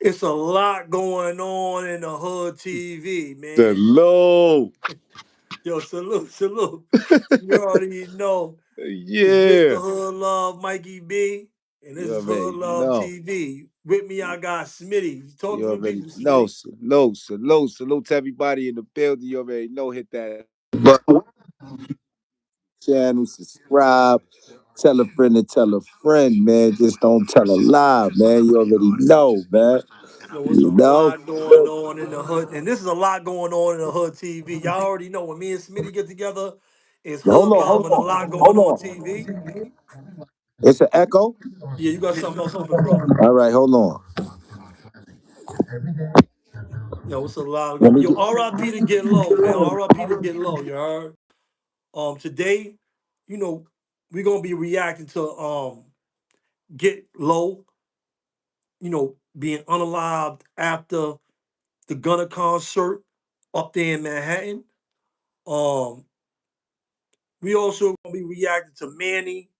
It's a lot going on in the hood TV, man. Salute. Yo, salute, salute. You already know it's Mr. Yeah. Hood Love, Mikey B, and this You is Hood already Love know. TV. With me, I got Smitty. Talk You to the already people, know. Smitty. Salute. Salute. Salute to everybody in the building. You already know. Hit that channel, subscribe, tell a friend and tell a friend, man. Just don't tell a lie, man. You already know, man. Yo, it's a You know? lot going on in the hood, and this is a lot going on in the hood TV. Y'all already know when me and Smitty get together, it's Hold Hood on, Love hold and a lot on, going hold on on. TV. It's an echo? Yeah, you got something else open, bro. All right, hold on. Yo, it's a lot Let going. me Yo, get. RIP to Get Low, man. RIP to Get Low. You heard? Today, you know, we're gonna be reacting to Get Low, being unalived after the Gunna concert up there in Manhattan. Um, we also gonna be reacting to Manny.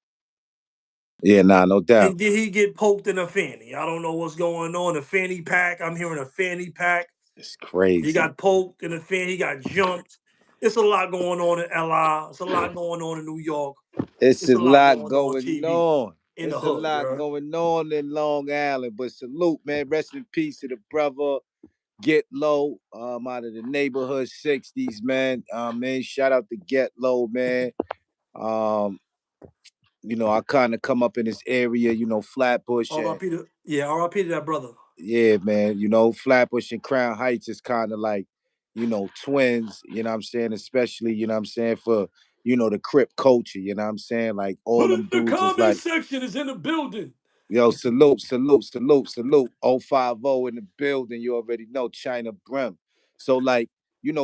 Yeah, nah, no doubt. And did he get poked in a fanny? I don't know what's going on. A fanny pack. I'm hearing a fanny pack. It's He crazy. got poked in a fanny. He got jumped. It's a lot going on in LI. It's a lot going on in New York. It's It's a a lot lot going on going TV on. in the It's a hood, you lot heard? going on in Long Island. But salute, man. Rest in peace to the brother. Get Low, out of the neighborhood 60s, man. Man, shout out to Get Low, man. Um, I kind of come up in this area, Flatbush and RIP to yeah, RIP to that brother. yeah, man, Flatbush and Crown Heights is kind of like, twins, you know what I'm saying? Especially, you know what I'm saying, for, the Crip culture, you know what I'm saying? Like all Put it them in the dudes is comment like, section. Is in the building. yo, salute, salute, salute, salute. 050 in the building. You already know China Brim. So, like,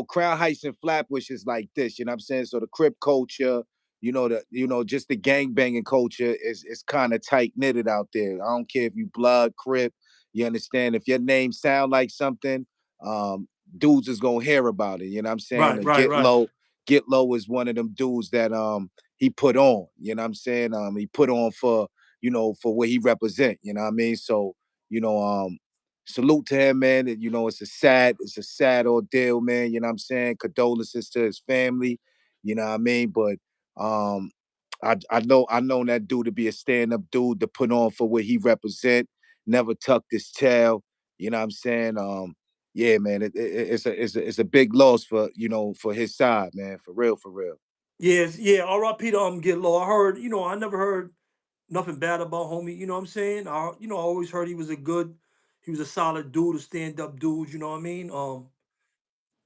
Crown Heights and Flatbush is like this, you know what I'm saying? So the Crip culture, just the gang banging culture is kind of tight knitted out there. I don't care if you blood, Crip, you understand? If your name sound like something, um, dudes is gonna hear about it, you know what I'm saying? Right, And right, right. Get Low is one of them dudes that he put on, you know what I'm saying? He put on for what he represent. You know what I mean? So, you know, um, salute to him, man. It's a sad ordeal, man. You know what I'm saying? Condolences to his family. You know what I mean? But um, I know that dude to be a stand up dude to put on for what he represent. Never tucked his tail. You know what I'm saying? Yeah, man. It's a big loss for his side, man. For real, for real. Yes, yeah, RIP to Get Low. I heard, I never heard nothing bad about homie, you know what I'm saying? I always heard he was a solid dude, a stand-up dude, you know what I mean?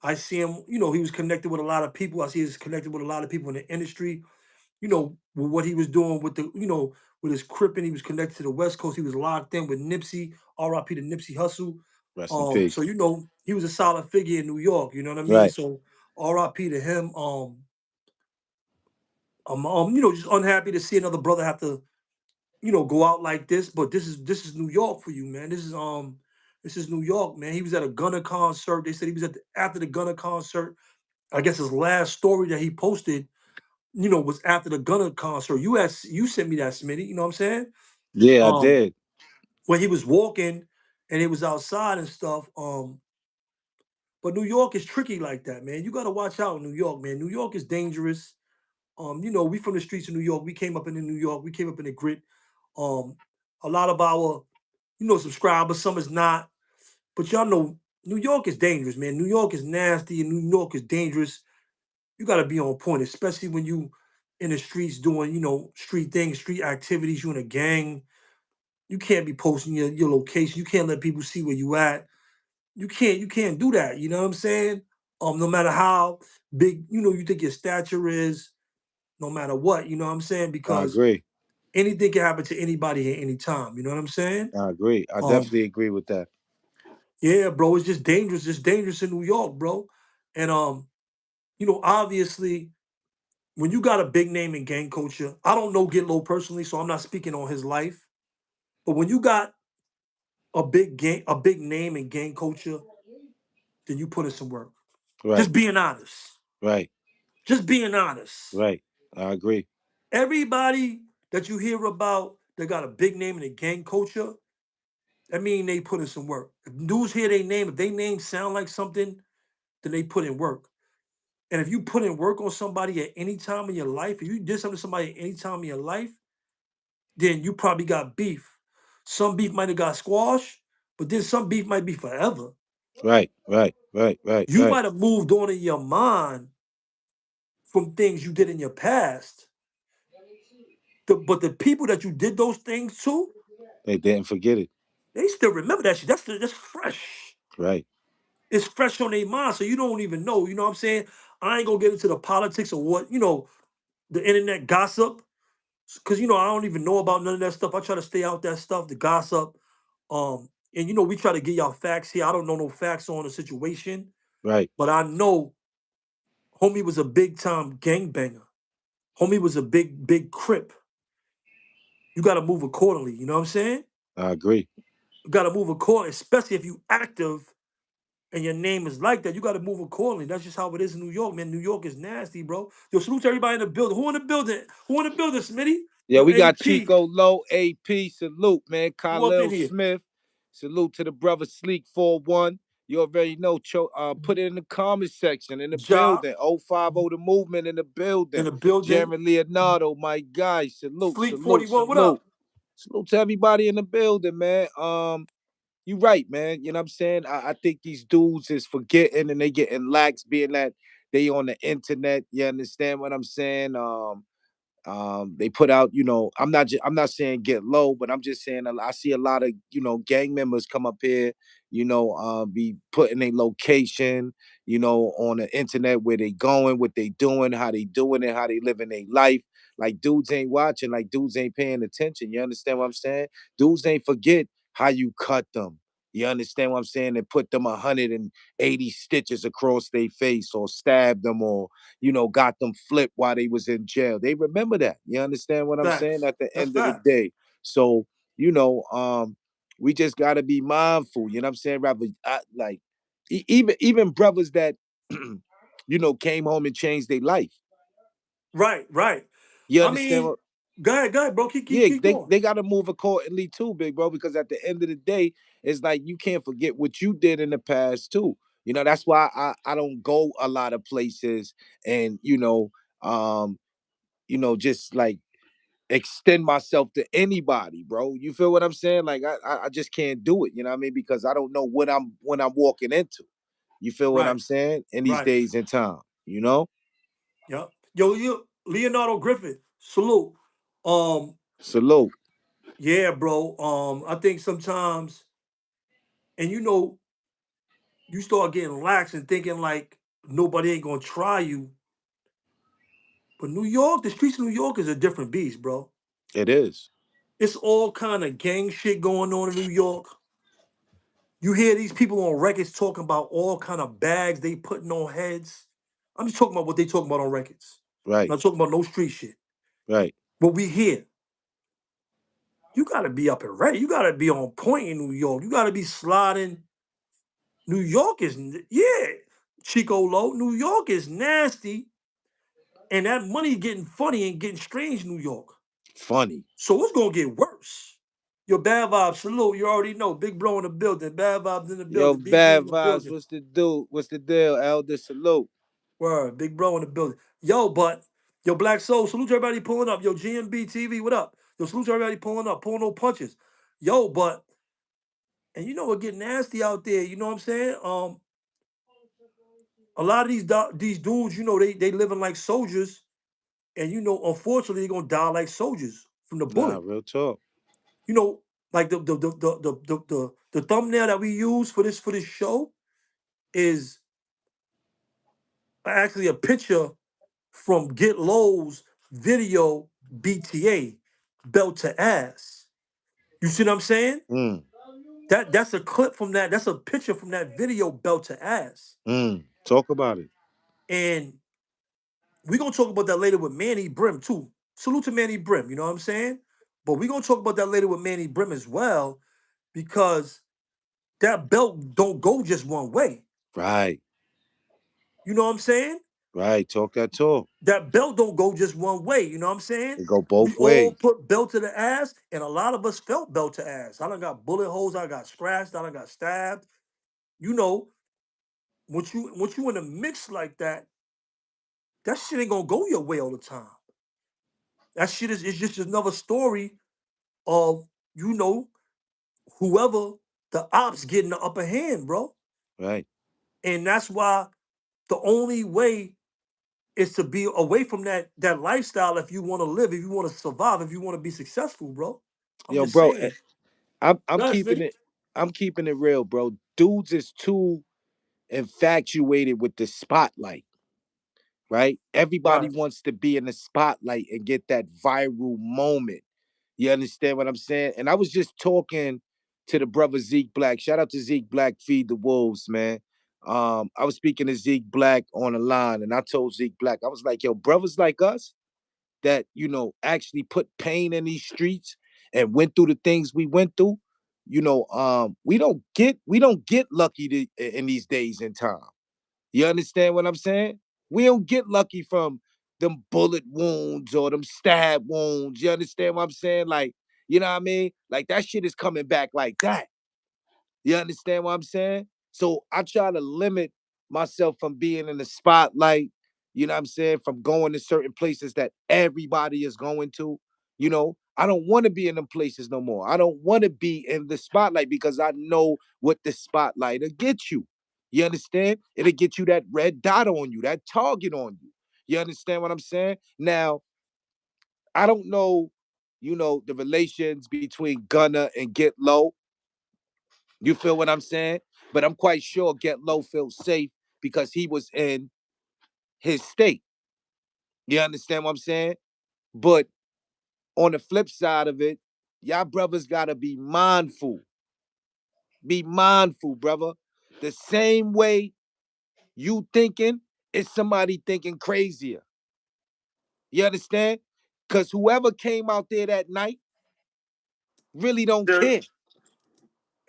I see him, he was connected with a lot of people. I see he's connected with a lot of people in the industry, with what he was doing with with his cripping. He was connected to the West Coast. He was locked in with Nipsey, RIP to Nipsey Hustle. Rest in So peace. he was a solid figure in New York, you know what I mean? Right. So RIP to him. Just unhappy to see another brother have to, go out like this. But this is New York for you, man. This is New York, man. He was at a Gunna concert. They said he was after the Gunna concert. I guess his last story that he posted, was after the Gunna concert. You sent me that, Smitty. You know what I'm saying? Yeah, I Um, did. when he was walking and he was outside and stuff. But New York is tricky like that, man. You got to watch out in New York, man. New York is dangerous. We from the streets of New York. We came up in New York. We came up in the grit. Um, a lot of our, subscribers, some is not. But y'all know New York is dangerous, man. New York is nasty and New York is dangerous. You gotta be on point, especially when you in the streets doing, street things, street activities, you in a gang. You can't be posting your location. You can't let people see where you at. You can't do that. You know what I'm saying? No matter how big, you think your stature is, no matter what, you know what I'm saying? I Because agree. anything can happen to anybody at any time. You know what I'm saying? I agree. I Um, definitely agree with that. yeah, bro, it's just dangerous. It's dangerous in New York, bro. And obviously, when you got a big name in gang culture, I don't know Get Low personally, so I'm not speaking on his life. But when you got a big name in gang culture, then you put in some work. Right. Just being honest. Right. Just being honest. Right. I agree. Everybody that you hear about that got a big name in the gang culture, That mean they put in some work. If dudes hear their name, if they name sound like something, then they put in work. And if you put in work on somebody at any time in your life, if you did something to somebody at any time in your life, then you probably got beef. Some beef might have got squashed, but then some beef might be forever. Right, right, right, right, You right. might have moved on in your mind from things you did in your past. But the people that you did those things to, They didn't forget it. they still remember that shit. That's fresh. Right, It's fresh on their mind, so you don't even know. You know what I'm saying? I ain't gonna get into the politics of what the internet gossip, because I don't even know about none of that stuff. I try to stay out that stuff, the gossip. And we try to get y'all facts here. I don't know no facts on the situation, right. but I know homie was a big time gangbanger. Homie was a big crip. You got to move accordingly. You know what I'm saying? I agree. You got to move accordingly, especially if you active and your name is like that. You got to move accordingly. That's just how it is in New York, man. New York is nasty, bro. Yo, salute to everybody in the building. Who in the building? Who in the building, Smitty? Yeah, Yo, we got AP. Chico Low, AP, salute, man. Who up in Khalil here? Smith, salute to the brother Sleek 41. You already know, put it in the comment section, in the Ja building. 050 the movement in the in building. the building. Jeremy Leonardo, my guy, salute, Fleek salute, 41. What salute. up? Salute to everybody in the building, man. You right, man. You know what I'm saying? I think these dudes is forgetting and they getting lax being that they on the internet. You understand what I'm saying? They put out, I'm not saying get low, but I'm just saying I see a lot of, gang members come up here, be putting a location, on the internet where they going, what they doing, how they doing it, how they living their life. Like dudes ain't watching, like dudes ain't paying attention. You understand what I'm saying? Dudes ain't forget how you cut them. You understand what I'm saying? And put them 180 stitches across their face or stab them or got them flipped while they was in jail. They remember that. You understand what I'm saying? Facts. At the That's end of the facts. day. So, you know, um, we just gotta be mindful, you know what I'm saying? Rather like even brothers that came home and changed their life. Right, right. You I understand mean, what go ahead, bro. Keep keep yeah, keep they, going. they gotta move accordingly too, big bro, because at the end of the day, it's like you can't forget what you did in the past too. That's why I don't go a lot of places and um, just like extend myself to anybody, bro. You feel what I'm saying? Like I just can't do it. You know what I mean? Because I don't know what I'm walking into. You feel what Right, I'm saying? In these right. days and time, you know. Yep. Yo, you Leonardo Griffith. Salute. Um, Salute. yeah, bro. I think sometimes, and you start getting lax and thinking like nobody ain't gonna try you. But New York, the streets of New York is a different beast, bro. It is. It's all kind of gang shit going on in New York. You hear these people on records talking about all kind of bags they putting on heads. I'm just talking about what they talking about on records. I'm Right. not talking about no street shit. Right. What we hear, you gotta be up and ready. You gotta be on point in New York. You gotta be sliding. New York is yeah, Chico Low. New York is nasty, and that money getting funny and getting strange in New York. Funny. So it's gonna get worse. Your bad vibes, salute. You already know. Big bro in the building. Bad vibes in the Yo, building. BB bad in the vibes. building. What's the do? What's the deal, Elder? Salute. Word, big bro in the building. Yo, but yo, Black Soul, salute to everybody pulling up. Yo, GMB TV, what up? Yo, salute to everybody pulling up, pulling no punches. Yo, but and it get nasty out there. You know what I'm saying? A lot of these dudes, they living like soldiers, and unfortunately, they're gonna die like soldiers from the Nah, bullet. real talk. You know, like the thumbnail that we use for this show is actually a picture from Get Low's video BTA, belt to ass. You see what I'm saying? Mm, That's a clip from that. That's a picture from that video, belt to ass. talk about it. And we're gonna talk about that later with Manny Brim too. Salute to Manny Brim, you know what I'm saying? But we're gonna talk about that later with Manny Brim as well, because that belt don't go just one way. Right. You know what I'm saying? Right. Talk that talk. That belt don't go just one way. You know what I'm saying? It go We both all ways. put belt to the ass, and a lot of us felt belt to ass. I done got bullet holes, I got scratched, I done got stabbed. You know, once you in a mix like that, that shit ain't gonna go your way all the time. That shit is just another story of, you know, whoever the ops getting the upper hand, bro. Right. And that's why the only way is to be away from that lifestyle if you want to live, if you want to survive, if you want to be successful, bro. I'm Yo, just bro, saying. I'm Go ahead, keeping Smitty. it. I'm keeping it real, bro. Dudes is too infatuated with the spotlight, right? Everybody Right. wants to be in the spotlight and get that viral moment. You understand what I'm saying? And I was just talking to the brother Zeke Black. Shout out to Zeke Black, Feed the Wolves, man. I was speaking to Zeke Black on the line, and I told Zeke Black, I was like, yo, brothers like us that, actually put pain in these streets and went through the things we went through, we don't get lucky in these days and time. You understand what I'm saying? We don't get lucky from them bullet wounds or them stab wounds. You understand what I'm saying? Like, you know what I mean? Like that shit is coming back like that. You understand what I'm saying? So I try to limit myself from being in the spotlight, you know what I'm saying, from going to certain places that everybody is going to. I don't want to be in them places no more. I don't want to be in the spotlight because I know what the spotlight will get you. You understand? It'll get you that red dot on you, that target on you. You understand what I'm saying? Now, I don't know, the relations between Gunna and Get Low. You feel what I'm saying? But I'm quite sure Get Low felt safe because he was in his state. You understand what I'm saying? But on the flip side of it, y'all brothers gotta be mindful. Be mindful, brother. The same way you thinking is somebody thinking crazier. You understand? Because whoever came out there that night really don't The, care.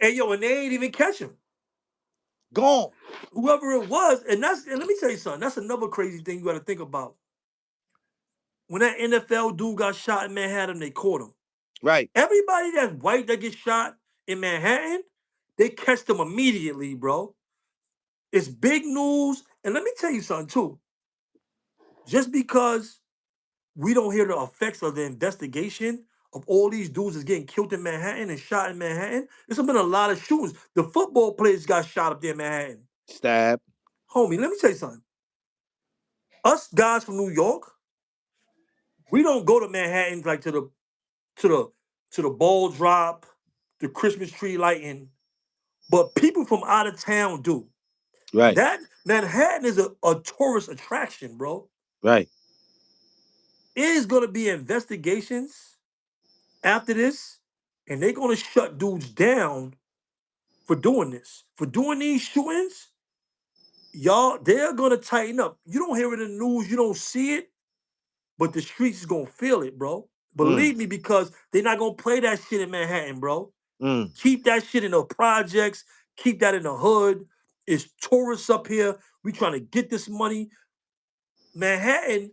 and yo, and they ain't even catch him. Gone. Whoever it was, and let me tell you something. That's another crazy thing you got to think about. When that NFL dude got shot in Manhattan, they caught him. Right. Everybody that's white that gets shot in Manhattan, they catch them immediately, bro. It's big news. And let me tell you something too. Just because we don't hear the effects of the investigation of all these dudes that's getting killed in Manhattan and shot in Manhattan, there's been a lot of shootings. The football players got shot up there in Manhattan. Stab. Homie, let me tell you something. Us guys from New York, we don't go to Manhattan like to the to the ball drop, the Christmas tree lighting, but people from out of town do. Right. That Manhattan is a tourist attraction, bro. Right. It is gonna be investigations after this, and they're gonna shut dudes down for doing this. For doing these shootings, y'all, they're gonna tighten up. You don't hear it in the news, you don't see it, but the streets is gonna feel it, bro. Mm. Believe me, because they're not gonna play that shit in Manhattan, bro. Mm. Keep that shit in the projects. Keep that in the hood. It's tourists up here. We trying to get this money. Manhattan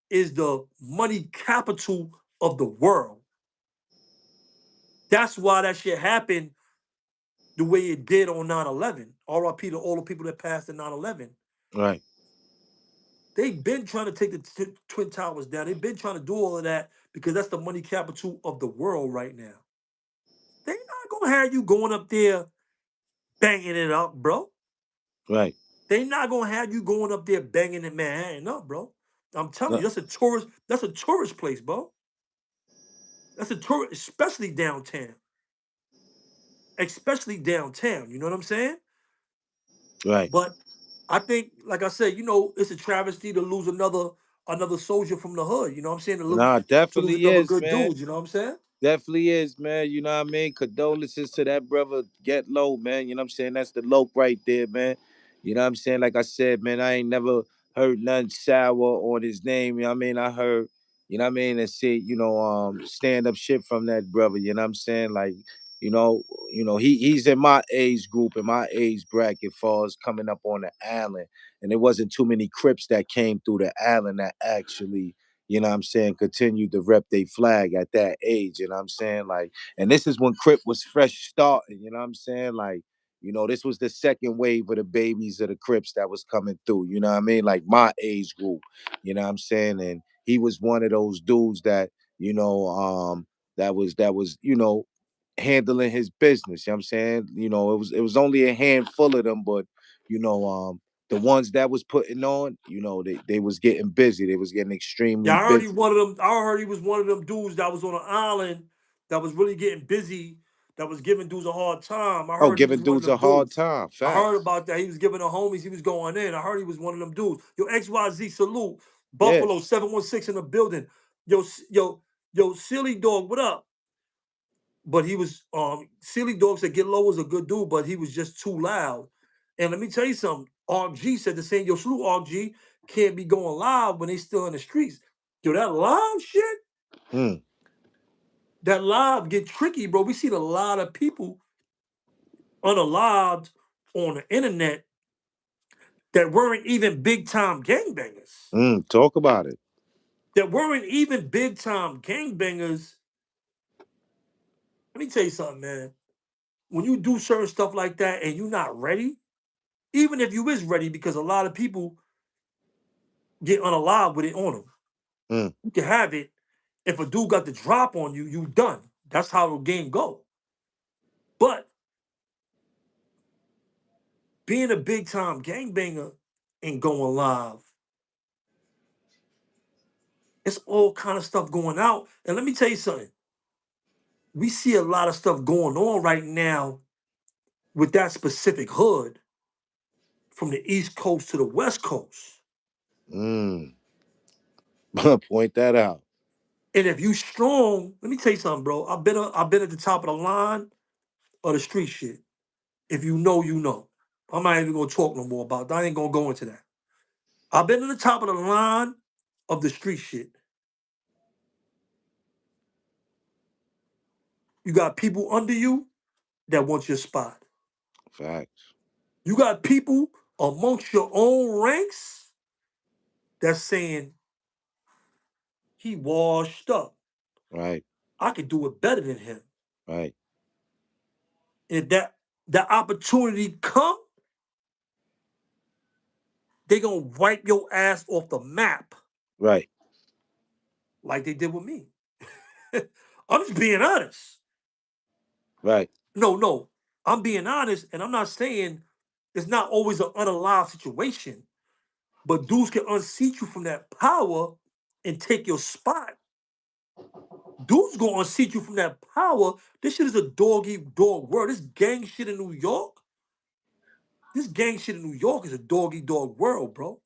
is the money capital of the world. That's why that shit happened the way it did on 9/11. RIP to all the people that passed in 9/11. Right. They've been trying to take the Twin Towers down. They've been trying to do all of that because that's the money capital of the world right now. They not gonna have you going up there banging it up, bro. Right. They not gonna have you going up there banging in Manhattan up, bro. I'm telling No, you, that's a tourist place, bro. That's a tourist, especially downtown. Especially downtown. You know what I'm saying? right. But I think, like I said, it's a travesty to lose another soldier from the hood. You know what I'm saying? Nah, To lose definitely another is, good man. dude. You know what I'm saying? Definitely is, man. You know what I mean? Condolences to that brother. Get low, man. You know what I'm saying? That's the lope right there, man. You know what I'm saying? Like I said, man, I ain't never heard nothing sour on his name. You know what I mean? I heard, you know what I mean, and see, stand up shit from that brother. You know what I'm saying? Like, You know, he's in my age group, in my age bracket, far as coming up on the island, and there wasn't too many Crips that came through the island that actually, continued to rep their flag at that age. You know what I'm saying? Like, and this is when Crip was fresh starting. You know what I'm saying? Like, this was the second wave of the babies of the Crips that was coming through. You know what I mean? Like my age group. You know what I'm saying? And he was one of those dudes that that was handling his business. You know what I'm saying? It was only a handful of them, but you know, the ones that was putting on, they was getting busy. They was getting Yeah, extremely I heard he busy. one of them. I heard he was one of them dudes that was on an island that was really getting busy, that was giving dudes a hard time. I Oh, heard he was giving one of dudes a them hard dudes. time. I heard Facts. about that. He was giving the homies. He was going in. I heard he was one of them dudes. Yo, XYZ salute. Yeah. Buffalo 716 in the building. Yo, silly dog. What up? But he was silly dog said get low was a good dude, but he was just too loud. And let me tell you something. RG said the same. Yo, salute RG can't be going live when they still in the streets. Yo, that live shit, Mm, that live get tricky, bro. We seen a lot of people unalived on the internet that weren't even big time gangbangers. talk about it. That weren't even big time gangbangers. Let me tell you something, man. When you do certain stuff like that and you're not ready, even if you is ready, because a lot of people get unalive with it on them. Mm, You can have it. If a dude got the drop on you, you done. That's how the game go. But being a big time gangbanger and going live, it's all kind of stuff going out. And let me tell you something. We see a lot of stuff going on right now with that specific hood from the East Coast to the West Coast. mm. Point that out. And if you strong, let me tell you something, bro. I've been at the top of the line of the street shit. If you know, you know. I'm not even gonna talk no more about that. I ain't gonna go into that. I've been to the top of the line of the street shit. You got people under you that want your spot. Facts. You got people amongst your own ranks that's saying he washed up. Right. I could do it better than him. Right. And if that opportunity come, they gonna wipe your ass off the map Right. like they did with me. I'm just being honest. Right. No. I'm being honest, and I'm not saying it's not always an unalive situation, but dudes can unseat you from that power and take your spot. Dudes gonna unseat you from that power. This shit is a dog eat dog world. This gang shit in New York, this gang shit in New York is a dog eat dog world, bro.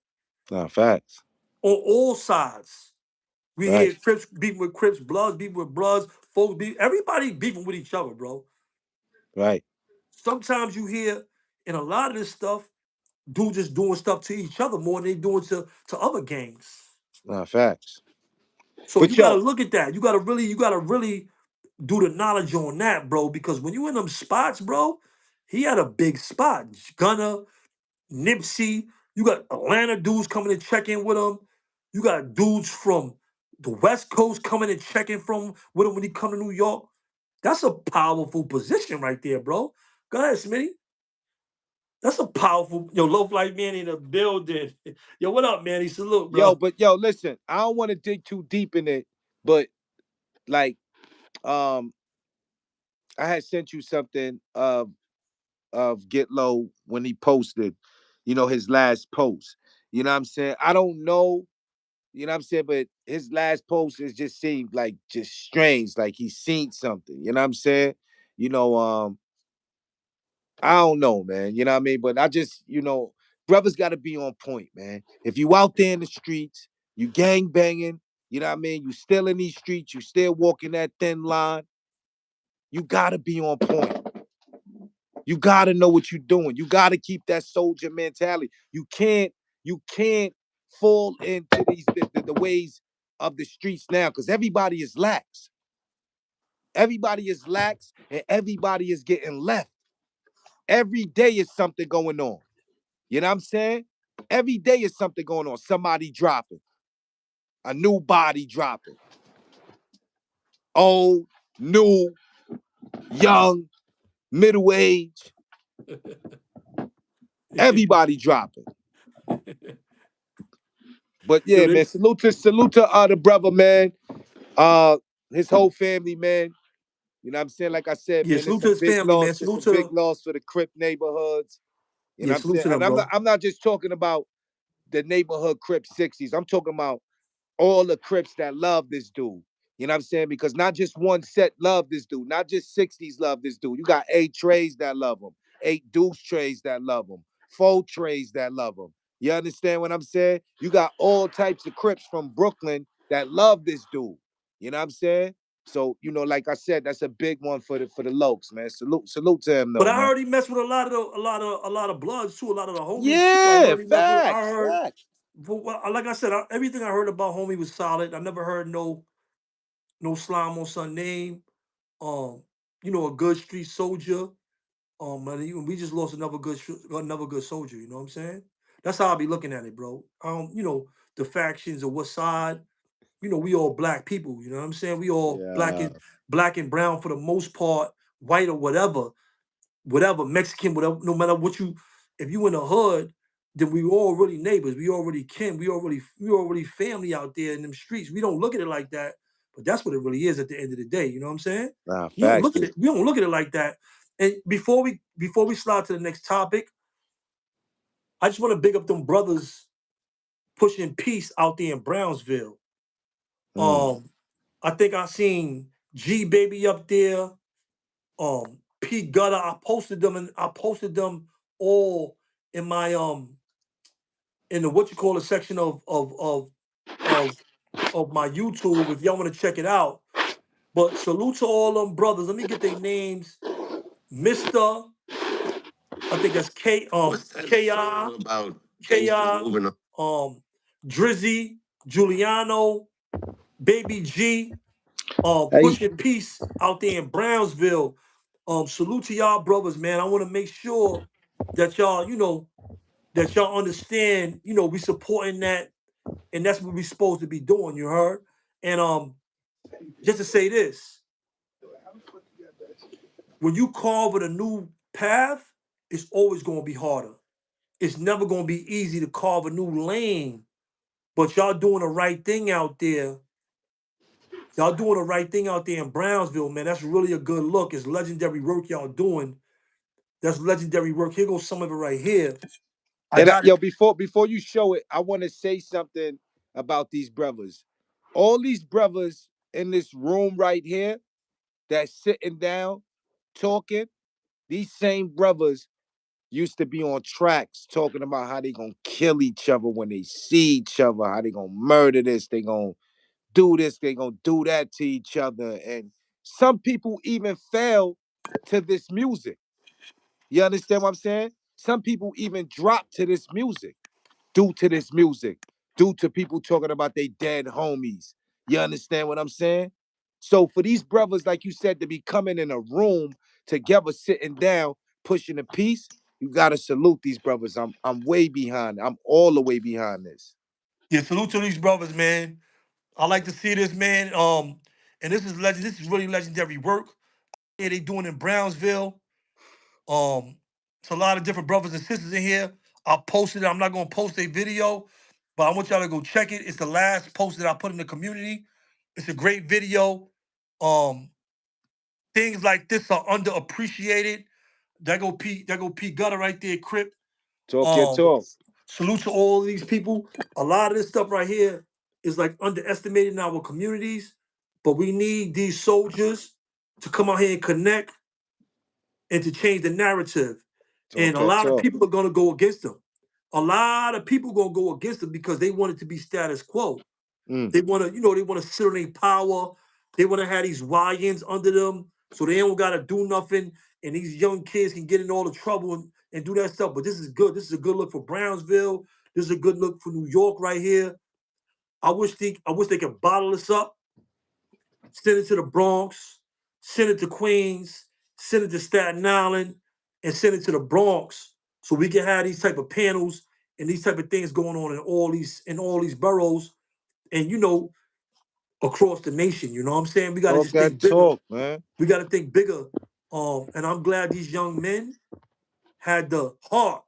Nah, facts. On all sides. We Right. hear Crips beefing with Crips, Bloods beefing with Bloods, folks beef. Everybody beefing with each other, bro. Right. Sometimes you hear in a lot of this stuff, dudes just doing stuff to each other more than they doing to other gangs. Nah, facts. So you But gotta yo, look at that. You gotta really do the knowledge on that, bro. Because when you in them spots, bro, he had a big spot. Gunna, Nipsey, you got Atlanta dudes coming to check in with him. You got dudes from the West Coast coming and checking from with him when he come to New York. That's a powerful position right there, bro. Go ahead, Smitty. That's a powerful, low flight man in the building. Yo, what up, Manny? Salute, bro. listen, I don't want to dig too deep in it, but like, um, I had sent you something of Get Low when he posted, his last post. You know what I'm saying? I don't know, you know what I'm saying, but his last post is just seemed like just strange, like he seen something. You know what I'm saying? You know, um, I don't know, man. You know what I mean? But I just, brothers got to be on point, man. If you out there in the streets, you gang banging, you know what I mean? You still in these streets, you still walking that thin line. You got to be on point. You got to know what you're doing. You got to keep that soldier mentality. You can't fall into these the ways of the streets now because everybody is lax. Everybody is lax and everybody is getting left. Every day is something going on. You know what I'm saying? Every day is something going on. Somebody dropping, a new body dropping, old, new, young, middle age, everybody dropping. But Yo, yeah, man, salute to the brother, man. Uh his whole family, man. You know what I'm saying? Like I said, yeah, man, salute to his family, man. it's Salute a big to loss for the Crip neighborhoods. You know yeah, what I'm salute saying? to And them, bro. I'm not just talking about the neighborhood Crip 60s. I'm talking about all the Crips that love this dude. You know what I'm saying? Because not just one set love this dude, not just 60s love this dude. You got 8 trays that love him, 8 Deuce trays that love him, 4 trays that love him. You understand what I'm saying? You got all types of Crips from Brooklyn that love this dude. You know what I'm saying? So, like I said, that's a big one for the Lokes, man. Salute to him But though, I man. heard he messed with a lot of bloods too, a lot of the homies too. I Yeah, heard he messed with. I facts, heard, facts. like I said, everything I heard about homie was solid. I never heard no slime on son name. Um, a good street soldier. And we just lost another good soldier. You know what I'm saying? That's how I be looking at it, bro. The factions or what side. We all black people. You know what I'm saying? We all Yeah, black and brown for the most part, white or whatever, Mexican, whatever, no matter what if you in the hood, then we all really neighbors. We already kin. We already family out there in them streets. We don't look at it like that, but that's what it really is at the end of the day. You know what I'm saying? nah, We don't facts. look at it. We don't look at it like that. And before we slide to the next topic, I just want to big up them brothers pushing peace out there in Brownsville. Mm. Um, I think I seen G Baby up there. P Gunna. I posted them all in my in the what you call it section of of my YouTube if y'all want to check it out. But salute to all them brothers. Let me get their names. Mister, I think that's What's that Ki song about Ki gangsters moving up? um Drizzy, Giuliano, Baby G, Hey, pushing peace out there in Brownsville. Salute to y'all brothers, man. I want to make sure that y'all understand, we supporting that, and that's what we supposed to be doing, you heard? And just to say this, when you carve with a new path, it's always gonna be harder. It's never gonna be easy to carve a new lane. But y'all doing the right thing out there. Y'all doing the right thing out there in Brownsville, man. That's really a good look. It's legendary work y'all doing. That's legendary work. Here goes some of it right here. I and got it. yo, before you show it, I want to say something about these brothers. All these brothers in this room right here that's sitting down talking. These same brothers used to be on tracks talking about how they gonna kill each other when they see each other, how they gonna murder this, they gonna do this, they gonna do that to each other, and some people even fell to this music. You understand what I'm saying? Some people even drop to this music, due to this music, due to people talking about they dead homies. You understand what I'm saying? So for these brothers, like you said, to be coming in a room together, sitting down, pushing a piece, you gotta salute these brothers. I'm way behind. I'm all the way behind this. Yeah, salute to these brothers, man. I like to see this, man. And this is legend. This is really legendary work. Yeah, they doing in Brownsville. It's a lot of different brothers and sisters in here. I posted it. I'm not gonna post a video, but I want y'all to go check it. It's the last post that I put in the community. It's a great video. Um, Things like this are underappreciated. There go P Gutter right there, Crip. Talk your Um, talk. Salute to all of these people. A lot of this stuff right here is like underestimated in our communities, but we need these soldiers to come out here and connect and to change the narrative. And Talk a your lot of talk. people are gonna go against them. A lot of people gonna go against them because they want it to be status quo. Mm, They want to sit on their power. They want to have these YNs under them, so they don't gotta do nothing. And these young kids can get in all the trouble and do that stuff. But this is good. This is a good look for Brownsville. This is a good look for New York right here. I wish they could bottle this up, send it to the Bronx, send it to Queens, send it to Staten Island, and send it to the Bronx, so we can have these type of panels and these type of things going on in all these boroughs, and across the nation. You know what I'm saying? We got to Talk just that think bigger. talk, man. We got to think bigger. And I'm glad these young men had the heart.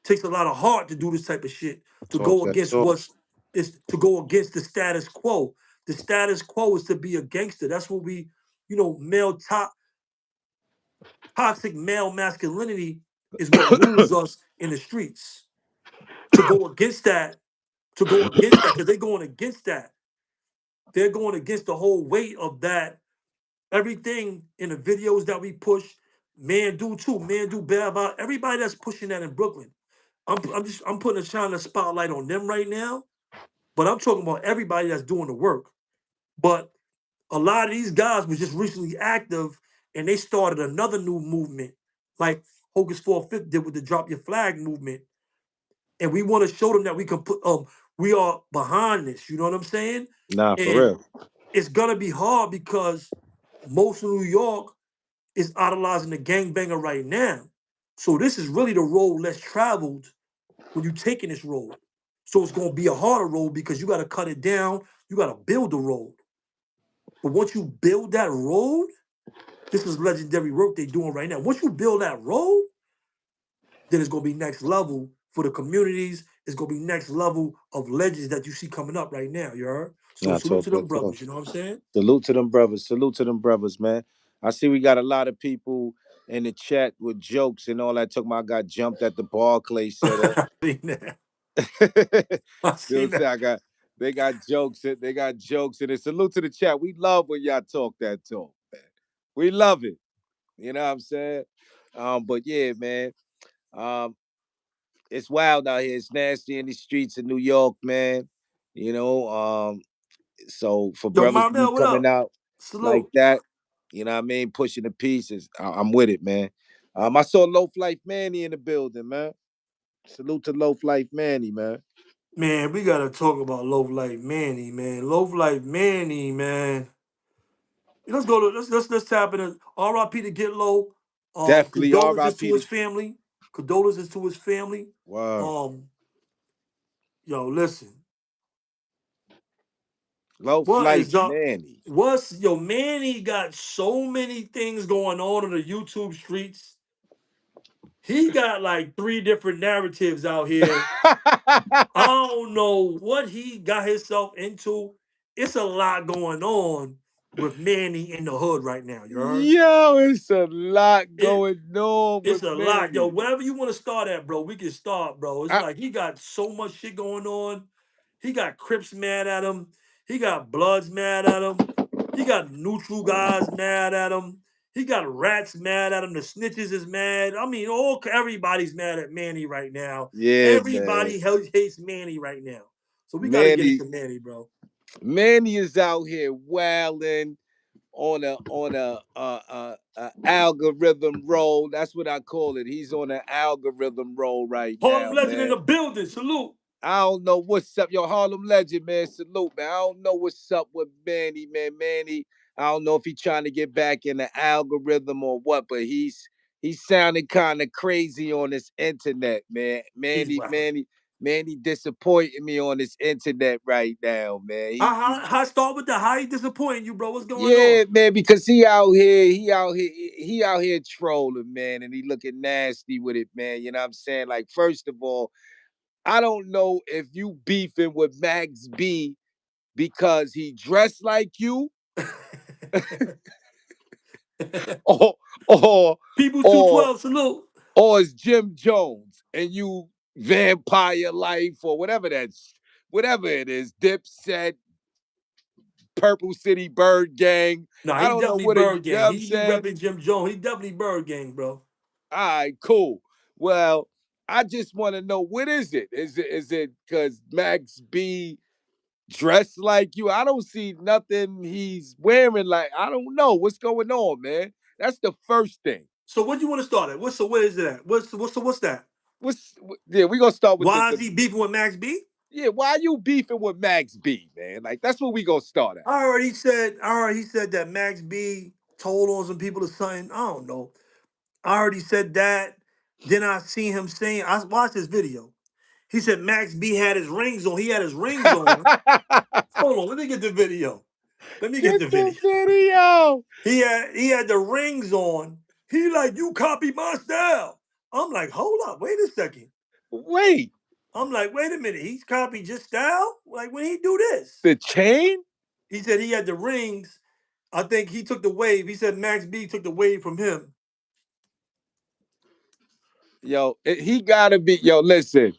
Takes a lot of heart to do this type of shit, to Talk go that against talk. what's is to go against the status quo. The status quo is to be a gangster. That's what we, male toxic male masculinity is what rules us in the streets. To go against that, because they're going against that. They're going against the whole weight of that. Everything in the videos that we push, man do too, man do bad about everybody that's pushing that in Brooklyn. I'm putting a shining spotlight on them right now, but I'm talking about everybody that's doing the work. But a lot of these guys was just recently active, and they started another new movement, like Hocus 4 did with the Drop Your Flag movement. And we want to show them that we are behind this. You know what I'm saying? Nah, for And real. it's gonna be hard because most of New York is idolizing the gangbanger right now. So this is really the road less traveled when you're taking this road. So it's gonna be a harder road because you gotta cut it down, you gotta build the road. But once you build that road, this is legendary work they're doing right now. Once you build that road, then it's gonna be next level for the communities. It's gonna be next level of legends that you see coming up right now. You heard? So Nah, salute talk to them that talk. brothers. You know what I'm saying? Salute to them brothers. Salute to them brothers, man. I see we got a lot of people in the chat with jokes and all that. Talking about I got jumped at the Barclay Center. I seen that. I You know what seen I'm saying? that. They got jokes. They got jokes in it. Salute to the chat. We love when y'all talk that talk, man. We love it. You know what I'm saying? But yeah, man. Um, it's wild out here. It's nasty in the streets of New York, man. You know, so for Yo, brothers to be Marmel, what coming up? out like Salute. that, you know what I mean, pushing the pieces, I'm with it, man. I saw Loaf Life Manny in the building, man. Salute to Loaf Life Manny, man. Man, we gotta talk about Loaf Life Manny, man. Loaf Life Manny, man. Let's go to let's tap into R.I.P. to Get Low. Definitely Condolences R.I.P. to to his family. Condolences to his family. Wow. Um, yo, listen. Loaf What Life is up? Manny. Manny got so many things going on in the YouTube streets. He got like three different narratives out here. I don't know what he got himself into. It's a lot going on with Manny in the hood right now. You heard? Yo, it's a lot It going on it's with a lot, yo. Manny. Wherever you want to start at, bro, we can start, bro. It's I, like he got so much shit going on. He got Crips mad at him. He got Bloods mad at him. He got neutral guys mad at him. He got rats mad at him. The snitches is mad. I mean, everybody's mad at Manny right now. yeah, man. Everybody hates Manny right now. So we got to get Manny, into Manny, bro. Manny is out here wilding on a algorithm roll. That's what I call it. He's on an algorithm roll right Harlem now, legend in man. the building. Salute. I don't know what's up, yo, Harlem legend, man. Salute, man. I don't know what's up with Manny, man. Manny, I don't know if he's trying to get back in the algorithm or what, but he's sounding kind of crazy on this internet, man. He's Manny, wild. Manny, Manny disappointing me on this internet right now, man. How start with that? How he disappointing you, bro? What's going Yeah, on? man, because he out here trolling, man, and he looking nasty with it, man. You know what I'm saying? Like, first of all, I don't know if you beefing with Max B because he dressed like you, or or People or 212, salute. or it's Jim Jones and you Vampire Life or whatever it is, Dipset, Purple City Bird Gang. Nah, I he don't know definitely what it, Bird you know Gang. what I'm He saying? repping Jim Jones. He definitely Bird Gang, bro. All right, cool. Well, I just want to know what is it? Is it because Max B dressed like you? I don't see nothing he's wearing like. I don't know what's going on, man. That's the first thing. So what do you want to start at? Where is it at? What's that? Yeah, we gonna start with Why is the he beefing with Max B? yeah. Why you beefing with Max B, man? Like that's what we gonna start at. I heard he said that Max B told on some people or something. I don't know. I already said that. Then I seen him saying, I watched this video. He said Max B had his rings on. He had his rings on. Hold on, let me get the video. Let me get Get the the video. video. He had the rings on. He like, you copy my style. I'm like, hold up, wait a second. Wait, I'm like, wait a minute. He's copied just style? Like when he do this? the chain? He said he had the rings. I think he took the wave. He said Max B took the wave from him. Yo, he gotta be. Yo, listen.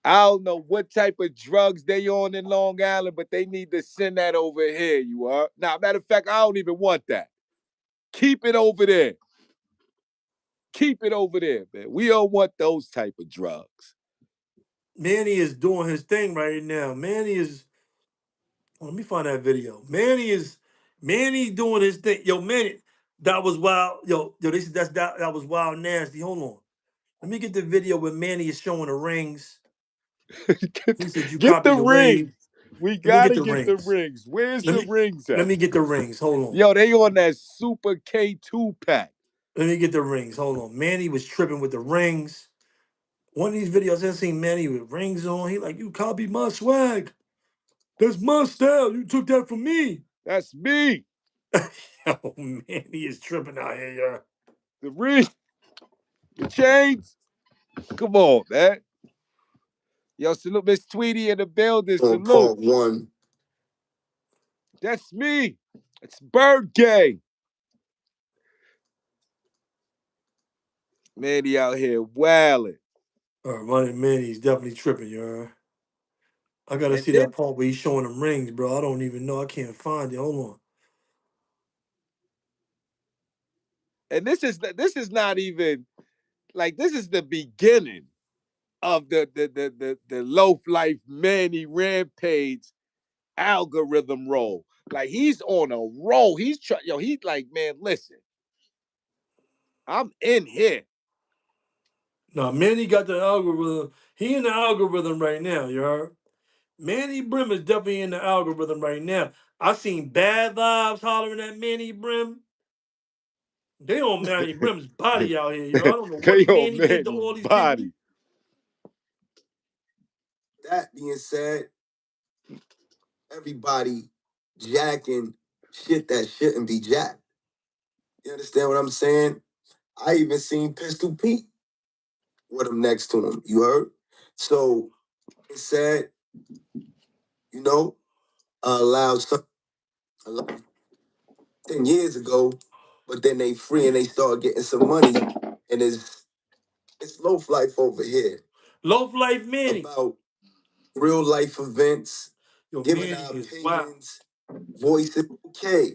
I don't know what type of drugs they on in Long Island, but they need to send that over here. You are. Now, matter of fact, I don't even want that. Keep it over there. Keep it over there, man. We don't want those type of drugs. Manny is doing his thing right now. Manny is. Let me find that video. Manny doing his thing. Yo, Manny, that was wild. Yo, this that was wild nasty. Hold on. Let me get the video where Manny is showing the rings. He said you Get the copied the rings. wave. We Let me get gotta the get the rings. rings. Where's Let the me rings let at? me get the rings. Hold on. Yo, they on that Super K2 pack. Let me get the rings. Hold on. Manny was tripping with the rings. One of these videos I seen Manny with rings on. He like, you copied my swag. That's my style. You took that from me. That's me. Yo, Manny is tripping out here, y'all. The rings, the chains. Come on, man. Yo, salute Miss Tweety in the building. On Salute. part one. That's me. It's Bird Gang. Manny out here wailing. Manny's definitely tripping, y'all. I gotta And see then that part where he's showing them rings, bro. I don't even know. I can't find it. Hold on. and this is not even like this is the beginning of the loaf life Manny rampage algorithm roll. Like he's on a roll. He's trying, yo, he's like, man, listen, I'm in here. Now, Manny got the algorithm. He in the algorithm right now, you heard? Manny Brim is definitely in the algorithm right now. I seen Bad Vibes hollering at Manny Brim. They on Manny Brim's body out here, yo. I don't know Hey, what yo, Manny did to Manny all these people. body. That being said, everybody jacking shit that shouldn't be jacked. You understand what I'm saying? I even seen Pistol Pete with him next to him. You heard? So it said, you know, allowed some allowed 10 years ago, but then they free and they start getting some money, and it's loaf life over here Loaf Life Manny. about real life events, Yo, giving Manny our is wild. opinions, voicing okay.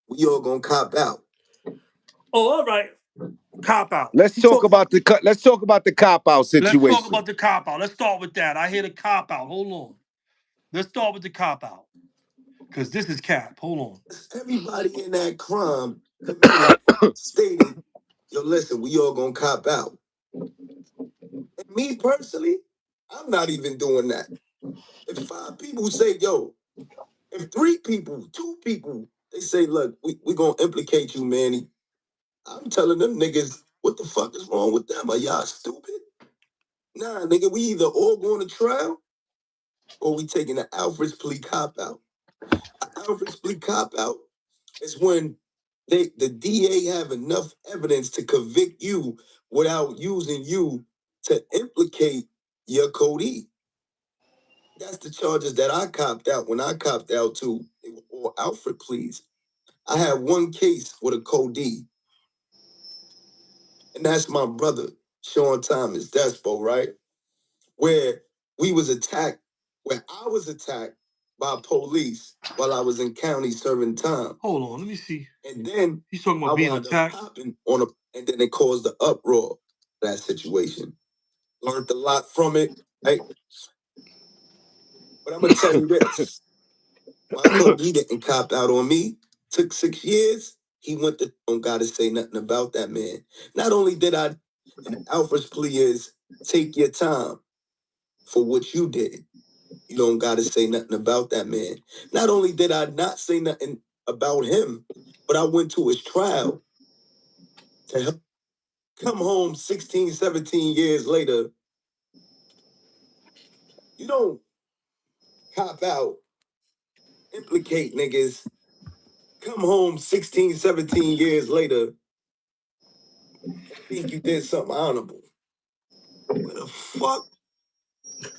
We all gonna cop out. Oh, all right. Cop out. Let's You talk talk. about the cop out Let's talk situation. about the cop out. Let's start with that. I hear the cop out. Hold on. Let's start with the cop out. Because this is cap. Hold on. Everybody in that crime committed stated, yo, listen, we all gonna cop out. And me personally, I'm not even doing that. If 5 people say, yo, if 3 people, 2 people, they say, look, we gonna implicate you, Manny. I'm telling them niggas, what the fuck is wrong with them? Are y'all stupid? Nah, nigga, we either all going to trial or we taking an Alfred's plea cop out. An Alfred's plea cop out is when the DA have enough evidence to convict you without using you to implicate your Cody. That's the charges that I copped out when I copped out too. They were all Alfred pleas. I had one case with a Cody, and that's my brother, Sean Thomas Despo, right? Where we was attacked, where I was attacked by police while I was in county serving time. Hold on. Let me see. And then He's talking I about being wound up attacked. popping on a, and then it caused the uproar, that situation. Learned a lot from it, right? But I'm gonna tell you this. My Cody didn't cop out on me. Took 6 years. He went to don't gotta say nothing about that man. Not only did I, and Alfred's plea is take your time for what you did. You don't gotta say nothing about that man. Not only did I not say nothing about him, but I went to his trial to help come home 16, 17 years later. You don't cop out, implicate niggas, come home 16, 17 years later, and think you did something honorable. Where the fuck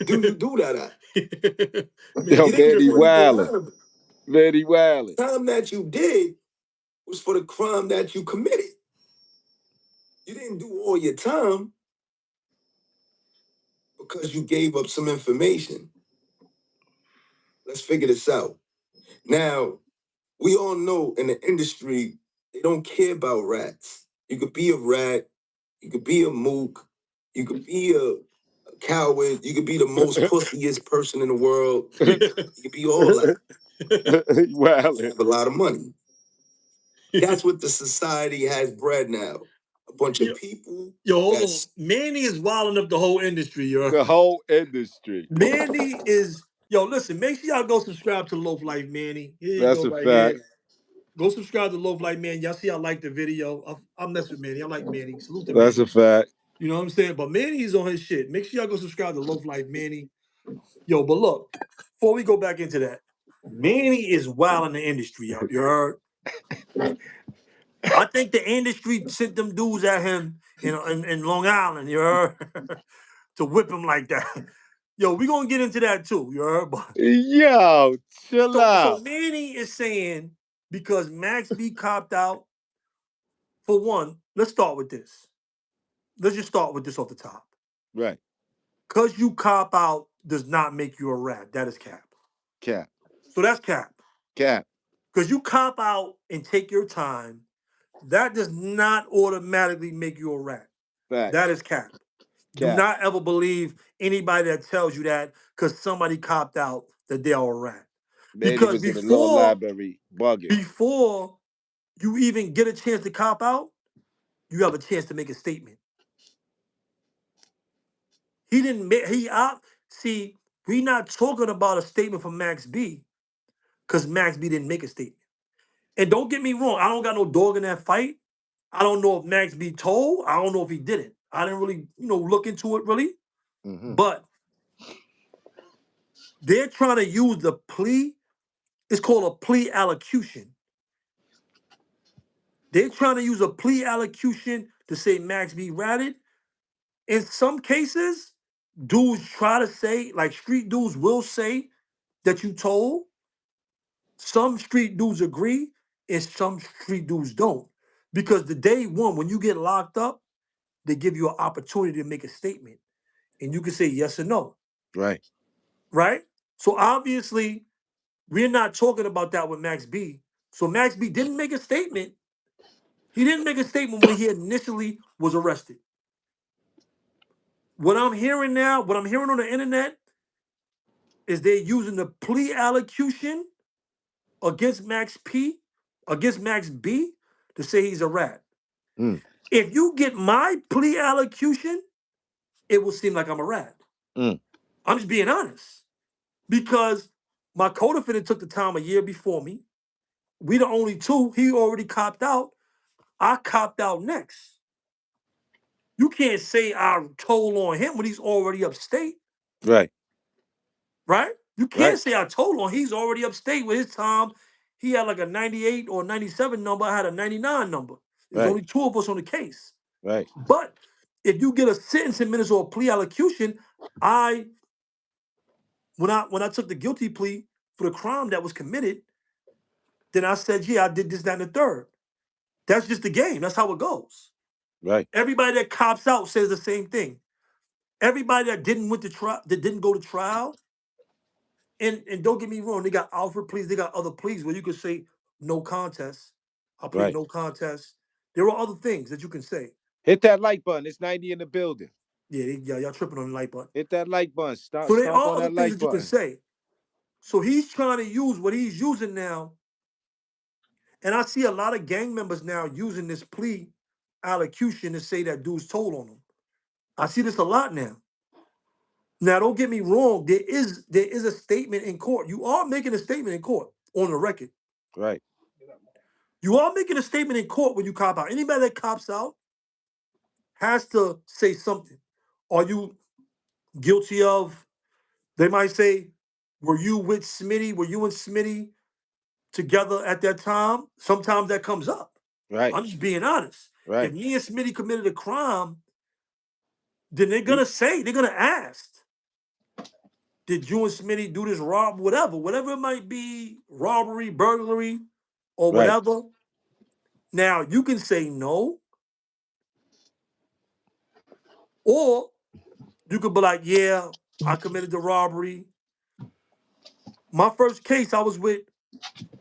do you do that at? Man, Yo, You didn't man, he do anything wildin'. honorable. Man, he wildin'. The time that you did was for the crime that you committed. You didn't do all your time because you gave up some information. Let's figure this out. Now, we all know in the industry, they don't care about rats. You could be a rat, you could be a mook, you could be a coward, you could be the most pussiest person in the world. You could be all that. He You wildin'. have a lot of money. That's what the society has bred now. A bunch of people. Yo, hold on. That's Manny is wilding up the whole industry, yo. The whole industry. Manny is, yo, listen, make sure y'all go subscribe to Loaf Life Manny. Here you That's go a right here. fact. Go subscribe to Loaf Life Manny. Y'all see I like the video. I'm messing with Manny. I like Manny. Salute to That's Manny. a fact. You know what I'm saying? But Manny's on his shit. Make sure y'all go subscribe to Loaf Life Manny. Yo, but look, before we go back into that, Manny is wild in the industry, yo. You heard? I think the industry sent them dudes at him in Long Island, you heard? To whip him like that. Yo, we gonna get into that too, you heard? But Yo, chill so out. Manny is saying because Max B copped out, for one, let's start with this. Let's just start with this off the top. Right. Because you cop out does not make you a rat. That is cap. Cap. So that's cap. Cap. Because you cop out and take your time, that does not automatically make you a rat. That Facts. is cap. Do Cap. not ever believe anybody that tells you that because somebody copped out that they are a rat. Manny Because was in the law library bugging. before you even get a chance to cop out, you have a chance to make a statement. He didn't make he out. See, we not talking about a statement from Max B because Max B didn't make a statement. And don't get me wrong, I don't got no dog in that fight. I don't know if Max B told. I don't know if he didn't. I didn't really, look into it really. Mm-hmm. But they're trying to use the plea. It's called a plea allocution. They're trying to use a plea allocution to say Max B ratted. In some cases, dudes try to say, like street dudes will say that you told. Some street dudes agree, and some street dudes don't. Because the day one, when you get locked up, they give you an opportunity to make a statement. And you can say yes or no. Right. Right? So obviously, we're not talking about that with Max B. So Max B didn't make a statement. He didn't make a statement when he initially was arrested. What I'm hearing now, what I'm hearing on the internet, is they're using the plea allocution against against Max B, to say he's a rat. Mm. If you get my plea allocution, it will seem like I'm a rat. Mm. I'm just being honest. Because my co-defendant took the time a year before me. We the only two. He already copped out. I copped out next. You can't say I told on him when he's already upstate, Right. right? You Right. can't say I told on. He's already upstate with his time. He had like a 98 or 97 number. I had a 99 number. There's Right. only two of us on the case. Right. But if you get a sentence in minutes or a plea allocution, I when I took the guilty plea for the crime that was committed, then I said, yeah, I did this, that, and the third. That's just the game. That's how it goes. Right. Everybody that cops out says the same thing. Everybody that didn't went to trial, that didn't go to trial, and don't get me wrong, they got Alfred pleas, they got other pleas where you could say no contest. I plead Right. no contest. There are other things that you can say. Hit that like button. It's 90 in the building. Yeah, y'all tripping on the light button. Hit that like button. So there Stomp are on other that things like that you can button. say. So he's trying to use what he's using now, and I see a lot of gang members now using this plea allocution to say that dude's told on them. I see this a lot now. Now, don't get me wrong. There is a statement in court. You are making a statement in court on the record. Right. You are making a statement in court when you cop out. Anybody that cops out has to say something. Are you guilty of? They might say, "Were you with Smitty? Were you and Smitty together at that time?" Sometimes that comes up. Right. I'm just being honest. If Right. me and Smitty committed a crime, then they're We gonna say, they're gonna ask, "Did you and Smitty do this whatever it might be, robbery, burglary, or right. whatever?" Now you can say no, or you could be like, "Yeah, I committed the robbery." My first case,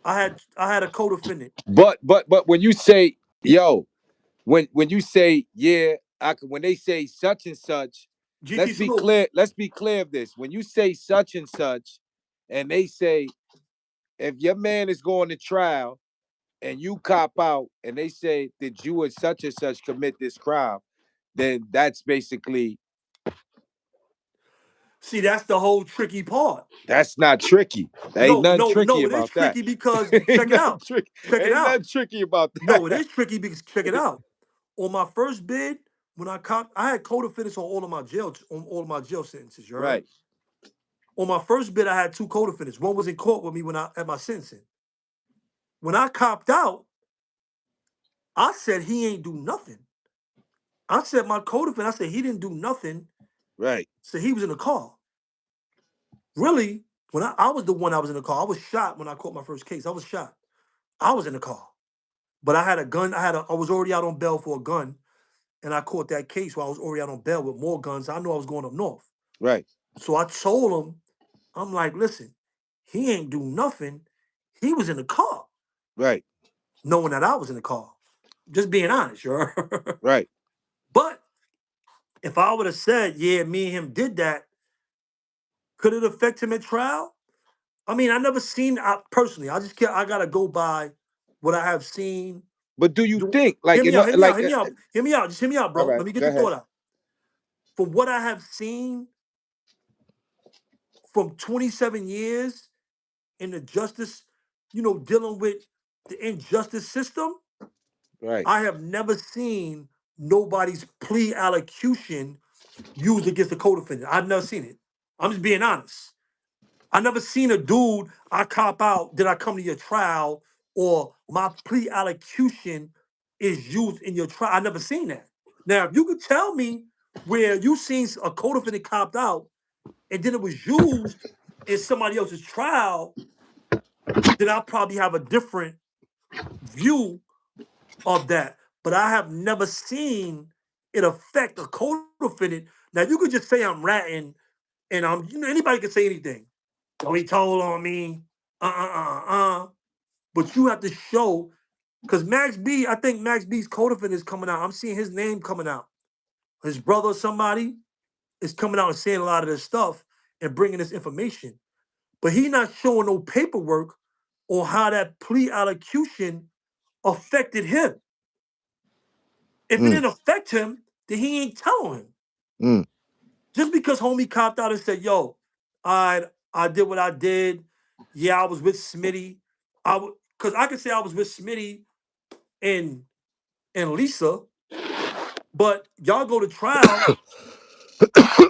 I had a co-defendant. But when you say, yo, when you say, yeah, when they say such and such, GT Salute. let's be clear of this. When you say such and such, and they say, if your man is going to trial and you cop out and they say, did you and such commit this crime, then that's basically, See, that's the whole tricky part. that's not tricky. There ain't No, nothing no, tricky no, it is about that. tricky because ain't check it nothing out. tricky. Check it Ain't out. nothing tricky about No, it that. is tricky because check it out. On my first bid, when I had co-defendants on all of my jail sentences. You heard? Right. On my first bid, I had two co-defendants. One was in court with me when I at my sentencing. When I copped out, I said he ain't do nothing. I said my co-defendant, I said he didn't do nothing. Right. So he was in the car. Really, when I was the one I was in the car, I was shot when I caught my first case. I was shot. I was in the car. But I had a gun. I was already out on bail for a gun, and I caught that case while I was already out on bail with more guns. I knew I was going up north. Right. So I told him, I'm like, listen, he ain't do nothing. He was in the car, Right. knowing that I was in the car. Just being honest, sure. Right. But if I would have said, yeah, me and him did that, could it affect him at trial? I mean, I never seen personally. I gotta go by what I have seen. But do you Do, think, hear like, me out, hear me out, like, hear me out, hear me out. Just hear me out, all bro. right, Let me get go the ahead. thought out. From what I have seen from 27 years in the justice, dealing with the injustice system, Right. I have never seen nobody's plea allocution used against a co-defendant. I've never seen it. I'm just being honest. I never seen a dude I cop out, did I come to your trial, or my plea allocution is used in your trial. I never seen that. Now, if you could tell me where you seen a co-defendant copped out and then it was used in somebody else's trial, then I'll probably have a different view of that. But I have never seen it affect a co-defendant. Now, you could just say I'm ratting, and anybody can say anything. Oh, he told on me. But you have to show, because Max B, I think Max B's co-defendant is coming out. I'm seeing his name coming out. His brother or somebody is coming out and saying a lot of this stuff and bringing this information. But he not showing no paperwork on how that plea allocution affected him. If it Mm, didn't affect him, then he ain't telling him. mm. Just because homie copped out and said, "Yo, I did what I did. Yeah, I was with Smitty. Because I could say I was with Smitty and Lisa, but y'all go to trial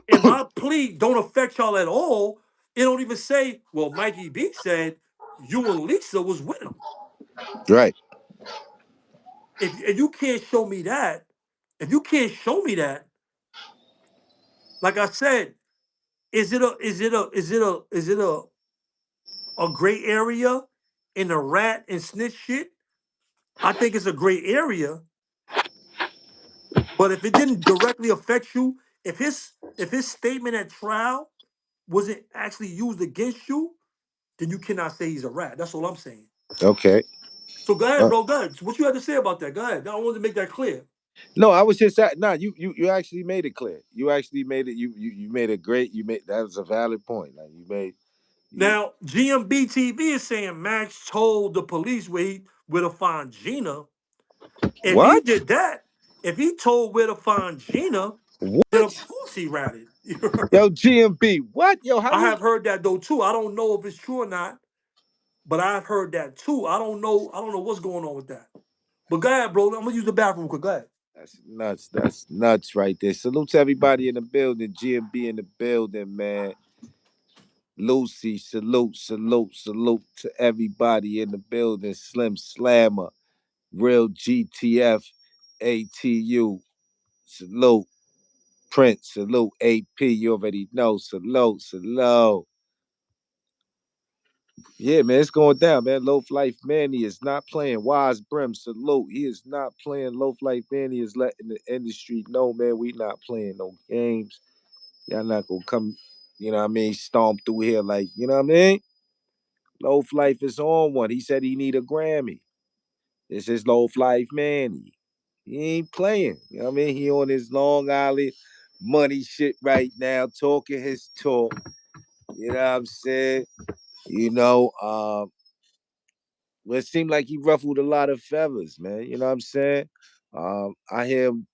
and my plea don't affect y'all at all. It don't even say, well, Mikey B said you and Lisa was with him. Right. If you can't show me that, if you can't show me that, like I said, is it a gray area in the rat and snitch shit? I think it's a gray area. But if it didn't directly affect you, if his statement at trial wasn't actually used against you, then you cannot say he's a rat. That's all I'm saying. Okay. So go ahead, Uh, bro. Go ahead. What you had to say about that? Go ahead. I wanted to make that clear. no, I was just at, nah, you actually made it clear. You actually made it, you made a great, you made, that was a valid point. Like, you made, you, Now, GMB TV is saying Max told the police where to find Gina. If he what? did that, if he told where to find Gina, then of What? course he ratted. Yo, GMB, what? Yo, how I you, have heard that though too. I don't know if it's true or not, but I've heard that too. I don't know. I don't know what's going on with that. But go ahead, bro. I'm gonna use the bathroom quick. Go ahead. That's nuts. That's nuts right there. Salute to everybody in the building. GMB in the building, man. Lucy, salute to everybody in the building. Slim Slammer, Real GTF, ATU, salute. Prince, salute. AP, you already know. Salute. Yeah, man, it's going down, man. Loaf Life Manny is not playing. Wise Brim, salute. He is not playing. Loaf Life Manny is letting the industry know, man, we not playing no games. Y'all not gonna come, you know what I mean, stomp through here like, you know what I mean? Loaf Life is on one. He said he need a Grammy. This is Loaf Life Manny. He ain't playing. You know what I mean? He on his Long Island money shit right now, talking his talk. You know what I'm saying? You know, well, it seemed like he ruffled a lot of feathers, man. You know what I'm saying? I hear him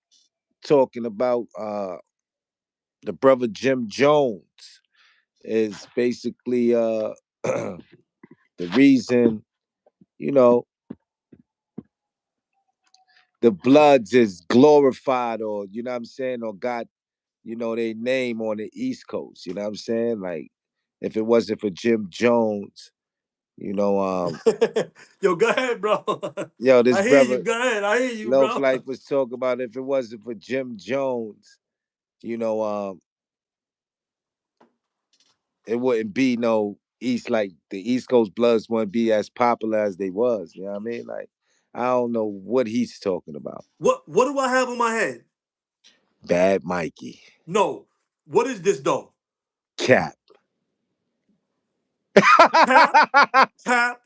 talking about the brother Jim Jones is basically the reason, you know, the Bloods is glorified or, you know what I'm saying, or got, you know, their name on the East Coast. You know what I'm saying? Like, if it wasn't for Jim Jones, you know, Yo, go ahead, bro. yo, this I hear you. brother Go ahead. I hear you, Loaf bro. Life was talking about if it wasn't for Jim Jones, you know, it wouldn't be no East like the East Coast Bloods wouldn't be as popular as they was. You know what I mean? Like, I don't know what he's talking about. What do I have on my head? Bad Mikey. No. What is this though? Cap. Cap, cap,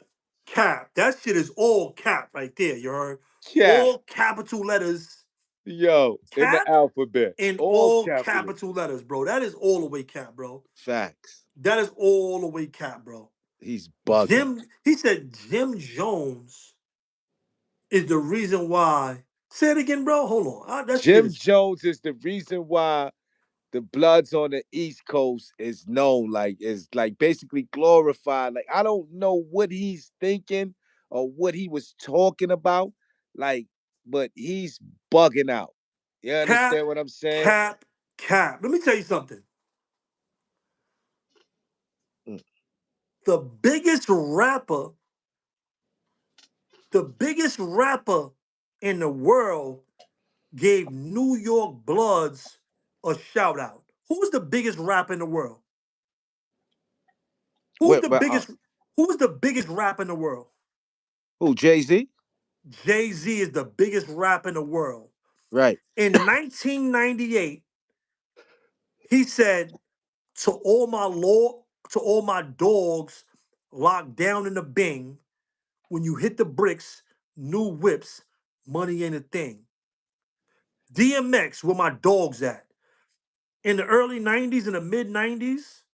cap. That shit is all cap right there. You heard? Cap. All capital letters. Yo, in the Cap alphabet. in All all capital. capital letters, bro. That is all the way cap, bro. Facts. That is all the way cap, bro. He's bugging. He said Jim Jones is the reason why. Say it again, bro. Hold on. That shit Jim is Jones is the reason why the Bloods on the East Coast is known, like is like basically glorified. Like I don't know what he's thinking or what he was talking about, like, but he's bugging out. You cap, understand what I'm saying? cap, cap. Let me tell you something. Mm. The biggest rapper, the biggest rapper in the world gave New York Bloods a shout out. Who's the biggest rapper in the world? Who's What? the biggest? Who's the biggest rapper in the world? Who? Jay Z? Jay-Z is the biggest rapper in the world. Right. In 1998, he said to all my dogs locked down in the Bing, when you hit the bricks, new whips, money ain't a thing. DMX, where my dogs at? In the early 90s and the mid 90s,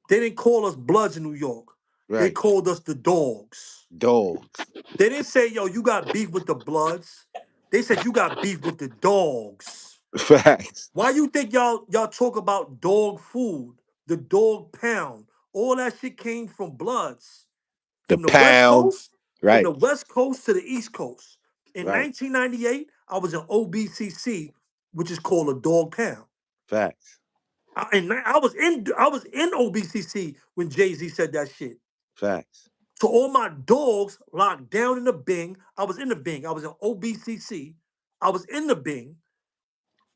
they didn't call us Bloods in New York. They Right. called us the Dogs. Dogs. They didn't say, yo, you got beef with the Bloods. They said you got beef with the Dogs. Facts. Why you think y'all talk about dog food, the dog pound? All that shit came from Bloods. The From the West pound. Coast, from Right. the West Coast to the East Coast. In Right. 1998, I was in OBCC, which is called a dog pound. Facts. I was in OBCC when Jay-Z said that shit. Facts. So all my dogs locked down in the Bing. I was in the Bing. I was in OBCC. I was in the Bing,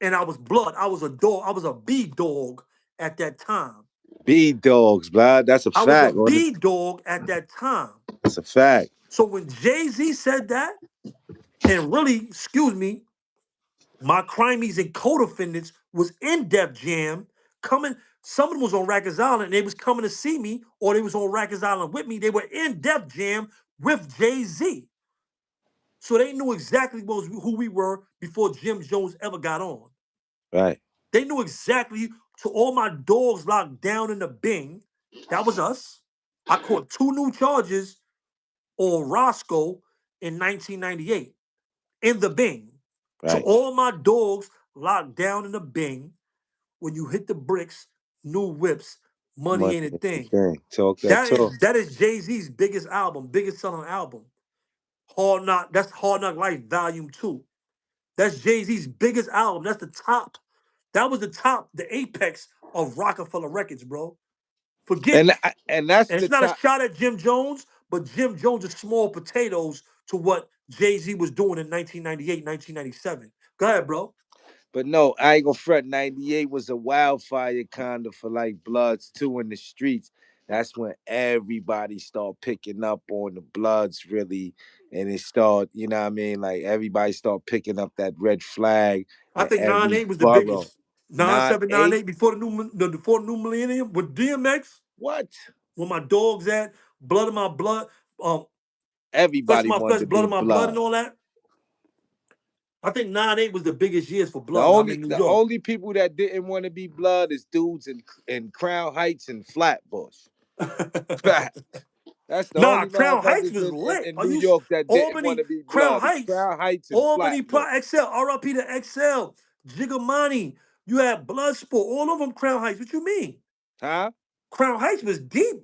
and I was blood. I was a dog. I was a B dog at that time. B dogs, blood. That's a I was a fact. B dog at that time. That's a fact. So when Jay-Z said that, and really, excuse me, my crimies and co-defendants was in Def Jam coming. Some of them was on Rikers Island. And they was coming to see me, or they was on Rikers Island with me. They were in Def Jam with Jay-Z. So they knew exactly who we were before Jim Jones ever got on. Right. They knew exactly. To all my dogs locked down in the Bing, that was us. I caught 2 new charges on Roscoe in 1998 in the Bing. To Right. all my dogs locked down in the Bing, when you hit the bricks, new whips, Money Money ain't a ain't the thing. thing. Talk that That talk. is that is Jay-Z's biggest album, biggest selling album. Hard Knock, that's Hard Knock Life Volume 2. That's Jay-Z's biggest album. That's the top. That was the top, the apex of Rockefeller Records, bro. Forget, And that's and the it's not a top. shot at Jim Jones, but Jim Jones is small potatoes to what Jay-Z was doing in 1998, 1997. Go ahead, bro. But no, I ain't gonna front. 98 was a wildfire kind of for like Bloods too in the streets. That's when everybody start picking up on the Bloods really, and it start, you know what I mean? Like everybody start picking up that red flag I in think every 9-8 was the borough. biggest. Nine Not seven nine eight. eight before before the new millennium with DMX, What? where my dogs at, blood of my blood, um, flesh of Everybody my wanted flesh, to blood be of my blood, and Blood. all that. I think 9-8 was the biggest years for The blood. I'm only in New the York. only people that didn't want to be Blood is dudes in Crown Heights and Flatbush. Fact. That's the Nah, only Crown Heights motherfuckers was lit. in Are New you York that didn't want Albany, to be Crown Blood. It's Heights, Crown Heights and Albany Flatbush. Pro XL, RIP to XL, Gigamani. You had Bloodsport, all of them Crown Heights. What you mean? Huh? Crown Heights was deep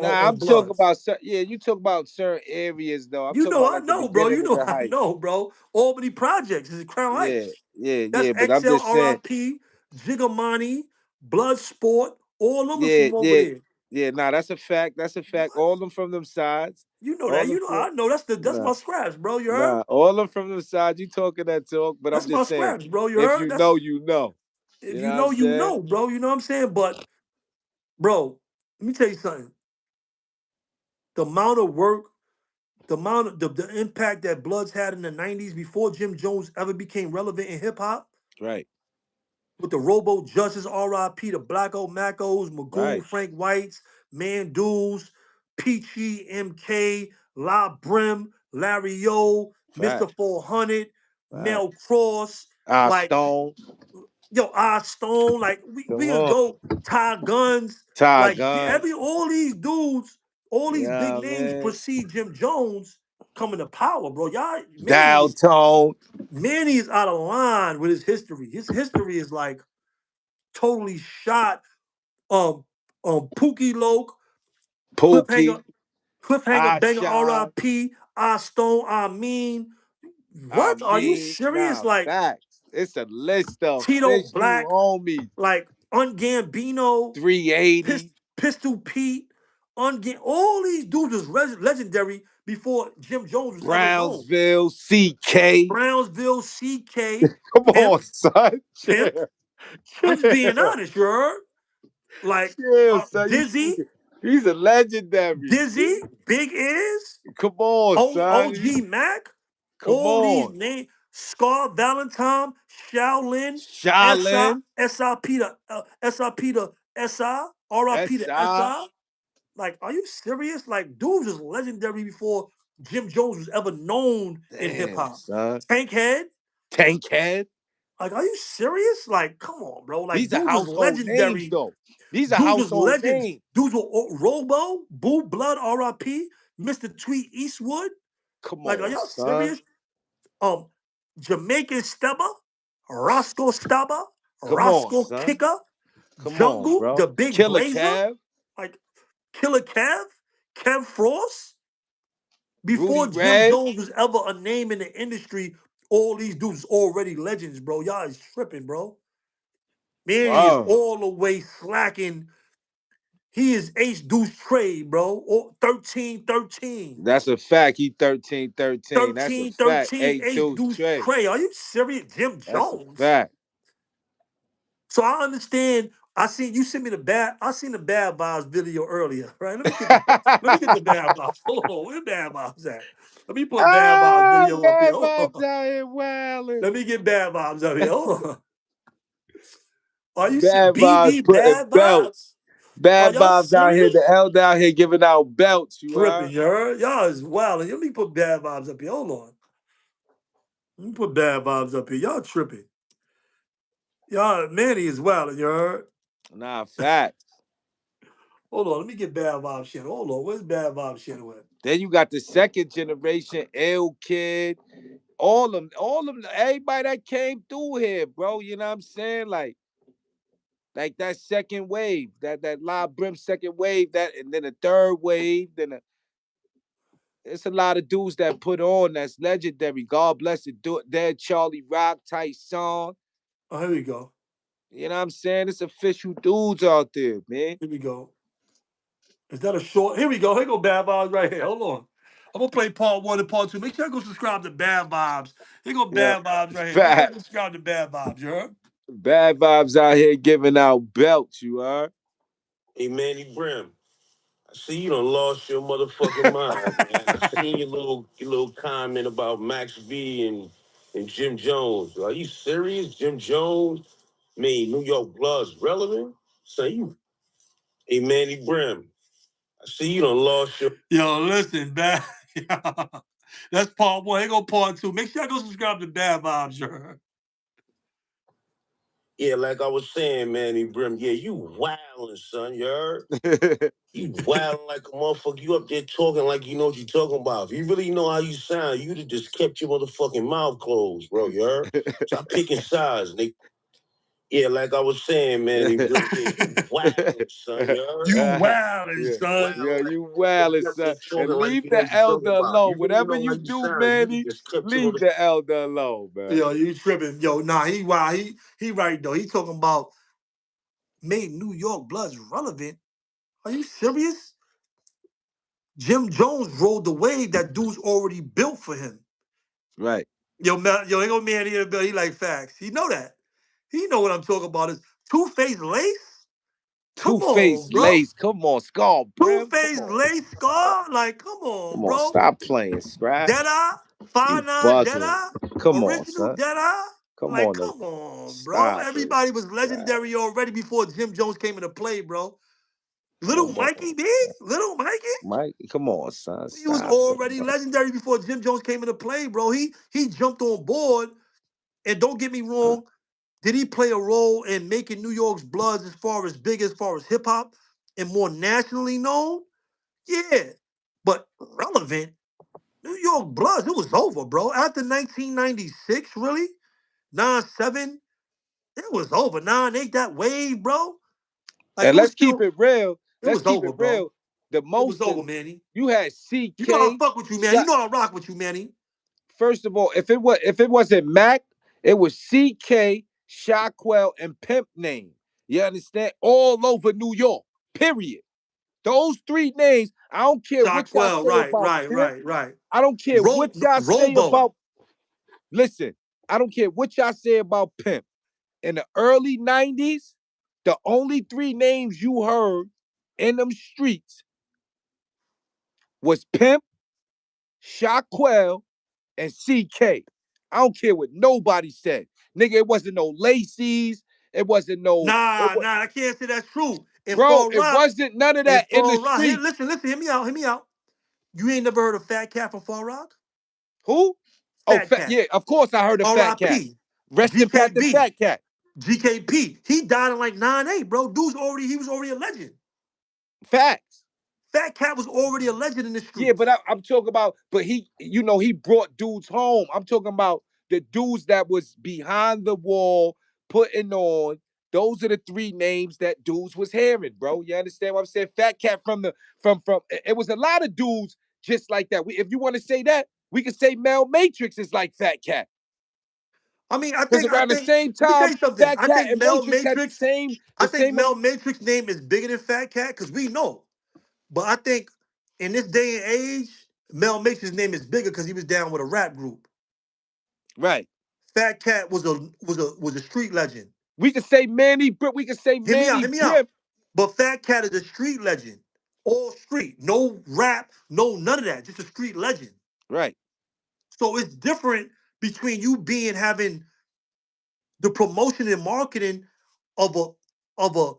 Nah, on I'm talking Bloods. about yeah. You talk about certain areas though. I'm You talking know, about I like the know, bro. beginning You of know, the I Heights. know, bro. Albany Projects is Crown Yeah, Heights. yeah, That's yeah. But I'm XL, just saying. RIP, Gigamani, Bloodsport. All of them was Yeah, from over yeah, there. yeah. Nah, that's a fact. That's a fact. What? All of them from them sides. You know All that. them You know, from I know that's nah, my scraps, bro. You heard? nah. All of them from them sides. You talking that talk, but I'm That's my just saying. scraps, bro. You If heard? you That's know, you know. if You you know what I'm know, you saying? know, bro. You know what I'm saying? But, bro, let me tell you something. The amount of work, the amount of the impact that Bloods had in the 90s before Jim Jones ever became relevant in hip hop, Right, with the Robo Judges, RIP, the Blacko Macos, Magoon, right. Frank Whites, Mandules, Peachy, MK, La Brim, Larry O, Mr. Fact, 400, fact. Mel Cross, Ah, like, Stone. yo, I Stone, like we Come could on. go Ty Guns, Ty like Gun. all these dudes, all these big Yeah, names man. precede Jim Jones coming to power, bro. Y'all, Dial Tone. Manny is out of line with his history. His history is like totally shot. Um, Pookie Loke, Pookie. cliffhanger, cliffhanger I banger, Shine. RIP, I Stone, I mean. I What? Are you mean, serious? nah, Like facts. It's a list of Tito fish you Black, homies. like Ungambino, 380. Pistol Pete, all these dudes was legendary before Jim Jones was ever known. Brownsville. CK. Brownsville, CK, Come Pimp, on, son. Pimp. Chill. I'm just being Chill. honest, you heard? Like Chill, son. You Dizzy, speaking. He's a legendary. Dizzy, Big Ears, Come on, son. OG Mac, Come all these on. names, Scar Valentine, Shaolin, Shaolin. SI, SIP to SI, RIP to SI. SI. Like, are you serious? Like, dudes was legendary before Jim Jones was ever known in hip Damn, hop. son. Tankhead, Tankhead. like, are you serious? Like, come on, bro. Like, These are dudes was household names, legendary. though. These are Dudes was household legends. names. Dudes were Robo, Boo Blood, RIP, Mr. Tweet Eastwood. Come Like, are on, y'all son. serious? Um, Jamaican Stubber, Roscoe Stubber, Come on, Roscoe son. Kicker, Come on, Jungle, bro. the Big Killer Blazer, Cav, like Killer Kev, Kev Frost. Rudy Before Jim Red. Jones was ever a name in the industry, all these dudes already legends, bro. Y'all is tripping, bro. Manny is Wow. all the way slacking. He is H Deuce trade, bro. 13-13. That's a fact. He 13-13. That's a 13, fact. 13, A H Deuce Deuce Trey. Trey. Are you serious? Jim That's a Jones. fact. So I understand. I seen you sent me the bad. I seen the bad vibes video earlier, right? Let me get the bad vibes. Hold on, where the bad vibes at? Let me put bad vibes Ah, video up here. bad Hold vibes on. out here wilding. Let me get bad vibes up here. Hold on. Are you Bad vibes BB putting bad vibes? belts. Are Bad y'all vibes out here. The serious? elder out here giving out belts. You Tripping, are. you heard? Y'all is wild. Let me put bad vibes up here. Hold on. Let me put bad vibes up here. Y'all tripping. Y'all, Manny is wild. You heard? Nah, facts. Hold on. Let me get bad vibes shit. Hold on. Where's bad vibes shit at? Then you got the second generation, L Kid, all them, everybody that came through here, bro. You know what I'm saying? Like Like that second wave, that live brim second wave, that and then the third wave, it's a lot of dudes that put on that's legendary. God bless the dead Charlie Rock type song. Oh, here we go. You know what I'm saying? It's official dudes out there, man. Here we go. Is that a short? Here we go. Here go Bad Vibes right here. Hold on. I'm gonna play part one and part two. Make sure you go subscribe to Bad Vibes. Here go Yeah. Bad Vibes right here. Make sure you Fat subscribe to Bad Vibes. You heard? bad vibes out here giving out belts, you are. Hey, Manny Brim. I see you done lost your motherfucking mind, man. I seen your little comment about Max B and Jim Jones. Are you serious? Jim Jones made New York Bloods relevant? So you, hey Manny Brim. I see you done lost your. Yo, listen, Bad. That's part one. Here go part two. Make sure you go subscribe to Bad Vibes. You heard? Yeah, like I was saying, Manny Brim. Yeah, you wildin', son. You heard? You wildin' like a motherfucker. You up there talking like you know what you talking about. If you really know how you sound, you'd have just kept your motherfucking mouth closed, bro. You heard? Stop picking sides, nigga. Yeah, like I was saying, Manny Brim. Yeah, you wildin', son. You heard? You wildin', Yeah. son. Yeah, Wildin' like you you wildin', up there son. And talking like leave you know the what you talking elder about. If alone. you really Whatever know how you you do, sound, you'd have Manny, just kept your leave motherfucking. the elder alone, man. Yo, you tripping. Yo, nah, he wild. He right though. He talking about made New York Bloods relevant. Are you serious? Jim Jones rode the wave that dude's already built for him. Right. Yo, ain't gonna man here, Bill. He like facts. He know that. He know what I'm talking about. Is Two-Face Lace? Come on, Two-Face bro. Lace. Come on, Skull Brim. Come Two-Face on. Lace Scar? Like, come on, Come on. bro. Stop playing, Scrap. Dead-Eye? You Fine bugging. Dead-Eye? Come on, Original son. Dead-Eye? Come Like, on. come on, bro. Stop it. Everybody was Scrap. legendary already before Jim Jones came into play, bro. Little Come Mikey, on. B? Little Mikey? Mike, come on, son. He was Stop it, already bro. legendary before Jim Jones came into play, bro. He jumped on board, and don't get me wrong, did he play a role in making New York's Bloods as far as hip hop and more nationally known? Yeah. But relevant, New York Bloods, it was over, bro. After 1996, really? 9-7, it was over. 9-8, that wave, bro. Like And it was let's keep still, it real. it Let's was keep over, it bro. real. The It was most over, Manny. you had You know I CK fuck with you, man. You shot. know I rock with you, Manny. First of all, if it wasn't Mac, it was CK, Shockwell, and Pimp Name. You understand? All over New York. Period. Those three names, I don't care what y'all Shockwell, say right, about right, Pimp. right, right. I don't care what y'all say Robo. about. Listen, I don't care what y'all say about Pimp. In the early 90s, the only three names you heard in them streets was Pimp, Shockwell, and CK. I don't care what nobody said. Nigga, it wasn't no Lacey's. It wasn't no. Nah, I can't say that's true. In Bro, Fall it Rock, wasn't none of in that in the Fall Rock. Here, streets. listen, hear me out. You ain't never heard of Fat Cat from Fall Rock? Who? Oh, Fat Cat. yeah, of course I heard of Fat Cat. R.I.P. Rest in Pat the GKB. Fat Cat. GKP. He died in like 9-8, bro. He was already a legend. Facts. Fat Cat was already a legend in the Yeah, streets. but I'm talking about, but he brought dudes home. I'm talking about the dudes that was behind the wall putting on. Those are the three names that dudes was hearing, bro. You understand what I'm saying? Fat Cat from it was a lot of dudes just like that. If you want to say that, we could say Mel Matrix is like Fat Cat. I mean, Because around the same let me tell time, you something. Fat Cat and Matrix had I the think same. Mel Matrix name is bigger than Fat Cat, because we know. But I think in this day and age, Mel Matrix's name is bigger because he was down with a rap group. Right. Fat Cat was a street legend. We could say Manny, but we could say Hear Manny me out. Pimp. But Fat Cat is a street legend. All street. No rap, no none of that. Just a street legend. Right. So it's different between you having the promotion and marketing of a of a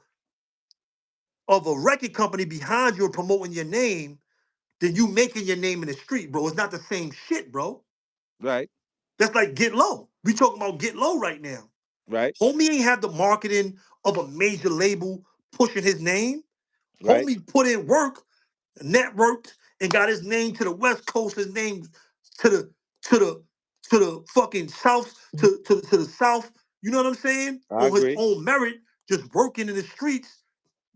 of a record company behind you promoting your name than you making your name in the street, bro. It's not the same shit, bro. Right. That's like Get Low. We talking about Get Low right now. Right. Homie ain't have the marketing of a major label pushing his name. Right. Homie put in work, networked, and got his name to the West Coast, his name to the to the to the fucking South, to the South. You know what I'm saying? I On his agree. own merit. just working in the streets,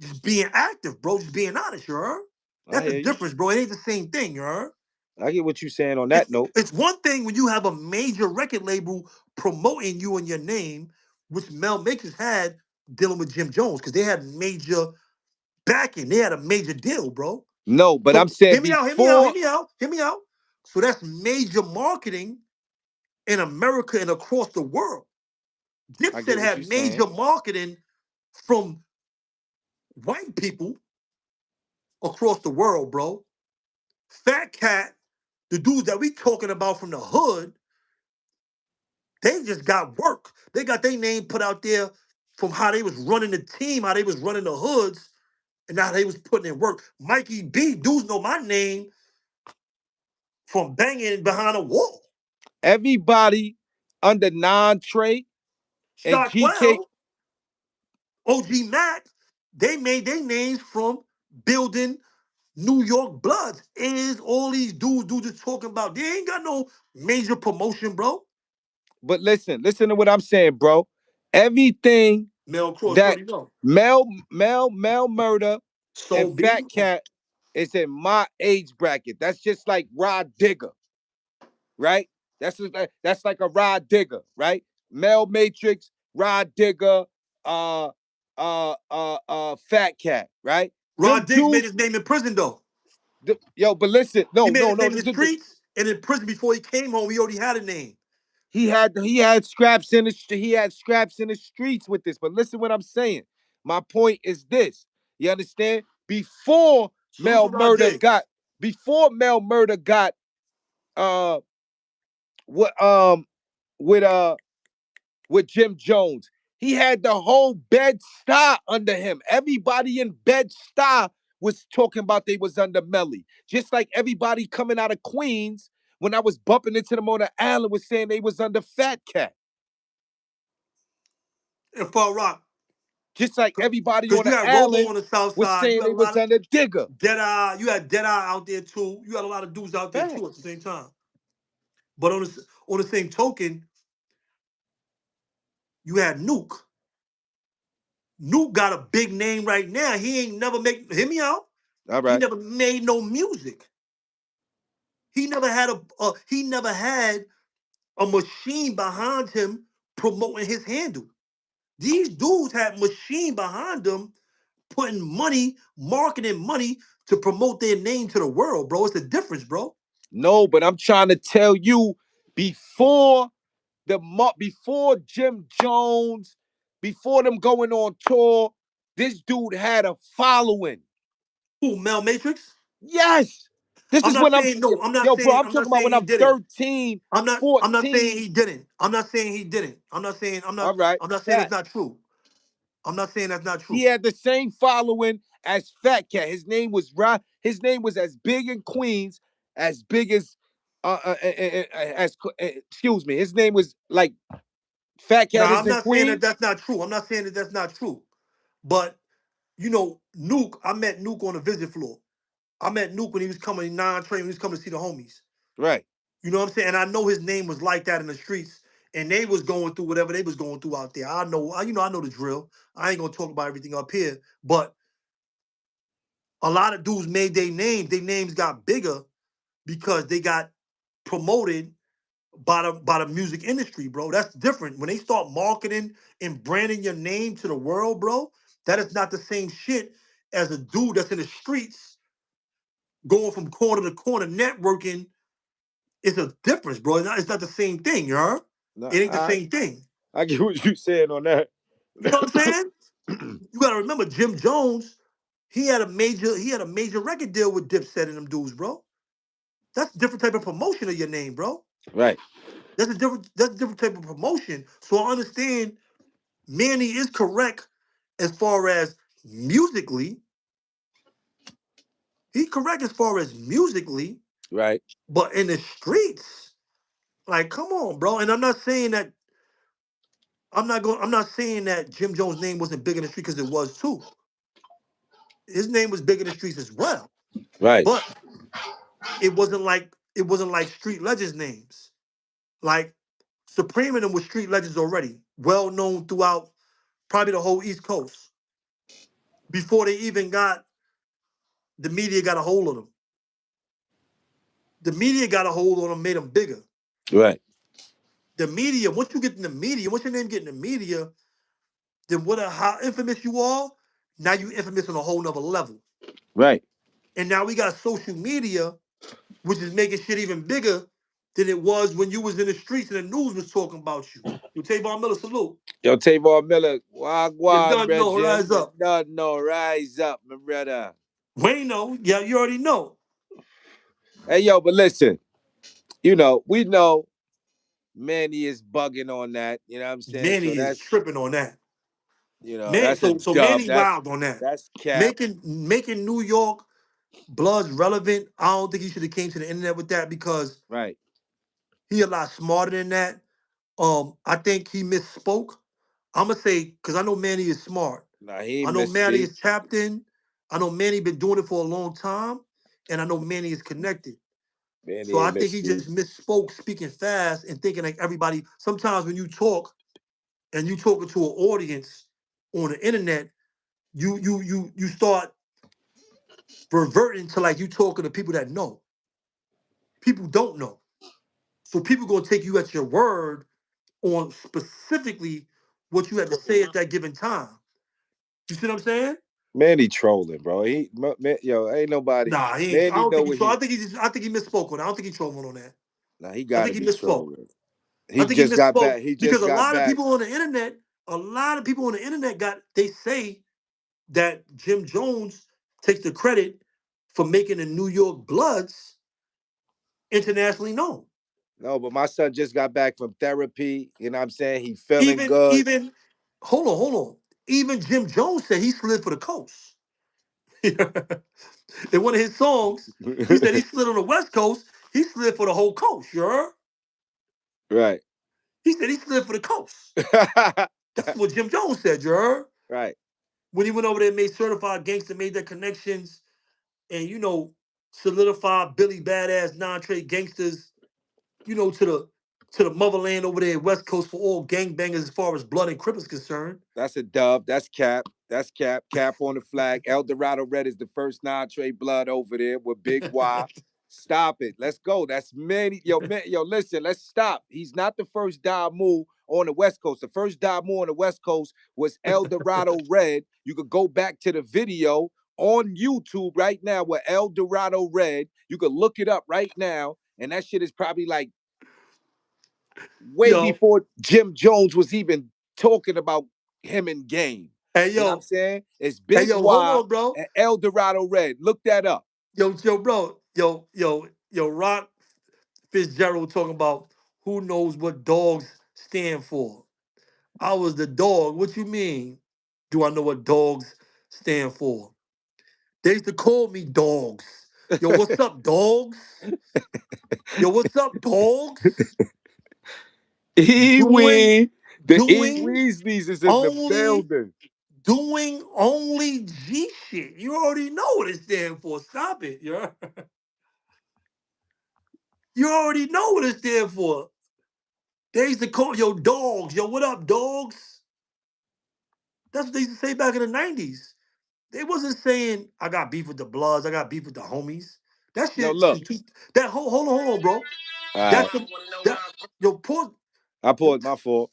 just being active, bro, just being honest, you heard? I That's the hear you. difference, bro. It ain't the same thing, you heard? I get what you're saying on It's that note. it's one thing when you have a major record label promoting you and your name, which Mel Makers had dealing with Jim Jones, because they had major backing. They had a major deal, bro. No, but I'm So saying hear me out, hear me out, hear before. me out, hear me out. So that's major marketing in America and across the world. I Dipset get what you're had major saying. marketing from white people across the world, bro. Fat Cat, the dudes that we talking about from the hood, they just got work. They got their name put out there from how they was running the team, how they was running the hoods, and how they was putting in work. Mikey B, dudes know my name from banging behind a wall. Everybody under non-Trey and GK. Shotwell, OG Mac, they made their names from building New York Bloods. Is all these dudes just talking about? They ain't got no major promotion, bro. But listen to what I'm saying, bro. Everything Mel Cross, you that already know. Mel Murder and Soul Fat B, Cat is in my age bracket. That's just like Rod Digger, right? That's like a Rod Digger, right? Mel Matrix, Rod Digger, uh, Fat Cat, right? Them Rod Diggs made dudes, his name in prison though. yo. But listen, He no, made no, his no. name in the streets and in prison before he came home. He already had a name. He had scraps in the streets with this. But listen what I'm saying. My point is this. You understand? Salute to Rod Diggs. Before Mel Murder got uh what with with Jim Jones, he had the whole Bed-Stuy under him. Everybody in Bed-Stuy was talking about they was under Melly. Just like everybody coming out of Queens when I was bumping into them on the island was saying they was under Fat Cat. And Far Rock. Just like everybody Because on you the had Robo island on the south was side. You saying had they a lot was of under Digger. Deadeye. You had Deadeye out there too. You had a lot of dudes out there too at the Facts. same time. But on the same token, you had Nuke. Nuke got a big name right now. He ain't never make hear me out. All He right. never made no music. He never had a machine behind him promoting his handle. These dudes had machine behind them putting money, marketing money to promote their name to the world, bro. It's a difference, bro. No, but I'm trying to tell you before before Jim Jones, before them going on tour, this dude had a following. Who, Mel Matrix? Yes. This I'm is not when I'm saying no. I'm not yo, bro, saying. I'm I'm not talking about saying when he I'm didn't. 13, I'm not saying 14. he didn't. I'm not saying he didn't. I'm not saying. I'm not. All right. I'm not saying that's Fact. not true. I'm not saying that's not He true. had the same following as Fat Cat. His name was as big in Queens, as big as excuse me. His name was like Fat Cat Now is I'm in not saying that Queens. that's not true. I'm not saying that that's not true. But Nuke. I met Nuke on the visit floor. I met Nuke when he was coming non-train. When he was coming to see the homies. Right. You know what I'm saying? And I know his name was like that in the streets, and they was going through whatever they was going through out there. I know the drill. I ain't gonna talk about everything up here, but a lot of dudes made their names. Their names got bigger because they got promoted by the music industry, bro. That's different. When they start marketing and branding your name to the world, bro, that is not the same shit as a dude that's in the streets going from corner to corner networking. It's a difference, bro. It's not the same thing, you heard? No, It ain't the same thing. I get what you saying on that. You know what I'm saying? You gotta remember Jim Jones, he had a major record deal with Dipset and them dudes, bro. That's a different type of promotion of your name, bro. Right. That's a different type of promotion. So I understand Manny is correct as far as musically. He correct as far as musically, Right. but in the streets, like, come on, bro. And I'm not saying that Jim Jones' name wasn't big in the street because it was too. His name was big in the streets as well. Right. But it wasn't like street legends names. Like Supreme and them was street legends already, well known throughout probably the whole East Coast, before they even got the media got a hold of them. The media got a hold on them, made them bigger. Right. The media, once you get in the media, once your name get in the media, then what how infamous you are, now you infamous on a whole nother level. Right. And now we got social media, which is making shit even bigger than it was when you was in the streets and the news was talking about you. You Tavon Miller, salute. Yo, Tavon Miller, You wagwan, done know, brethren. rise You up. done know, rise up, my brother. Wayne know, yeah, you already know. Hey, yo, but listen, we know Manny is bugging on that. You know what I'm saying? Manny So is tripping on that. Man, that's a so dub. Manny wild on that. That's cap. Making New York Bloods relevant. I don't think he should have came to the internet with that because Right. he a lot smarter than that. I think he misspoke. I'm gonna say because I know Manny is smart. Nah, he I ain't know Manny misspeak. is tapped in. I know Manny been doing it for a long time, and I know Manny is connected. Manny So I ain't think he misspeak. just misspoke, speaking fast and thinking like everybody. Sometimes when you talk and you talking to an audience on the internet, you start reverting to like you talking to people that know. People don't know. So people gonna take you at your word on specifically what you had to say at that given time. You see what I'm saying? Manny trolling, bro. Yo, ain't nobody. Nah, he ain't. I Manny don't know think he. what So I he. think he. I think he misspoke on it. I don't think he trolling on that. Nah, he I got to think he be misspoke. trolling. I He think he just got misspoke back. He because just a got lot of back. people on the internet, got. They say that Jim Jones takes the credit for making the New York Bloods internationally known. No, but my son just got back from therapy. You know what I'm saying? He feeling Even good. even hold on. Even Jim Jones said he slid for the coast. In one of his songs, he said he slid on the West Coast. He slid for the whole coast. You heard? Right. He said he slid for the coast. That's what Jim Jones said. You heard? Right. When he went over there and made certified gangster, made their connections, and solidified Billy Badass non-trade gangsters, to the motherland over there, West Coast for all gangbangers as far as blood and crip is concerned. That's a dub. That's cap. That's cap. Cap on the flag. El Dorado Red is the first non-trade blood over there with Big Y. Stop it. Let's go. That's many. Yo, man, yo, listen, let's stop. He's not the first Damu on the West Coast. The first Damu on the West Coast was El Dorado Red. You could go back to the video on YouTube right now with El Dorado Red. You could look it up right now. And that shit is probably like way Yo, before Jim Jones was even talking about him in game. hey You know what I'm yo, saying? It's hey Big yo, hold Y on, bro. and El Dorado Red. Look that up. Yo, bro. Yo, Rock Fitzgerald talking about who knows what dogs stand for. I was the dog. What you mean? Do I know what dogs stand for? They used to call me dogs. Yo, what's up, dogs? Yo, what's up, dogs? Doing, Wee. The doing Weasleys is in the only, building. doing only G shit. You already know what it stands for. Stop it. You already know what it stands for. They used to call yo dogs. Yo, what up, dogs? That's what they used to say back in the 90s. They wasn't saying I got beef with the Bloods, I got beef with the homies. That No, shit look. some that hold on, bro. All right. That's some that yo poor I yo, pulled my fault.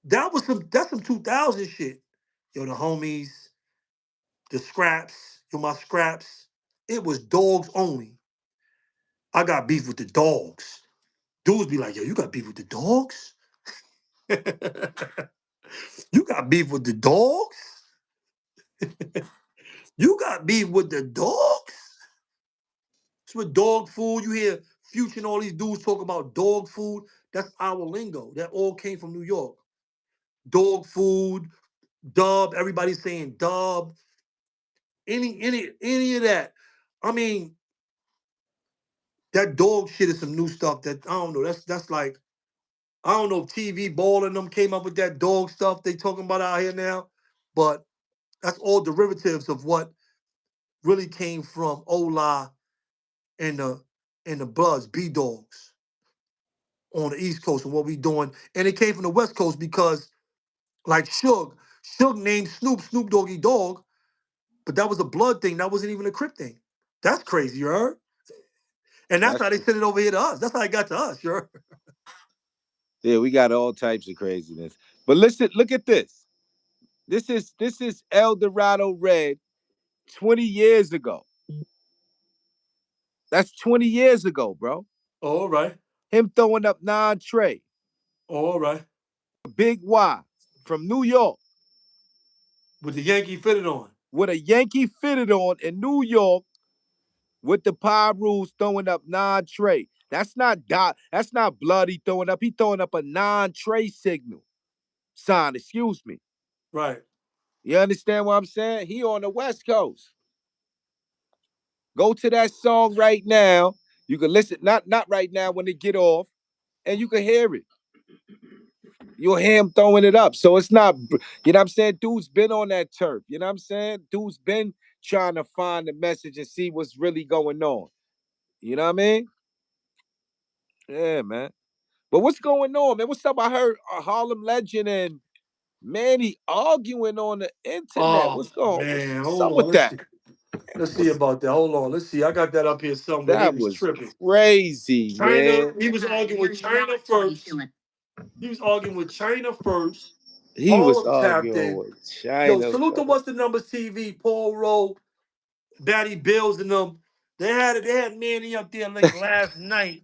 that's some 2000 shit. Yo, the homies, the scraps, my scraps. It was dogs only. I got beef with the dogs. Dudes be like, yo, you got beef with the dogs? You got beef with the dogs? You got beef with the dogs? It's with dog food. You hear Future and all these dudes talk about dog food. That's our lingo. That all came from New York. Dog food, dub. Everybody's saying dub. Any of that. I mean, that dog shit is some new stuff that I don't know. That's like I don't know if TV Ball and them came up with that dog stuff they talking about out here now, but that's all derivatives of what really came from Ola and the Bloods, B Dogs on the East Coast and what we doing. And it came from the West Coast because like Suge, Suge named Snoop Doggy Dog, but that was a blood thing. That wasn't even a Crip thing. That's crazy, you heard? And that's That's how they sent it over here to us. That's how it got to us, you heard? yeah, we got all types of craziness. But listen, look at this. This is El Dorado Red 20 years ago. That's 20 years ago, bro. All right. Him throwing up 9 Trey. All right. Big Y from New York With the Yankee fitted on. with a Yankee fitted on in New York with the Rules throwing up 9 Trey. That's not bloody throwing up. He throwing up a 9 Trey signal sign, excuse me. Right. You understand what I'm saying? He on the West Coast. Go to that song right now. You can listen, not right now when they get off, and you can hear it. You'll hear him throwing it up. So it's not, you know what I'm saying? Dude's been on that turf. You know what I'm saying? Dude's been trying to find the message and see what's really going on. You know what I mean? Yeah, man. But what's going on, man? What's up? I heard a Harlem Legend and Manny arguing on the internet. Oh What's going? man, What's hold up on. with Let's that? see. Let's see What's about that. Hold on. Let's see. I got that up here somewhere. They that was was tripping. crazy, China, man. he was arguing with China first. He was arguing with China first. He was Harlem arguing Captain. with Yo, China salute to first. What's the Numbers TV, Paul Rowe, Batty Bills and them. They had Manny up there like last night.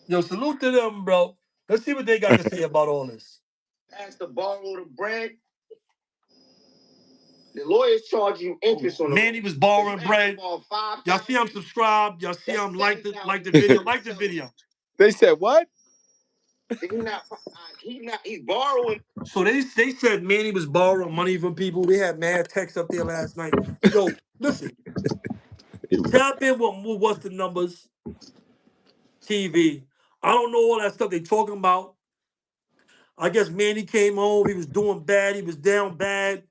Yo, salute to them, bro. Let's see what they got to say about all this. Asked to borrow the bread. The lawyers charge you interest on the Manny was borrowing bread. Y'all see I'm subscribed. Y'all see I'm like the video. Like the video. They said what? He's borrowing. So they said Manny was borrowing money from people. They had mad texts up there last night. Yo, listen, tap in with What's the Numbers TV. I don't know all that stuff they talking about. I guess Manny came home. He was doing bad. He was down bad.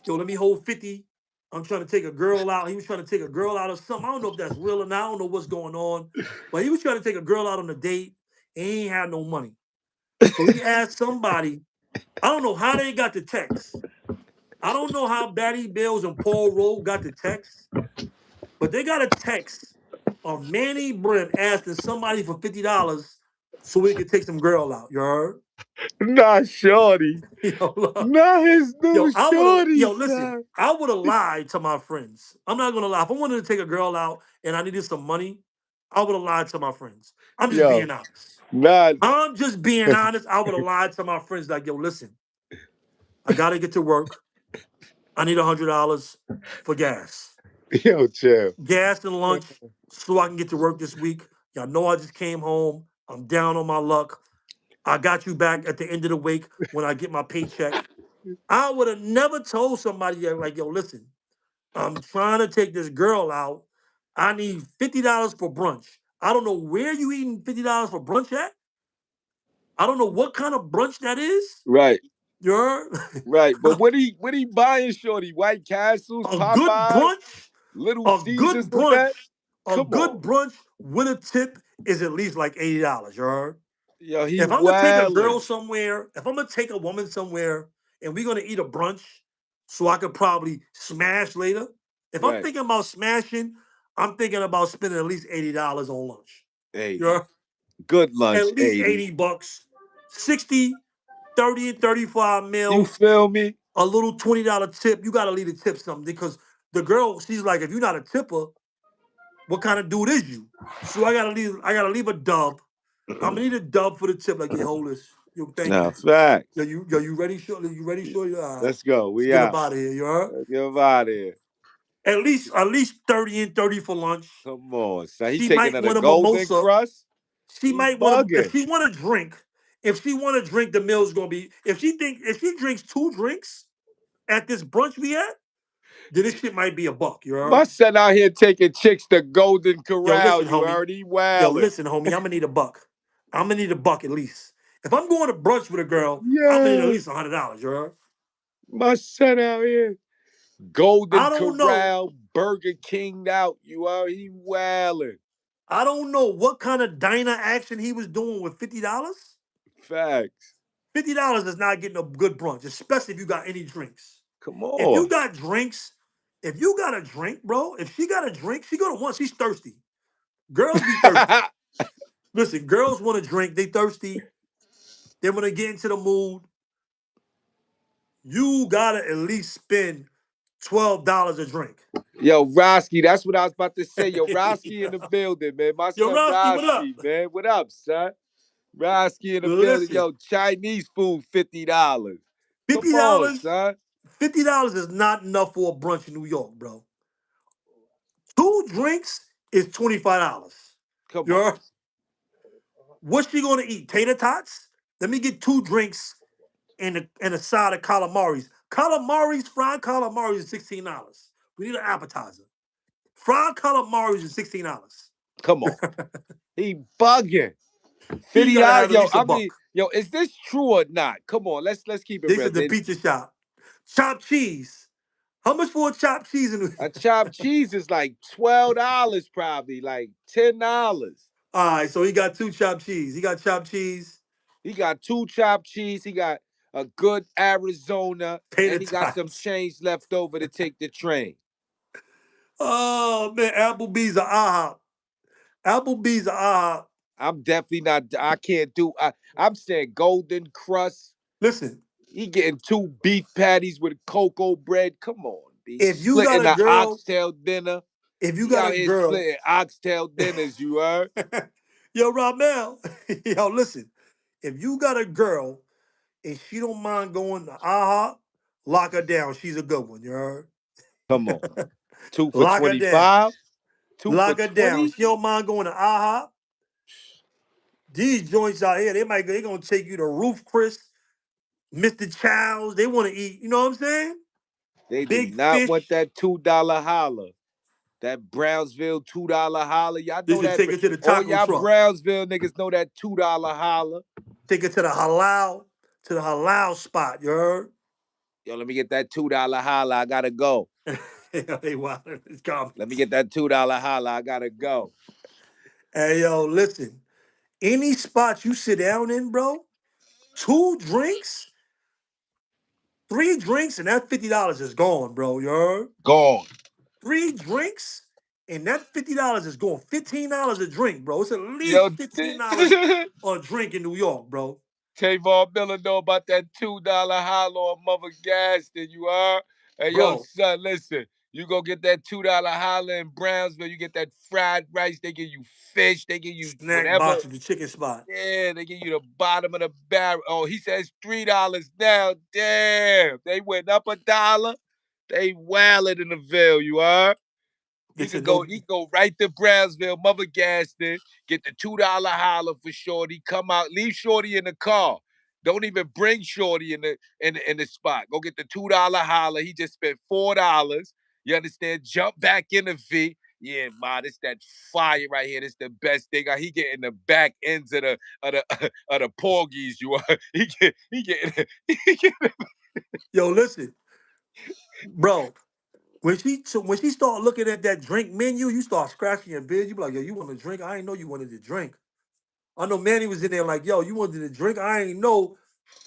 Yo, let me hold 50. I'm trying to take a girl out. He was trying to take a girl out or something. I don't know if that's real or not. I don't know what's going on. But he was trying to take a girl out on a date and he ain't had no money. So he asked somebody. I don't know how they got the text. I don't know how Batty Bills and Paul Rowe got the text, but they got a text of Manny Brim asking somebody for $50 so we could take some girl out. You heard? Not Shorty. Yo, look. Not his new Yo, Shorty, listen, son. I would have lied to my friends. I'm not gonna lie. If I wanted to take a girl out and I needed some money, I would have lied to my friends. I'm just Yo, being honest. not I'm just being honest. I would have lied to my friends like, yo, listen, I gotta get to work. I need $100 for gas. yo, chill. Gas and lunch so I can get to work this week. Y'all know I just came home. I'm down on my luck. I got you back at the end of the week when I get my paycheck. I would have never told somebody like, yo, listen, I'm trying to take this girl out. I need $50 for brunch. I don't know where you eating $50 for brunch at. I don't know what kind of brunch that is. Right, You heard? right. But what he buying, Shorty? White Castles, A good Popeyes, brunch, Little a Caesars good with brunch, that? a Come good on. brunch with a tip is at least like $80. You heard? Yo, he If I'm gonna take a wildin'. girl somewhere, if I'm gonna take a woman somewhere, and we're gonna eat a brunch, so I could probably smash later. If I'm Right. thinking about smashing, I'm thinking about spending at least $80 on lunch. 80. Yeah, Good lunch, at least 80. 80 bucks, 60, 30, and 35 You meals, feel me? a little $20 tip. You gotta leave the tip something because the girl, she's like, if you're not a tipper, what kind of dude is you? So I gotta leave a dub. I'm gonna need a dub for the tip. Like, yeah, hold this. Yo, thank Nah, you. facts. You ready, Shorty? You ready, Shorty? All right. Let's go. Let's We get up out. out of here, you heard? Let's get him out of here. At least 30 and 30 for lunch. Come on, son. He She taking might her to want a Golden mimosa. Crust. She He might want to bugging. if she want to drink. If she want to drink, the meal's gonna be. If she drinks 2 drinks at this brunch we at, then this shit might be a buck. You My heard? son out here taking chicks to Golden Yo, Corral. listen, You homie. heard? He Yo, wildin'. listen, homie. I'm gonna need a buck. I'm gonna need a buck at least. If I'm going to brunch with a girl, I'm gonna need at Yeah. least $100. You heard? My son out here. I Golden don't know. Corral, Burger King out. You are he wildin'. I don't know what kind of diner action he was doing with $50. Facts. $50 is not getting a good brunch, especially if you got any drinks. Come If you on. got drinks, if you got a drink, bro, if she got a drink, she gonna want. She's thirsty. Girls be thirsty. Listen, girls want to drink. They thirsty. They want to get into the mood. You gotta at least spend $12 a drink. Yo, Roski, that's what I was about to say. Yo, Roski in the building, man. My Yo, son Roski, what up? Roski, man. What up, son? Roski in the building. Listen, Yo, Chinese food, $50. Come fifty on, dollars. son. $50 is not enough for a brunch in New York, bro. Two drinks is $25. Come You on. heard? What's she gonna eat? Tater tots? Let me get two drinks and a side of calamari's. Fried calamari's is $16. We need an appetizer. Fried calamari's is $16. Come on. He bugging. He gotta $50. have at Yo, least a I mean, buck. yo, is this true or not? Come on, let's keep it They real. said the pizza shop. Chopped cheese. How much for a chopped cheese in A chopped cheese is like $12, probably, like $10. All right, so he got two chopped cheese. He got chopped cheese, He got two chopped cheese. He got a good Arizona, tater and he got some tots. change left over to take the train. Oh man, Applebee's or IHOP. Applebee's or IHOP. I'm definitely not. I can't do. I'm saying golden crust. Listen, He getting two beef patties with cocoa bread. Come on, B. if you got Splitting a an girl, oxtail dinner. if you He got out a here girl, splitting oxtail dinners. You heard? yo, Ramel, yo, listen, if you got a girl and she don't mind going to IHOP, lock her down. She's a good one, you heard? Come on. Two for Lock her down. 25. Two for Lock her down. 20. She don't mind going to IHOP. These joints out here, they gonna take you to Roof Chris, Mr. Chow's. They want to eat, you know what I'm saying? They do Big not want fish. that $2 holler. That Brownsville $2 holler. Y'all They know should that. take her to the All taco y'all truck. Brownsville niggas know that $2 holler. Take her to the halal spot, you heard? Yo, let me get that $2 holler. I gotta go. Hey, wow, it's Let me comments. get that $2 holler. I gotta go. Hey, yo, listen. Any spot you sit down in, bro, two drinks, three drinks, and that $50 is gone, bro. You heard? Gone. Three drinks, and that $50 is gone. $15 a drink, bro. It's at least Yo, $15 a drink in New York, bro. Tavon Miller know about that $2 holler on Mother Gaston, you are? Hey, yo, Bro, son, listen. You go get that $2 holler in Brownsville. You get that fried rice. They give you fish. They give you snack whatever. box at the chicken spot. Yeah, they give you the bottom of the barrel. Oh, he says $3 now. Damn, they went up $1. They wilded in the Ville, you are? They He could said go, no. he go right to Brownsville, Mother Gaston, get the $2 holler for Shorty, come out, leave Shorty in the car. Don't even bring Shorty in the spot. Go get the $2 holler. He just spent $4. You understand? Jump back in the V. Yeah, ma, this that fire right here. This the best thing. He getting the back ends of the porgies. You are. He getting Yo, listen, bro. When she start looking at that drink menu, you start scratching your beard. You be like, yo, you want a drink? I ain't know you wanted to drink. I know Manny was in there like, yo, you wanted to drink? I ain't know.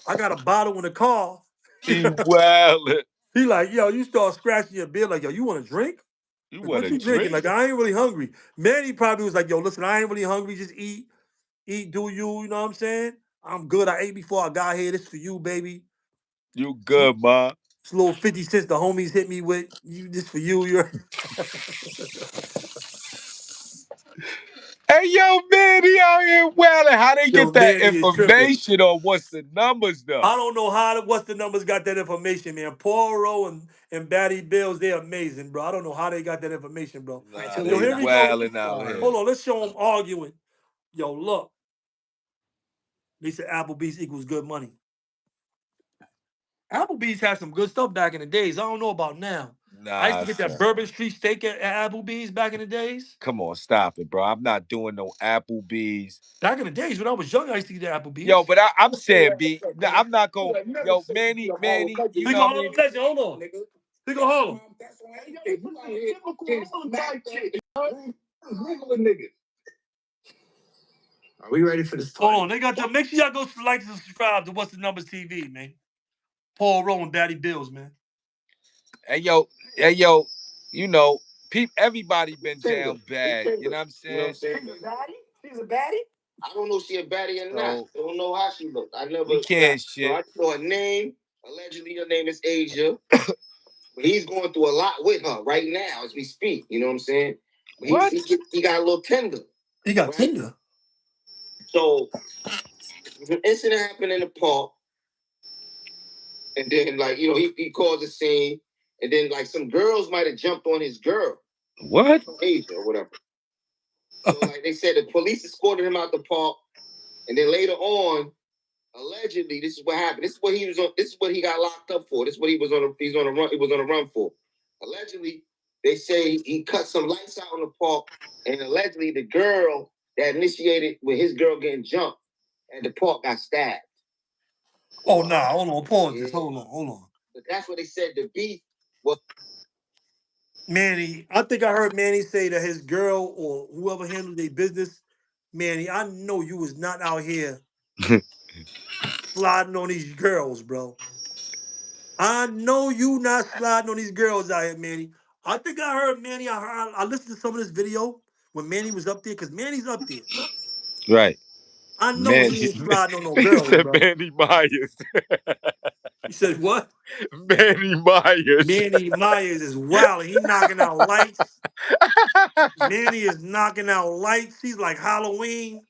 I got a bottle in the car. he wildin'. He like, yo, you start scratching your beard like, yo, you want a drink? You Like, want what a you drinking? drink? Like, I ain't really hungry. Manny probably was like, yo, listen, I ain't really hungry. Just eat, do you. You know what I'm saying? I'm good. I ate before I got here. This for you, baby. You This good, ma? little 50 cents the homies hit me with. You, this for you. You're Hey, yo, man, he out here wilding. How they yo, get that Manny is tripping. information or what's the numbers, though? I don't know what's the numbers got that information, man. Poro and Batty Bills, they're amazing, bro. I don't know how they got that information, bro. Nah, Yo, they here we go. wilding out here. Hold on, let's show them arguing. Yo, look. They said Applebee's equals good money. Applebee's had some good stuff back in the days. I don't know about now. I used to Nah, get that son. Bourbon Street steak at Applebee's back in the days. Come on, stop it, bro. I'm not doing no Applebee's. Back in the days when I was young, I used to eat at Yo, Applebee's. but I'm saying, B, I'm not going, yo, Manny, you Speak know of what I mean? Harlem Legend, hold on. Speak of Harlem. Are we ready for this? Hold on, they got to make sure y'all go like and subscribe to What's the Numbers TV, man. Paul Rowe and Batty Bills, man. Hey yo, you know, everybody been down bad. You know what I'm saying? You know what I'm saying? She's a baddie? She's a baddie? I don't know if she a baddie or not. I don't know how she look. I never. We can't shit. So I know her name. Allegedly, her name is Asia. But he's going through a lot with her right now as we speak. You know what I'm saying? What? He got a little tender. He got tender. So an incident happened in the park. And then, like, you know, he caused a scene. And then, like, some girls might have jumped on his girl. What? Asia or whatever. So, like, they said the police escorted him out the park. And then later on, allegedly, this is what happened. This is what he was on. This is what he got locked up for. This is what he was on. He's on a run. He was on a run for. Allegedly, they say he cut some lights out in the park. And allegedly, the girl that initiated with his girl getting jumped at the park got stabbed. Oh, nah, hold on, pause this. Hold on. But that's what they said the beef was. Manny, I think I heard Manny say that his girl or whoever handled their business, Manny, I know you was not out here sliding on these girls, bro. I know you not sliding on these girls out here, Manny. I think I heard Manny. I listened to some of this video when Manny was up there, because Manny's up there. Right. I know Man, he ain't sliding on no he girls, said bro. Manny Myers. You said what? Manny Myers. Manny Myers is wild. He knocking out lights. Manny is knocking out lights. He's like Halloween.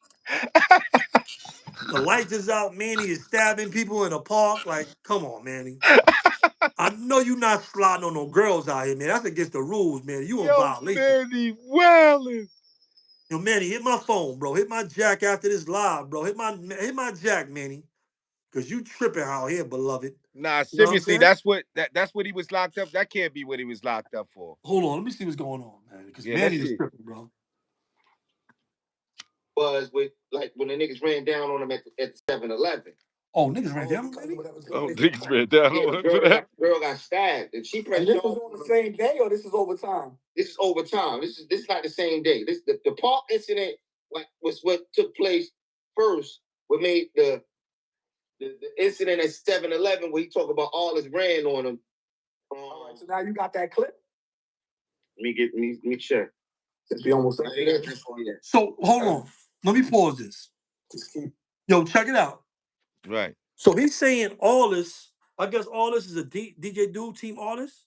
The lights is out. Manny is stabbing people in a park. Like, come on, Manny. I know you not sliding on no girls out here, man. That's against the rules, man. You in violation. Manny wildin'. Yo, Manny, hit my phone, bro. Hit my jack after this live, bro. Hit my jack, Manny. Cause you tripping out here, beloved. Nah, You know what I'm seriously, saying? that's what he was locked up. That can't be what he was locked up for. Hold on, let me see what's going on, man. Because Yeah, Manny let's is see. tripping, bro. Was with, like, when the niggas ran down on him at the 7-Eleven. Oh, niggas ran down. Oh, niggas ran down on him for that. Girl got stabbed, and she pressed. And this was on the same day, or this is over time? This is over time. This is not the same day. This the park incident, like, was what took place first. What made the incident at 7-Eleven where he talked about all his ran on him. All right, so now you got that clip. Let me check. Since we almost. So hold on. Let me pause this. Yo, check it out. Right. So he's saying all this. I guess all this is a DJ Dude, Team Artist.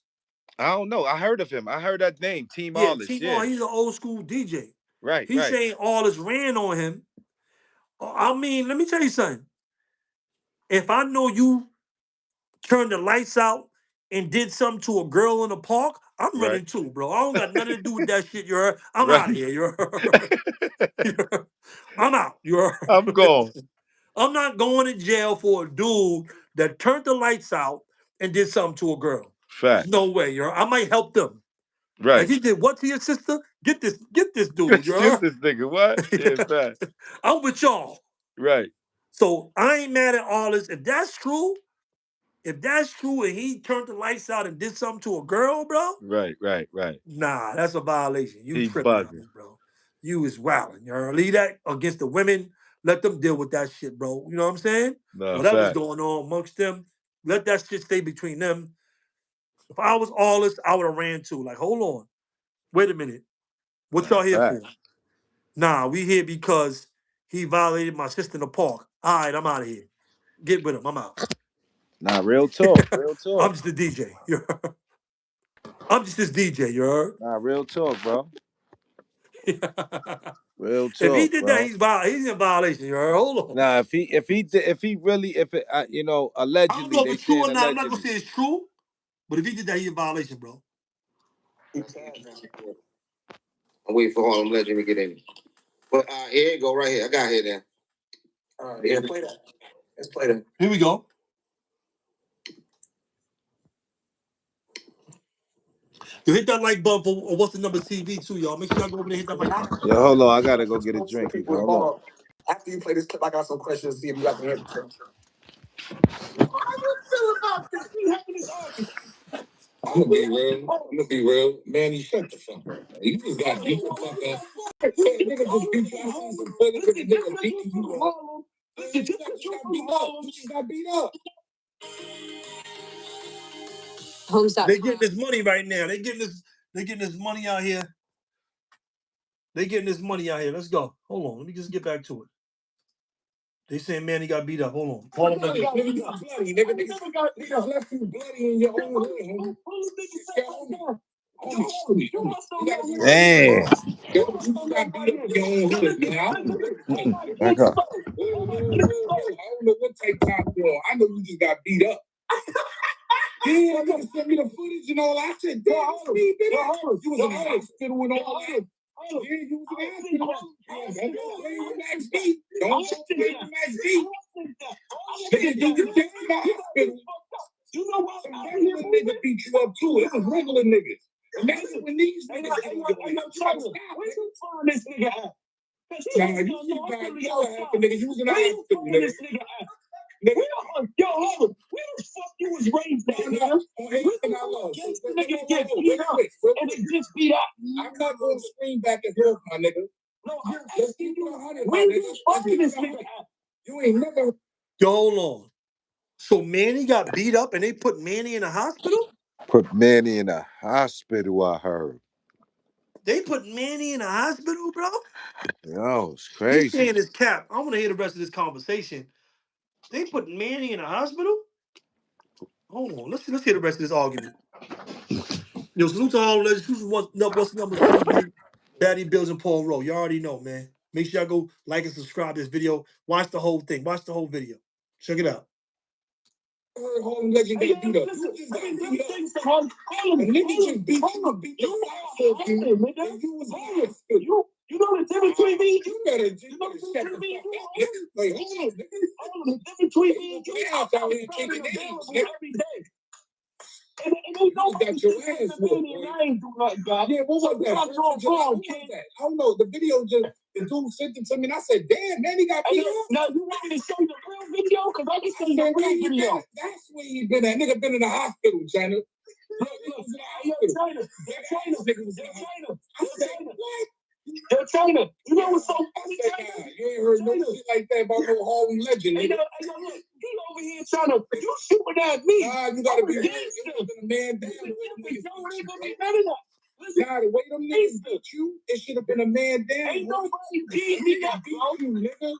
I don't know. I heard of him. I heard that name, Team Yeah, Arliss. Team Yeah. Artist. He's an old school DJ. Right. He's right. saying all this ran on him. I mean, let me tell you something. If I know you turned the lights out and did something to a girl in the park, I'm running too, bro. I don't got nothing to do with that shit. You heard? I'm out of here. You heard? I'm out. You heard? I'm gone. I'm not going to jail for a dude that turned the lights out and did something to a girl. Fact. No way. You heard? I might help them. Right. Like he did what to your sister? Get this dude. You heard? Get this nigga. What? Yeah, fact. I'm with y'all. Right. So I ain't mad at all this. If that's true and he turned the lights out and did something to a girl, bro. Right. Nah, that's a violation. You He tripping out bugging. here, bro. You is wilding. You heard? Leave that against the women. Let them deal with that shit, bro. You know what I'm saying? No, Whatever's fact. going on amongst them, let that shit stay between them. If I was all this, I would have ran too. Like, hold on. Wait a minute. What y'all here for? Nah, we here because he violated my sister in the park. All right, I'm out of here. Get with him. I'm out. Nah, real talk. Real talk. I'm just a DJ. You heard? I'm just this DJ. You heard? Nah, real talk, bro. Real talk. If he did bro. that, he's in violation. You heard? Hold on. Nah, if he really, you know, allegedly, I don't know if they it's true or saying not. I'm not gonna allegedly. say it's true, but if he did that, he's in violation, bro. I'm waiting for Harlem Legend to get in. But here you go, right here. I got here then. All right, yeah, play that. Let's play that. Here we go. You hit that like button for What's the Number TV too, y'all. Make sure y'all go over there and hit that like button. Yo, hold on. I gotta go get a drink. Hold on. After you play this clip, I got some questions to see if you got the answer. How you feel about this? We having this argument. I'm gonna be real. Man, you shut the fuck up. Man. You just got beat the fuck up. Nigga just beat you up. Nigga beating you up. Listen, you just got beat up. They getting this money right now. They getting this money out here. They getting this money out here. Let's go. Hold on. Let me just get back to it. They saying Manny got beat up. Hold on. Hold on. Niggas left you bloody in your own hood. Damn. Back up. I don't know what type time you on. I know you just got beat up. Yeah, I'm gonna send me the footage and all. I said, damn, you was in the hospital and all that. Yeah, you was in the hospital. Don't play with Max B. Nigga, you get down in the hospital. You know what? Regular nigga beat you up too. It was regular niggas. Imagine when these niggas get stop. Where you find this nigga at? Nah, you got nigga. You was in the hospital, nigga. Yo, hold on. Where the fuck you was raised at, nigga? Nigga get beat up and they just beat up. I'm not gonna scream back and forth, my nigga. No, let's keep it 100, my nigga. Fucking this nigga. You ain't never. Yo, hold on. So Manny got beat up and they put Manny in the hospital? Put Manny in the hospital, I heard. They put Manny in the hospital, bro? Yo, it's He's crazy. saying it's cap. I want to hear the rest of this conversation. They put Manny in the hospital? Hold on. Let's hear the rest of this argument. Yo, salute to all legends. What's number Smitty B, Daddy Bills, and Paul Rowe. You already know, man. Make sure y'all go like and subscribe to this video. Watch the whole thing. Watch the whole video. Check it out. Harlem legend get beat up. You just got beat up. A nigga just beat you up. You was honest. You know the difference between me? You better shut the fuck up. Like, hold on, nigga. The difference between me and you out here kicking names every day. And they don't got your ass whooped. I ain't do nothing, God. Yeah, what was that? I don't know. The video just, the dude sent it to me, and I said, damn, man, he got beat up. Now, you want me to show you the real video? Because I can show you the real video. That's where he been at. Nigga been in the hospital, China. China. I said, what? Yo, China, you know what's so funny, China? You ain't heard no shit like that about no Harlem legend, nigga. Hey, look, he over here trying to, you shooting at me. Nah, you gotta be a man down. Nah, the way them niggas beat you, it should have been a man down. Ain't nobody beat me up, bro. Nigga.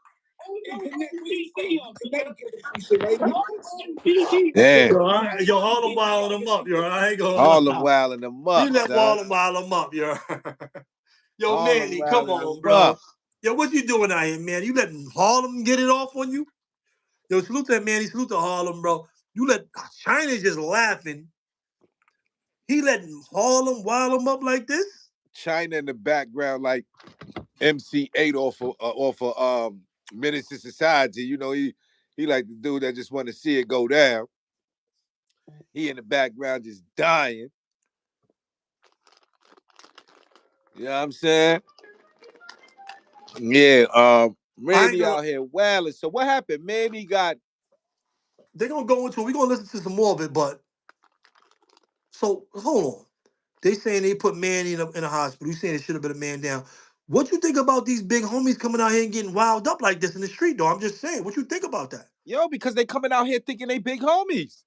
Damn. Yo, Harlem wilding them up, yo. I ain't gonna Harlem lie. wilding them up, You let son. Harlem wild them up, yo. Yo, Harlem Manny, come wilding on, them bro. up. Yo, what you doing out here, man? You letting Harlem get it off on you? Yo, salute to Manny, salute to Harlem, bro. You let China just laughing. He letting Harlem wild him up like this? China in the background, like MC8 off of Menace to Society. You know, he like the dude that just want to see it go down. He in the background just dying. You know what I'm saying? Yeah, Randy out here wailing. So what happened? Manny got. They're gonna go into it. We're gonna listen to some more of it, but so hold on. They saying they put Manny in a hospital. You saying it should have been a man down. What you think about these big homies coming out here and getting wild up like this in the street, though? I'm just saying. What you think about that? Yo, because they coming out here thinking they big homies.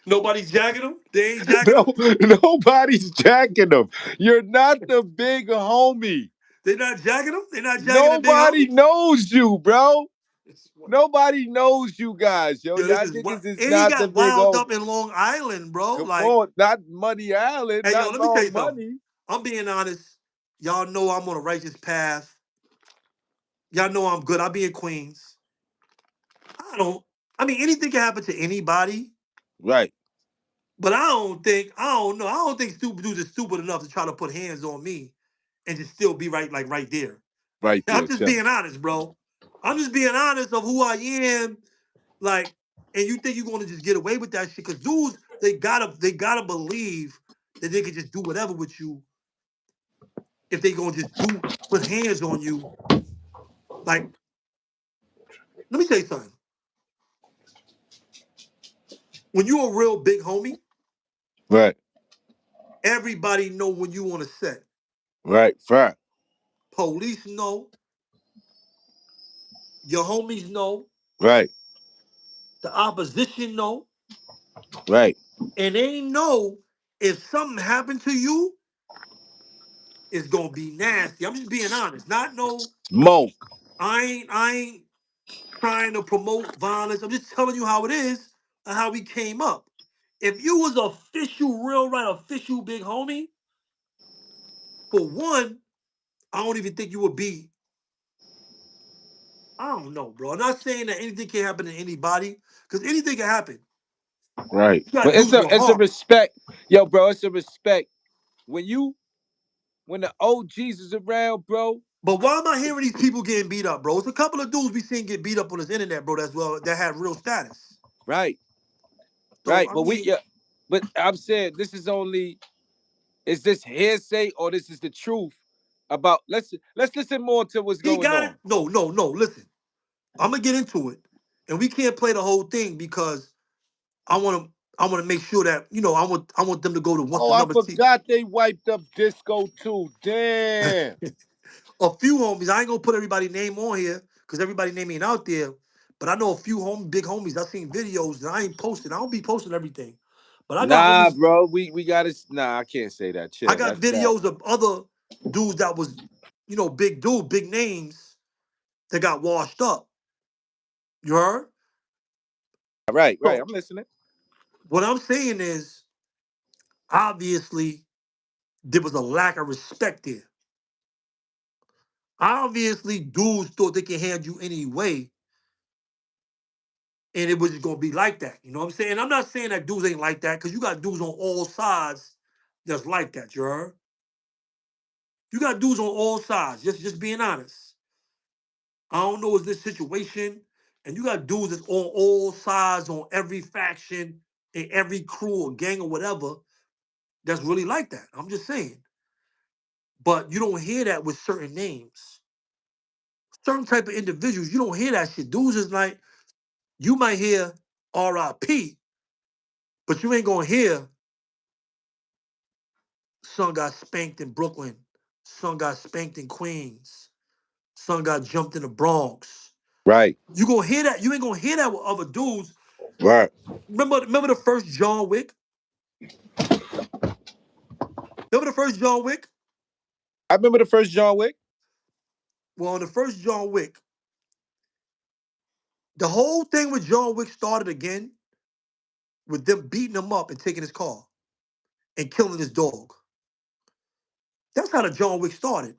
Nobody's jacking them? They ain't jacking them? Nobody's jacking them. You're not the big homie. They're not jacking them? They're not jacking Nobody the big homie? knows you, bro. Nobody knows you guys, yo. Yo, Y'all this is niggas is and he not the got big wild homie. up in Long Island, bro. Come Like, on, not Money Island, hey, yo, not let me tell you Long something. Money. I'm being honest. Y'all know I'm on a righteous path. Y'all know I'm good. I be in Queens. I mean, anything can happen to anybody. Right. But I don't know. I don't think stupid dudes are stupid enough to try to put hands on me and just still be right there. Right there, I'm just being honest, bro. I'm just being honest of who I am. Like, and you think you're gonna just get away with that shit? Because dudes, they gotta believe that they can just do whatever with you if they gonna just put hands on you. Like, let me tell you something. When you're a real big homie, Right. Everybody know when you on a set. Right. Fact. Police know, your homies know, Right. the opposition know, Right. and they know if something happened to you, it's gonna be nasty. I'm just being honest. Not no, Smoke. I ain't trying to promote violence. I'm just telling you how it is and how we came up. If you was official, real right, official big homie, for one, I don't even think you would be. I don't know, bro. I'm not saying that anything can happen to anybody, because anything can happen. Right. You got But dudes with it's a heart. respect, yo, bro. It's a respect when you when the OGs is around, bro. But why am I hearing these people getting beat up, bro? It's a couple of dudes we seen get beat up on this internet, bro. That's well that had real status. Right. So Right. I But we mean, yeah. But I'm saying this is only is this hearsay or this is the truth about let's listen more to what's he going got it. on. No, no, no. Listen, I'm gonna get into it, and we can't play the whole thing because I want to. I want to make sure that I want them to go to once Oh, the I number T. forgot they wiped up disco too. Damn. A few homies. I ain't gonna put everybody's name on here because everybody name ain't out there. But I know a few big homies. I seen videos that I ain't posting. I don't be posting everything, but I got Nah, homies. bro. We gotta nah, I can't say that. I Chill. got That's that. videos of other dudes that was, big dude, big names that got washed up. You heard? Right, right. So I'm listening. what I'm saying is, obviously, there was a lack of respect there. Obviously, dudes thought they can hand you any way, and it was just gonna be like that. You know what I'm saying? I'm not saying that dudes ain't like that, because you got dudes on all sides that's like that, you heard? You got dudes on all sides, just being honest. I don't know is this situation, and you got dudes that's on all sides, on every faction, in every crew or gang or whatever, that's really like that. I'm just saying. But you don't hear that with certain names. Certain type of individuals, you don't hear that shit. Dudes is like, you might hear RIP, but you ain't gonna hear son got spanked in Brooklyn, son got spanked in Queens, son got jumped in the Bronx. Right, You gonna hear that? You ain't gonna hear that with other dudes. right. Remember the first John Wick? Remember the first John Wick? I remember the first John Wick. Well, in the first John Wick, the whole thing with John Wick started again with them beating him up and taking his car and killing his dog. That's how the John Wick started.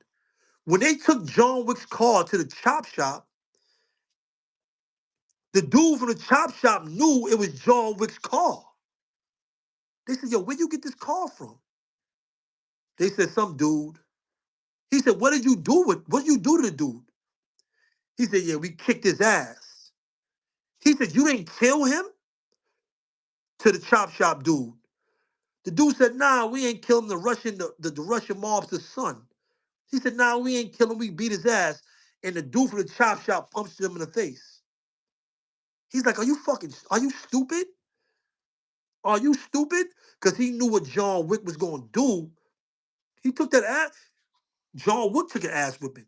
When they took John Wick's car to the chop shop, the dude from the chop shop knew it was John Wick's car. They said, yo, where you get this car from? They said, some dude. He said, what did you do to the dude? He said, yeah, we kicked his ass. He said, you didn't kill him? To the chop shop dude. The dude said, nah, we ain't kill him. The Russian mobster's son. He said, nah, we ain't kill him. We beat his ass. And the dude from the chop shop punched him in the face. He's like, are you stupid? Are you stupid? Because he knew what John Wick was going to do. He took that ass. John Wick took an ass whipping.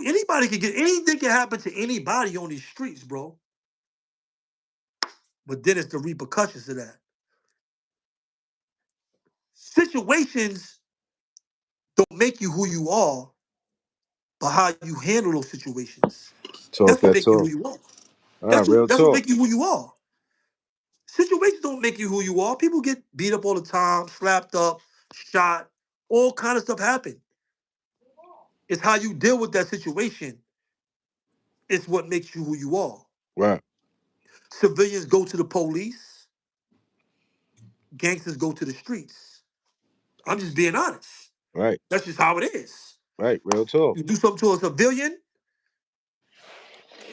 Anybody can get, anything can happen to anybody on these streets, bro. But then it's the repercussions of that. Situations don't make you who you are, but how you handle those situations. Talk That's what that make you who talk. you are. All right, real That's what talk. make you who you are. Situations don't make you who you are. People get beat up all the time, slapped up, shot, all kind of stuff happen. It's how you deal with that situation. It's what makes you who you are. Right, Civilians go to the police, gangsters go to the streets. I'm just being honest. right, That's just how it is. right. Real talk. You do something to a civilian,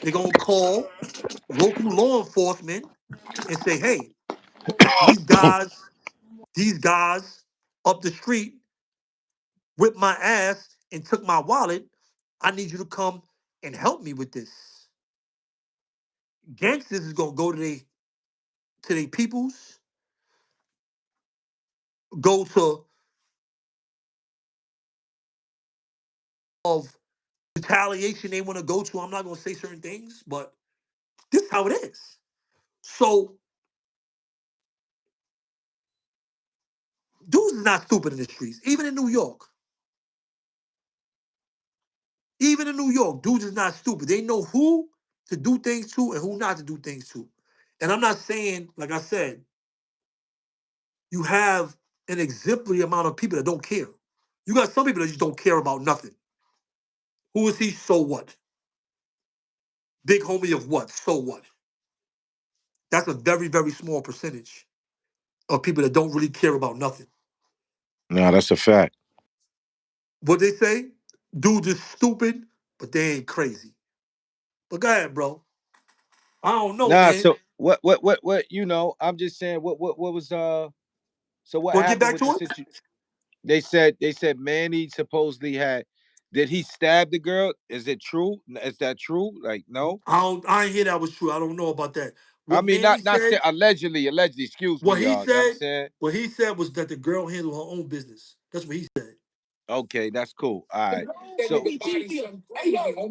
they're gonna call local law enforcement and say, hey, these guys, these guys up the street whipped my ass and took my wallet. I need you to come and help me with this. Gangsters is gonna go to their peoples go to of retaliation they want to go to. I'm not gonna say certain things, but this is how it is. So dudes is not stupid in the streets, even in New York. Even in New York, dudes is not stupid. They know who to do things to and who not to do things to. And I'm not saying, like I said, you have an exemplary amount of people that don't care. You got some people that just don't care about nothing. Who is he? So what? Big homie of what? So what? That's a very, very small percentage of people that don't really care about nothing. No, that's a fact. What they say? Dudes is stupid, but they ain't crazy. But go ahead, bro. I don't know, Nah, man. so what you know, I'm just saying what was so what Want to get happened back with the to it? situation? They said Manny supposedly had did he stab the girl? Is it true? Is that true? Like no? I ain't hear that was true. I don't know about that. I What mean Manny not said, say allegedly, excuse me, what he y'all. You know what I'm said, saying? what he said was that the girl handled her own business. That's what he said. Okay, that's cool. All right. So Hey, yo,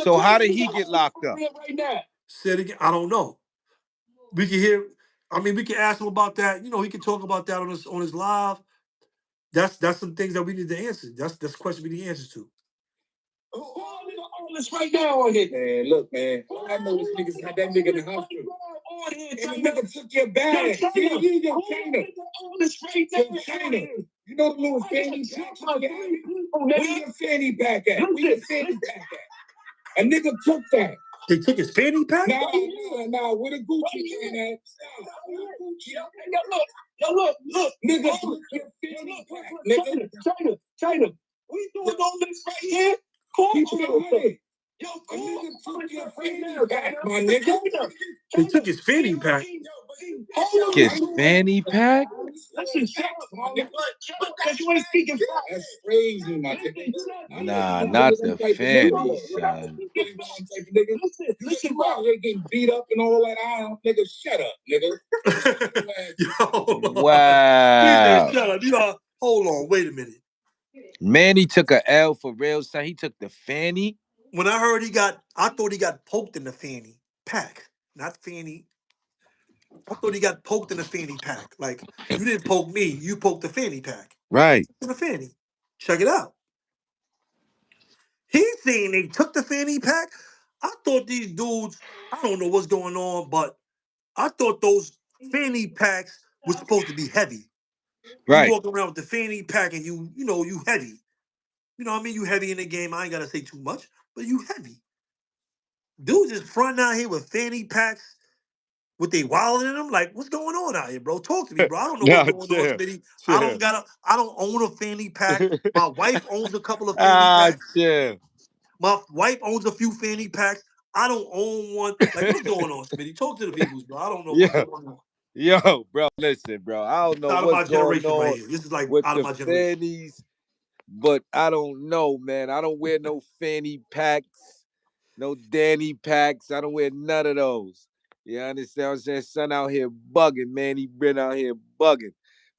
so how did he get locked up? right now. Said again, I don't know. We can hear. I mean, we can ask him about that. You know, he can talk about that on his live. That's some things that we need to answer. That's a question we need answers to. All this right now on it. Man, look, man. All I know is niggas had that nigga in the hospital. And the nigga took your bag. Yeah, China. All this right now. China. You know the little fanny pack? Where your fanny pack at? Where your fanny pack at? A nigga took that. They took his fanny pack? Nah. Where the Gucci man at? Look. Nigga, took your fanny pack. Nigga. China. We doing all this right here? Keep it. Yo, a nigga took your fanny pack, my nigga. They took his fanny pack. His fanny pack? Listen, because you ain't speaking facts. That's crazy, my nigga. Nah, not the fanny, son. Listen, bro. They getting beat up and all that. I don't, nigga, shut up, nigga. Yo, he said, Wow. "Shut up." Hold on, wait a minute. Manny took a L for real, son. He took the fanny. When I thought he got poked in the fanny pack, not fanny. I thought he got poked in the fanny pack. Like you didn't poke me, you poked the fanny pack Right. in the fanny. Check it out. He's saying they took the fanny pack. I thought these dudes. I don't know what's going on, but I thought those fanny packs were supposed to be heavy. You Right. walk around with the fanny pack and you heavy. You know what I mean? You heavy in the game. I ain't gotta say too much, but you heavy. Dudes just fronting out here with fanny packs with they wallet in them. Like, what's going on out here, bro? Talk to me, bro. I don't know what's No, going on, chill. Smitty. Chill. I don't own a fanny pack. My wife owns a couple of fanny Ah, packs. chill. My wife owns a few fanny packs. I don't own one. Like, what's going on, Smitty? Talk to the peoples, bro. I don't know what's Yeah. going on. Yo, bro, listen, bro. I don't It's know out of what's my going generation right on here. This is like with out of the my generation. fannies, but I don't know, man. I don't wear no fanny packs, no Danny packs. I don't wear none of those. You understand what I'm saying? Son out here bugging, man. He been out here bugging.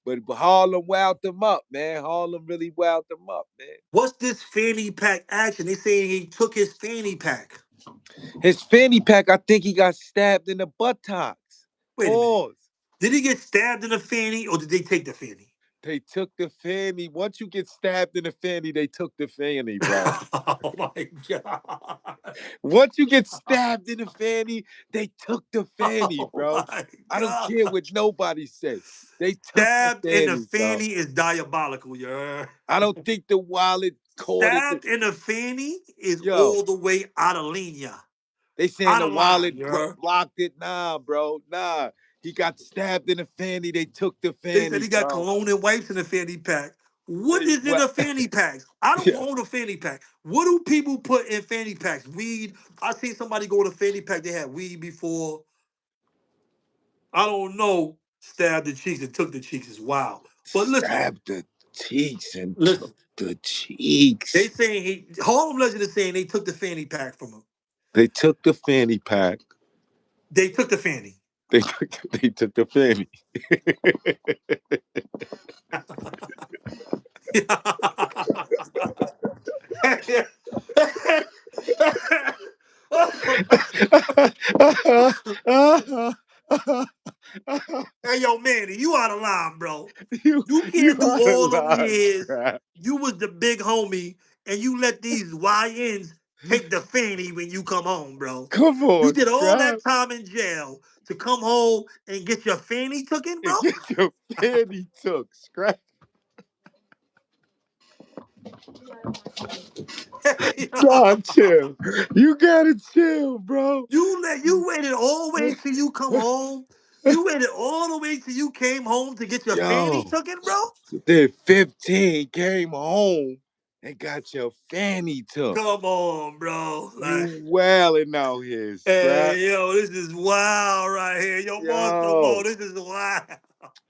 But Harlem wowed them up, man. Harlem really wowed them up, man. What's this fanny pack action? They saying he took his fanny pack. His fanny pack, I think he got stabbed in the buttocks. Wait a minute. Pause. Did he get stabbed in the fanny or did they take the fanny? They took the fanny. Once you get stabbed in the fanny, they took the fanny, bro. Oh my god. Once you get stabbed in the fanny, they took the fanny, Oh bro. my I don't god. care what nobody say. They took the Stabbed in the fanny, bro. fanny is diabolical, yo. I don't think the wallet caught it. Stabbed in the fanny is Yo, all the way out of linea. they saying Out the of line, wallet yo. blocked it. Nah, bro. Nah. He got stabbed in the fanny. They took the They said fanny, he got bro. cologne and wipes in the fanny pack. What is in What? a fanny pack? I don't Yeah. own a fanny pack. What do people put in fanny packs? Weed. I seen somebody go to fanny pack. They had weed before. I don't know. Stabbed the cheeks and took the cheeks is wild. But listen, Stabbed the cheeks and took listen. the They cheeks. saying Harlem Legend is saying they took the fanny pack from him. They took the fanny pack. They took the fanny. They took the Fanny. Hey, yo, Manny, you out of line, bro. you You you can't do out of all them line, years. crap. You was the big homie, and you let these YNs take the fanny when you come home, bro. Come You on, did all scrap. that time in jail to come home and get your fanny taken, bro? And get your Fanny took, scrap. Nah, chill. You gotta chill, bro. You waited all the way till you come home. You waited all the way till you came home to get your fanny Yo, taken, bro? then 15 came home and got your Fanny took. Come on, bro. You Like, wilding out here, scrap. hey, yo, this is wild right here. Yo, Monster Mo, Yo, this is wild.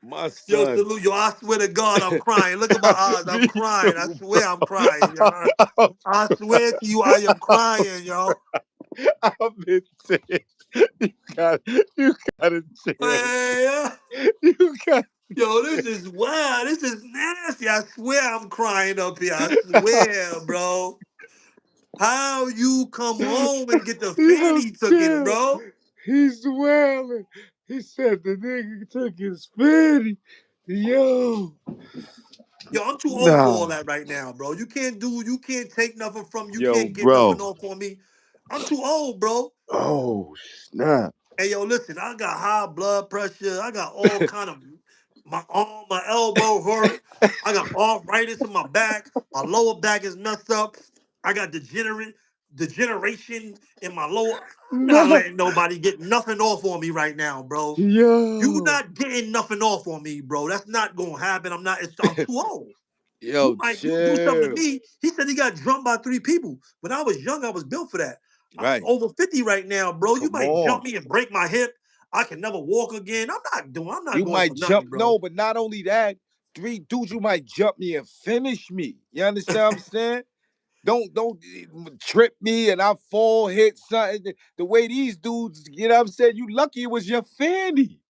my Yo, son. salute. Yo, I swear to God, I'm crying. Look at my eyes. I'm Me crying. I too, bro. swear I'm crying, yo. I swear to you, I am crying, yo. I've been saying, you gotta chill. Hey, You got yo, this is wild. This is nasty. I swear I'm crying up here. I swear, bro. How you come home and get the yo, fanny taken, chill. bro? He's wailing. He said the nigga took his Fanny. Yo, Yo, I'm too old for all nah. that right now, bro. You can't take nothing from, you Yo, can't get bro. nothing off on me. I'm too old, bro. Oh, snap. Hey, yo, listen, I got high blood pressure. I got all kind of, my arm, my elbow hurt. I got arthritis in my back. My lower back is messed up. I got degeneration in my lower. I'm not Nah. letting nobody get nothing off on me right now, bro. You Yo. not getting nothing off on me, bro. That's not gonna happen. I'm too old. Yo, You do something to chill. me. He said he got jumped by 3 people. When I was young, I was built for that. I'm Right. over 50 right now, bro. You Come might jump on. me and break my hip. I can never walk again. I'm not You going might for nothing, jump. bro. No, but not only that, three dudes, you might jump me and finish me. You understand what I'm saying? Don't trip me and I fall, hit something. The way these dudes, you know what I'm saying? You lucky it was your Fanny.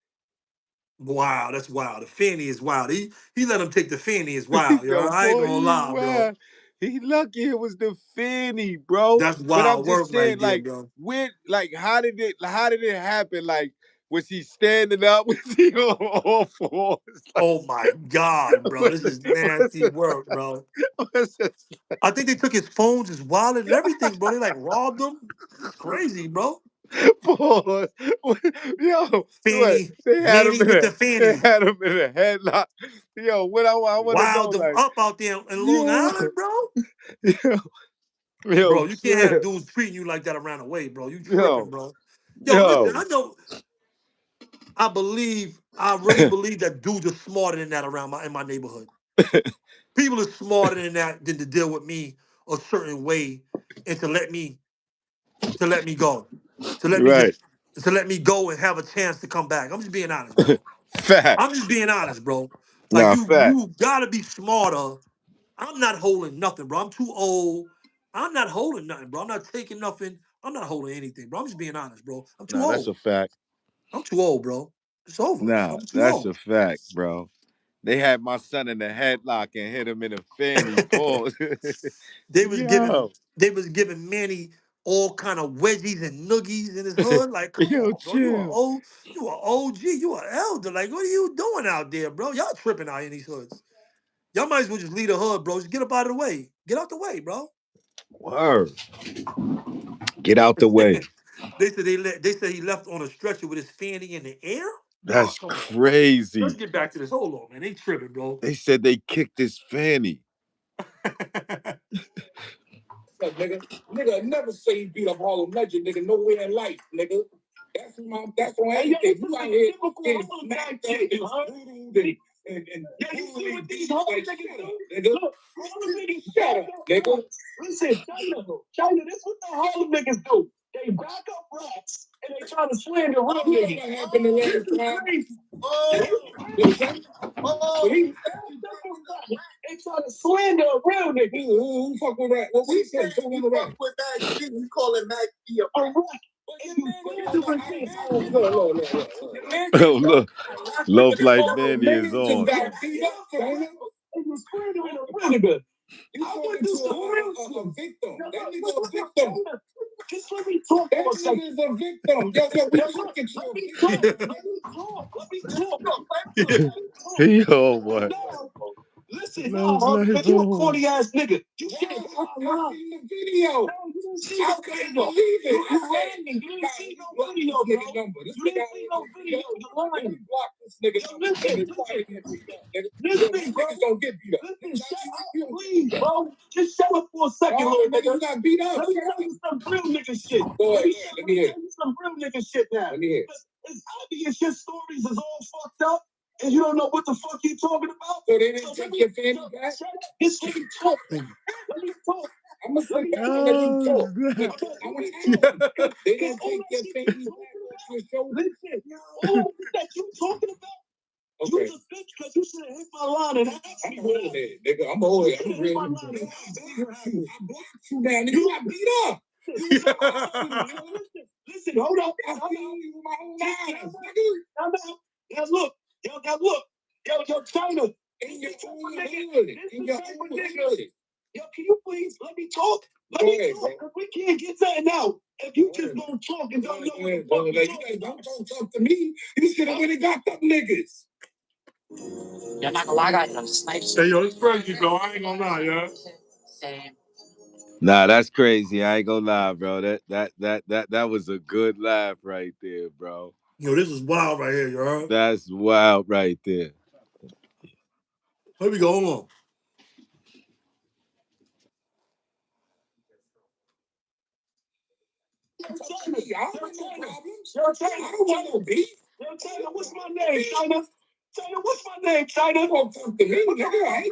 Wow, that's wild. The fanny is wild. He let him take the fanny is wild, yo. Yo, I ain't boy, gonna he lie, bro. wild. He lucky it was the Fanny, bro. That's But I'm wild work just right saying, there, like, bro. when, like, how did it happen? Like, was he standing up? Was he on all fours? Oh my God, bro. Was This it, is was nasty it, work, bro. was it, I think they took his phones, his wallet, and everything, bro. They like robbed him. It's crazy, bro. pause? Yo, what? Fanny, They had him Manny in with a, the they fanny. had him in a headlock. Yo, what I want to know, Wild them like, up out there in Long yo, Island, bro. yo, yo, Bro, you can't have chill. dudes treating you like that around the way, bro. You tripping, Yo, bro. Yo, listen, yo. I know, I really believe that dudes are smarter than that around in my neighborhood. People are smarter than that than to deal with me a certain way and to let me go. To let me Right. just to let me go and have a chance to come back. I'm just being honest, bro. I'm just Facts. being honest, bro. Like Nah, you facts. gotta be smarter. I'm not holding nothing, bro. I'm too old. I'm not holding nothing, bro. I'm not taking nothing. I'm not holding anything, bro. I'm just being honest, bro. I'm too Nah, that's old. a fact. I'm too old, bro. It's over. Nah, I'm too that's old. a fact, bro. They had my son in the headlock and hit him in the fanny. Pause. they was giving Yo. they was giving Manny all kind of wedgies and noogies in his hood. Like, come Yo, on, bro. chill. You are OG. You are elder. Like, what are you doing out there, bro? Y'all tripping out in these hoods. Y'all might as well just leave the hood, bro. Just get up out of the way. Get out the way, bro. Word. Get out the way. They said he left on a stretcher with his fanny in the air. No, That's come on, bro. Let's crazy. get back to this. Hold on, man. They tripping, bro. They said they kicked his fanny. Nigga. Nigga, I never say he beat up Harlem Legend, nigga. Nowhere in life, nigga. That's on everything. You out here getting smacked up and voodooed and you see what these whole niggas do? Nigga. Look, Harlem niggas shut up, nigga. Listen, China, this what the Harlem niggas do. They back up rats and they try to slander real niggas. What happened the last time? Crazy. Listen. They try to slander a real nigga. Who fuck with that? What we say? Who fuck with that shit? We call it Mackie a rat. But Oh, look. Low Flight Manny is on. A victim. That nigga a victim. Just let me talk for a second. That nigga's a victim. Yo, we talking to you. Let me talk. Yo, what? Listen, no, you a corny ass nigga. You can't see the video. I couldn't believe it. You lying. You didn't see no video, bro. You didn't see no video. You're lying. Block this nigga. Listen, niggas don't get beat up. Listen, shut up, please, bro. Just shut up for a second, little nigga. You got beat up. Let me tell you some real nigga shit. Let me tell you some real nigga shit now. Let me hear. It's obvious your stories is all fucked up. And you don't know what the fuck you talking about? So they didn't take your Fanny back? Just let me talk. Let me talk. I'm gonna say that. Let me talk. I want to ask. They didn't take your Fanny back. Listen, all that you talking about, you was a bitch because you should have hit my line and asked me. I'm holding it, nigga. I'm holding it. I'm ready. I blocked you down. You got beat up. Listen, hold up. I see you with my own eyes, nigga. Now look. Yo, China. In your own hood. In your own hood. Yo, can you please let me talk? Let me talk, because we can't get nothing out. If you just don't talk and don't know what the fuck you're talking about. Don't talk to me. You should have went and got them niggas. You're not gonna lie, I got them snipes. Hey, yo, it's crazy, bro. I ain't gonna lie, yeah. Same. Nah, that's crazy. I ain't gonna lie, bro. That was a good laugh right there, bro. Yo, this is wild right here, you heard? That's wild right there. Here we go, hold on. I don't want no beef. Yo, China, what's my name, China? China, what's my name, China? Don't talk to me, nigga. I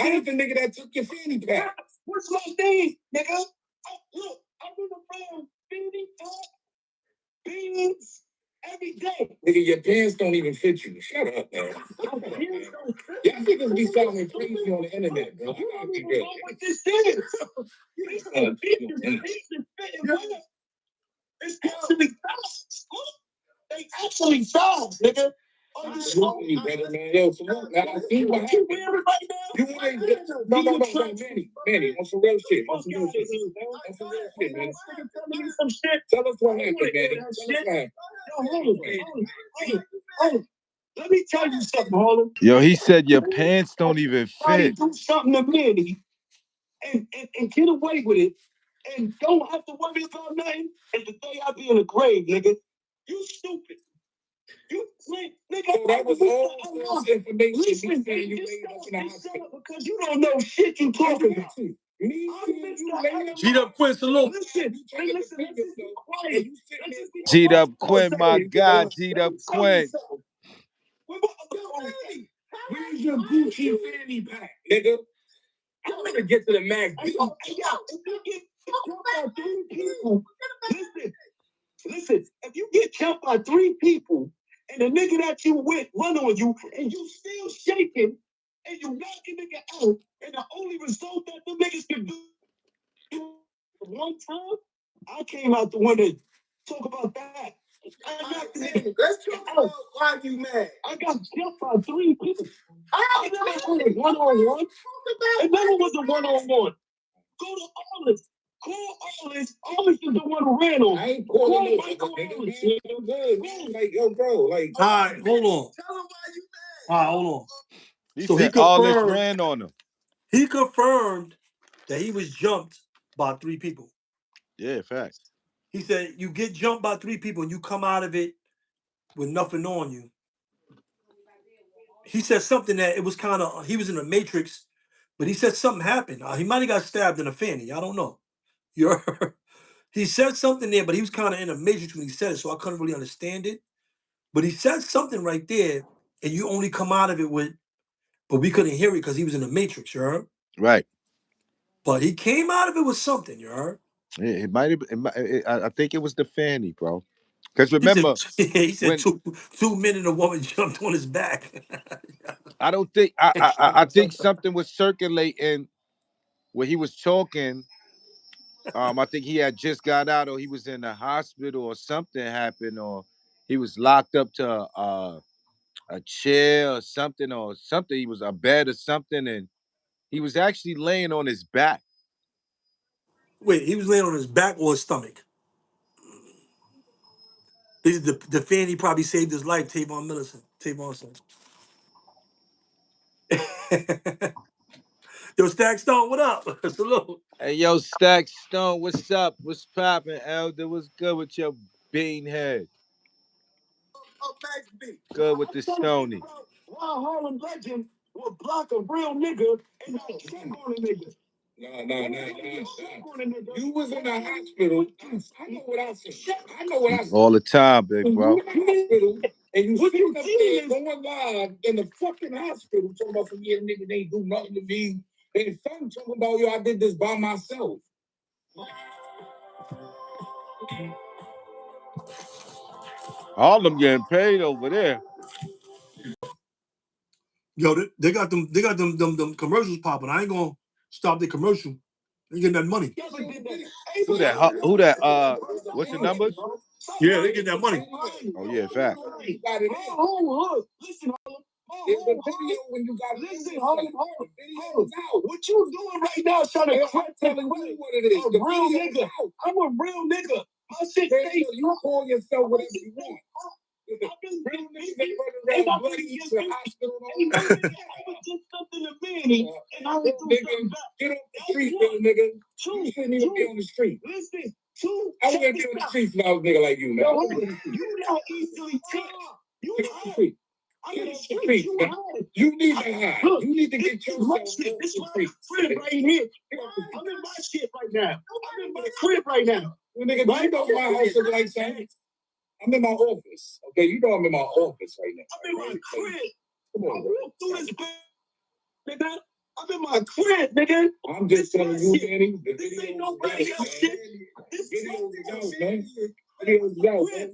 ain't the nigga that took your fanny pack. What's my name, nigga? Look, I've been around fanny pack, beans, every day. Nigga, your pants don't even fit you. Shut up, man. Y'all niggas be sounding crazy on the internet, bro. I gotta be real. What this is? It's actually fast. They actually fast, nigga. Absolutely, brother, man. Yo, salute. Now, I see what happened. You ain't no, Manny, on some real shit. On some real shit, man. Tell us what happened, Manny. Tell us what happened. Yo, let me tell you something, Harlem. Yo, he said your pants don't even fit. Do something to Manny and get away with it and don't have to worry about nothing. And the day I be in the grave, nigga, you stupid. You nigga, so that was all false information. Listen, because you don't know shit you talking about. G'd up Quinn, salute. Listen, quiet. G'd up Quinn, my God, G'd up Quinn. Where's your Gucci fanny pack, nigga? I'm gonna get to the max. Listen, if you get jumped by 3 people and the nigga that you with run on you and you still shaking and you knock a nigga out and the only result that the niggas can do one time, I came out the window. Talk about that. Let's talk about why you mad. I got jumped by 3 people. I never was a one-on-one. It never was a one-on-one. Go to Arliss. Call Arliss. Arliss is the one who ran on. I ain't calling Michael Arliss. Like, yo, bro. Like, all right, hold on. Tell him why you mad. All right, hold on. He said all this ran on him. He confirmed that he was jumped by 3 people. Yeah, facts. He said you get jumped by 3 people and you come out of it with nothing on you. He said something that it was kind of, he was in the Matrix, but he said something happened. He might have got stabbed in a fanny. I don't know. He said something there, but he was kind of in a Matrix when he said it, so I couldn't really understand it. But he said something right there, and you only come out of it with, but we couldn't hear it because he was in the Matrix, you heard? Right. But he came out of it with something, you heard? It might have. I think it was the fanny, bro. Because remember, he said two men and a woman jumped on his back. I don't think. I think something was circulating where he was talking, I think he had just got out, or he was in the hospital, or something happened, or he was locked up to a chair or something, or something. He was a bed or something, and he was actually laying on his back. Wait, he was laying on his back or his stomach. The Fanny probably saved his life. Tavon Millicent. Tavon son. Yo, Stack Stone, what up? Salute. Hey, yo, Stack Stone, what's up? What's poppin', Elder? What's good with your bean head? Max B. Good with I'm the trying to figure Stony. out why Harlem Legend would block a real nigga and not check on a nigga. No. You was in the hospital. I know what I said. I know what I said. All the time, big You bro. in the hospital and you sitting up there going live in the fucking hospital talking about some nigga they ain't do nothing to me. And some talking about yo, I did this by myself. All them getting paid over there. Yo, they got them commercials popping. I ain't gonna stop the commercial. They getting that money. Who that? Who that? What's the numbers? Yeah, they getting that money. Oh yeah, fact. Listen, there's a video when you got listen, hold on. What you doing right now is trying to telling you what it is. A real nigga. I'm a real nigga. My shit say you call yourself whatever you want. Real niggas they run around bloody to the hospital. I did something to Manny, and I would do something back. Get off the street, little nigga. You shouldn't even be on the street. Listen, I wouldn't be on the street if I was a nigga like you, man. You not easily touched. You hide. I'm in the street. You need to hide. Look, you need to get yourself shit. This is my crib right here. I'm in my shit right now. I'm in my crib right now. Well, nigga, you know my house is like that. I'm in my office. Okay, you know I'm in my office right now. I'm in my crib. Come on, bro. Through this nigga. I'm in my crib, nigga. I'm just telling you, Manny. This ain't nobody else shit. This video is out, man. Video is out, man.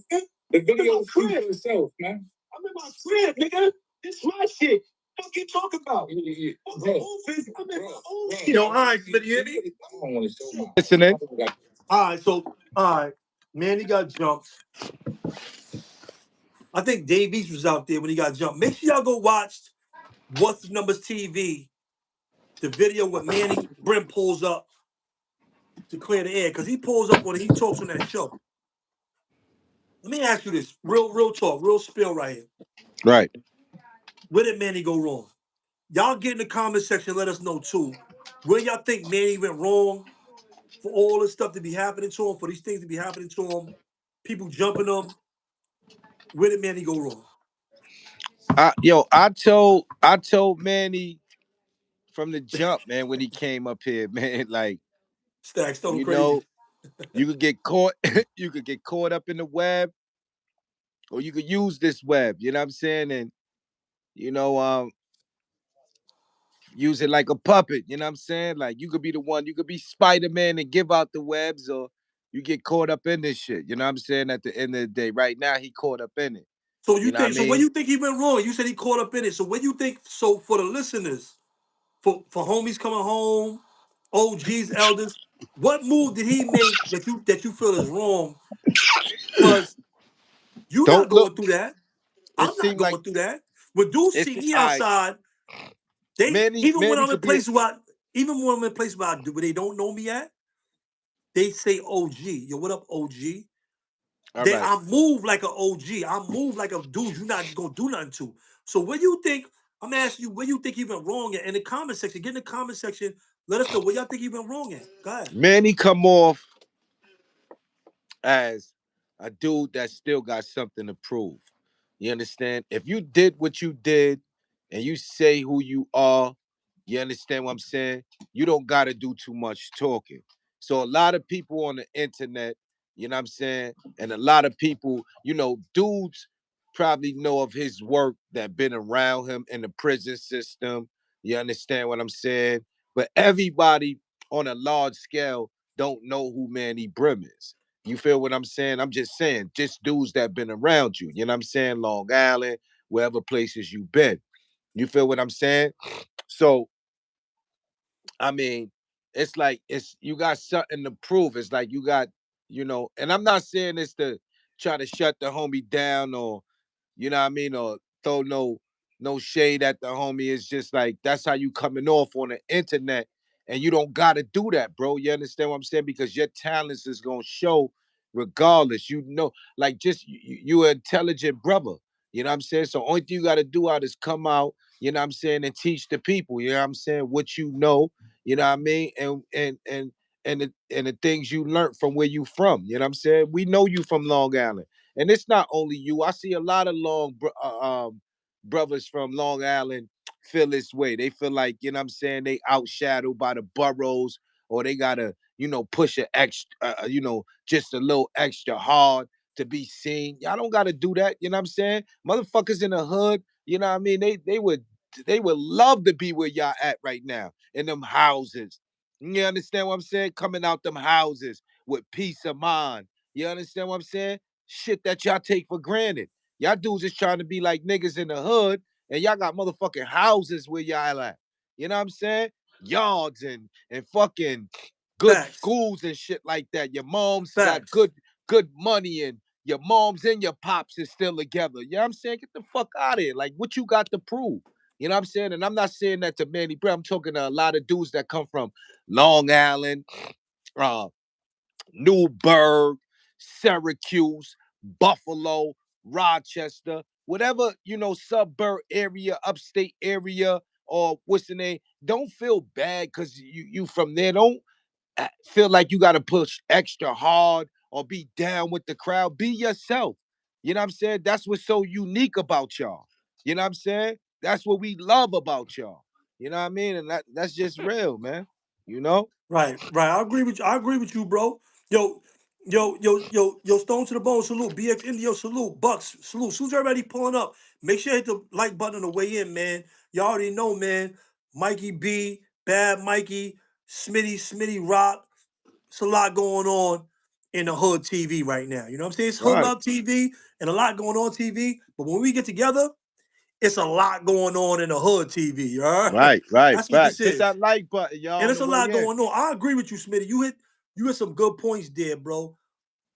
The video speaks for itself, man. I'm in my crib, nigga. This my shit. What you talking about? I'm in my own shit. Yo, all right, Smitty, hear me? I don't want to show my. Listening. All right, so all right, Manny got jumped. I think Dave East was out there when he got jumped. Make sure y'all go watch What's the Numbers TV, the video with Manny Brim pulls up to clear the air because he pulls up when he talks on that show. Let me ask you this, real talk, real spill right here. Right. Where did Manny go wrong? Y'all get in the comment section. Let us know too. Where y'all think Manny went wrong for all this stuff to be happening to him, for these things to be happening to him, people jumping him. Where did Manny go wrong? I told Manny from the jump, man, when he came up here, man, like, Stack Stone you crazy. know, you could get caught, you could get caught up in the web, or you could use this web, you know what I'm saying? And, you know, use it like a puppet, you know what I'm saying? Like you could be the one, you could be Spider-Man and give out the webs, or you get caught up in this shit, you know what I'm saying? At the end of the day, right now he caught up in it. So You you know what I think? So where mean? you think he went wrong? You said he caught up in it. So where you think? So for the listeners, for homies coming home, OGs, elders, what move did he make that you feel is wrong? Because you not Don't look. going through that. It I'm not seemed like going through that. When dudes it's see me I outside, they Manny even when Manny I'm in could be places where they don't know me at, they say OG. Yo, what up, OG? all right. I move like an OG. I move like a dude you're not just gonna do nothing to. So where you think I'm asking you where you think he went wrong at in the comment section? Get in the comment section. Let us know where y'all think he went wrong at. Go ahead. Manny come off as a dude that still got something to prove. You understand? If you did what you did and you say who you are, you understand what I'm saying? You don't got to do too much talking. So a lot of people on the internet, you know what I'm saying? And a lot of people, dudes probably know of his work that been around him in the prison system. You understand what I'm saying? But everybody on a large scale don't know who Manny Brim is. You feel what I'm saying? I'm just saying, just dudes that been around you. You know what I'm saying? Long Island, wherever places you've been. You feel what I'm saying? So, I mean, it's like it's you got something to prove. It's like you got, and I'm not saying this to try to shut the homie down or you know what I mean, or throw no shade at the homie. It's just like that's how you coming off on the internet, and you don't gotta do that, bro. You understand what I'm saying? Because your talents is gonna show regardless. Like just you an intelligent brother. You know what I'm saying? So only thing you gotta do out is come out, you know what I'm saying, and teach the people, you know what I'm saying, what you know, you know what I mean, and the things you learned from where you from. You know what I'm saying? We know you from Long Island. And it's not only you. I see a lot of brothers from Long Island feel this way. They feel like, you know what I'm saying, they outshadowed by the boroughs, or they gotta, push an extra, just a little extra hard to be seen. Y'all don't gotta do that. You know what I'm saying? Motherfuckers in the hood, you know what I mean? They would love to be where y'all at right now in them houses. You understand what I'm saying? Coming out them houses with peace of mind. You understand what I'm saying? Shit that y'all take for granted. Y'all dudes is trying to be like niggas in the hood, and y'all got motherfucking houses where y'all at. You know what I'm saying? Yards and fucking good Facts. schools and shit like that. Your mom's got Facts. good money, and your moms and your pops is still together. You know what I'm saying? Get the fuck out of here. Like, what you got to prove? You know what I'm saying? And I'm not saying that to Manny Brown. I'm talking to a lot of dudes that come from Long Island, uh, Newburgh, Syracuse, Buffalo, Rochester, whatever, suburb area, upstate area, or what's the name. Don't feel bad because you from there. Don't feel like you got to push extra hard or be down with the crowd. Be yourself. You know what I'm saying? That's what's so unique about y'all. You know what I'm saying? That's what we love about y'all. You know what I mean? And that's just real, man. You know? Right, right. I agree with you. I agree with you, bro. Yo, Stone to the bone, salute. BX Indio, salute. Bucks, salute. Soon as everybody pulling up, make sure you hit the like button on the way in, man. Y'all already know, man. Mikey B, Bad Mikey, Smitty Rock. It's a lot going on in the hood TV right now. You know what I'm saying? It's hood Right. love TV and a lot going on TV. But when we get together, it's a lot going on in the hood TV. All right? Right, right. That's what this Facts. Hit is. that like button, y'all, And on it's the a way lot in. going on. I agree with you, Smitty. You hit some good points there, bro.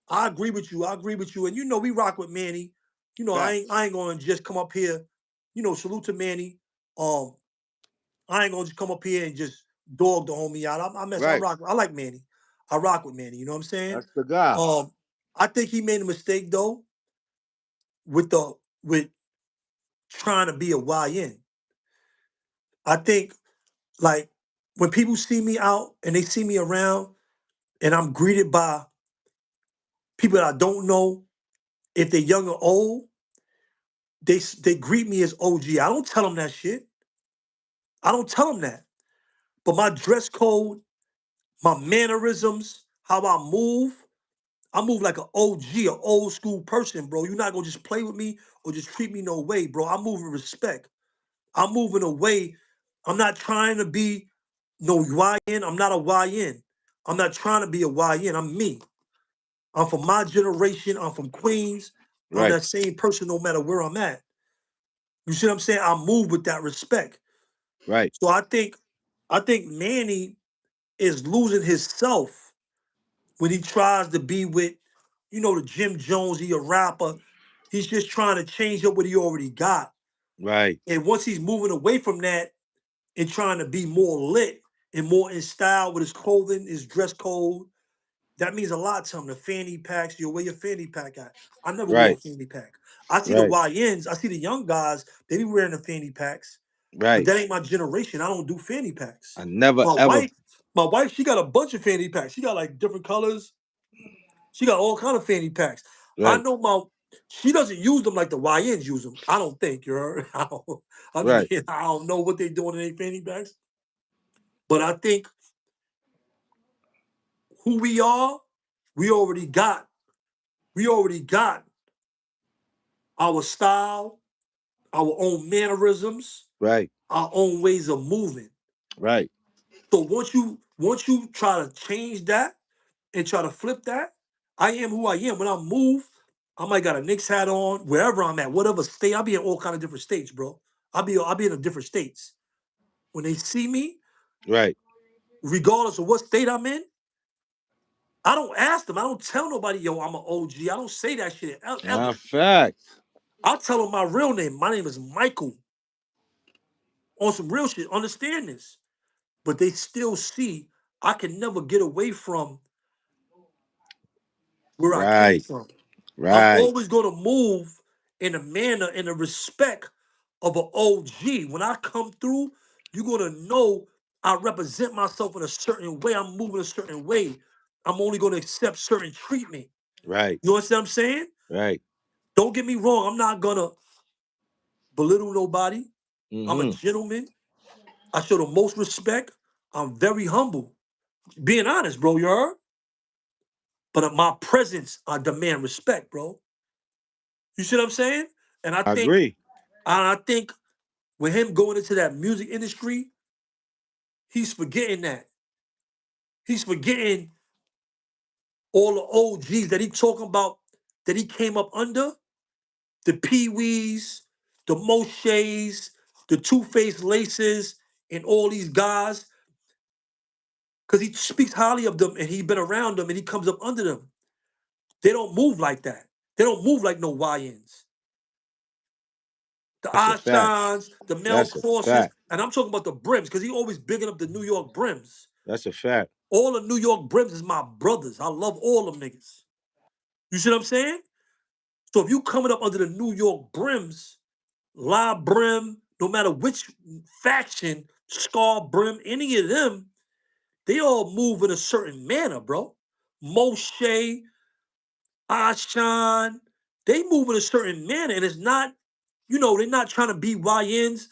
I agree with you. I agree with you. And we rock with Manny. Facts. I ain't gonna just come up here. Salute to Manny. Um, I ain't gonna just come up here and just dog the homie out. I Right. rock. I like Manny. I rock with Manny. You know what I'm saying? That's the guy. Um, I think he made a mistake though with trying to be a YN. I think like when people see me out and they see me around and I'm greeted by people that I don't know, if they're young or old, they greet me as OG. I don't tell them that shit. I don't tell them that. But my dress code, my mannerisms, how I move like an OG, an old school person, bro. You're not gonna just play with me or just treat me no way, bro. I move with respect. I'm moving away. I'm not trying to be no YN. I'm not a YN. I'm not trying to be a YN. I'm me. I'm from my generation. I'm from Queens. I'm Right, that same person no matter where I'm at. You see what I'm saying? I move with that respect. right, So I think Manny is losing himself when he tries to be with, the Jim Jones, he a rapper. He's just trying to change up what he already got. right, And once he's moving away from that and trying to be more lit and more in style with his clothing, his dress code, that means a lot to him. The fanny packs, you wear your fanny pack at. I never wore a right, fanny pack. I see the right, YNs, I see the young guys, they be wearing the fanny packs. But right. that ain't my generation. I don't do fanny packs. I never My ever. wife, my wife, she got a bunch of fanny packs. She got like different colors. She got all kind of fanny packs. I Right, know she doesn't use them like the YNs use them. I don't think, you're I don't, right, I don't know what they're doing in their fanny packs. But I think who we are, we already got, we already got our style, our own mannerisms, right, our own ways of moving. right, So once you try to change that and try to flip that, I am who I am. When I move, I might got a Knicks hat on wherever I'm at, whatever state. I'll be in all kind of different states, bro. I'll be in a different states. When they see me, right. regardless of what state I'm in. I don't ask them. I don't tell nobody, yo, I'm an OG. I don't say that shit ever. Nah, facts. I'll tell them my real name. My name is Michael. On some real shit. Understand this. But they still see I can never get away from where I came Right. from. I'm Right. always going to move in a manner, in the respect of an OG. When I come through, you're going to know I represent myself in a certain way. I'm moving a certain way. I'm only going to accept certain treatment. Right. You understand what I'm saying? Right. Don't get me wrong. I'm not going to belittle nobody. I'm a Mm-hmm. gentleman. I show the most respect. I'm very humble. Being honest, bro, you heard? But at my presence, I demand respect, bro. You see what I'm saying? And I I think, agree. I think with him going into that music industry, he's forgetting that. He's forgetting all the OGs that he talking about that he came up under, the Pee Wees, the Moshe's, the Two Face Laces, and all these guys, because he speaks highly of them and he been around them and he comes up under them. They don't move like that. They don't move like no YNs. The That's a fact. Ashans, the Mel That's a Crosses, fact. and I'm talking about the Brims because he always bigging up the New York Brims. That's a fact. All the New York Brims is my brothers. I love all them niggas. You see what I'm saying? So if you coming up under the New York Brims, La Brim, no matter which faction, Scar Brim, any of them, they all move in a certain manner, bro. Moshe, Ashan, they move in a certain manner, and it's not, they're not trying to be YNs.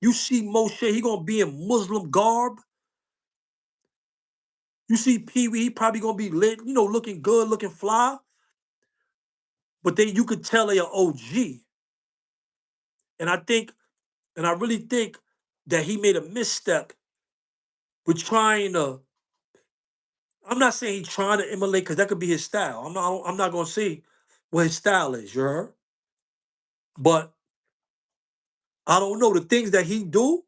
You see Moshe, he gonna be in Muslim garb. You see Pee Wee, he probably gonna be lit, looking good, looking fly. But then you could tell they are OG. And I really think that he made a misstep with trying to. I'm not saying he's trying to emulate because that could be his style. I'm not gonna say what his style is, you heard? But I don't know the things that he do,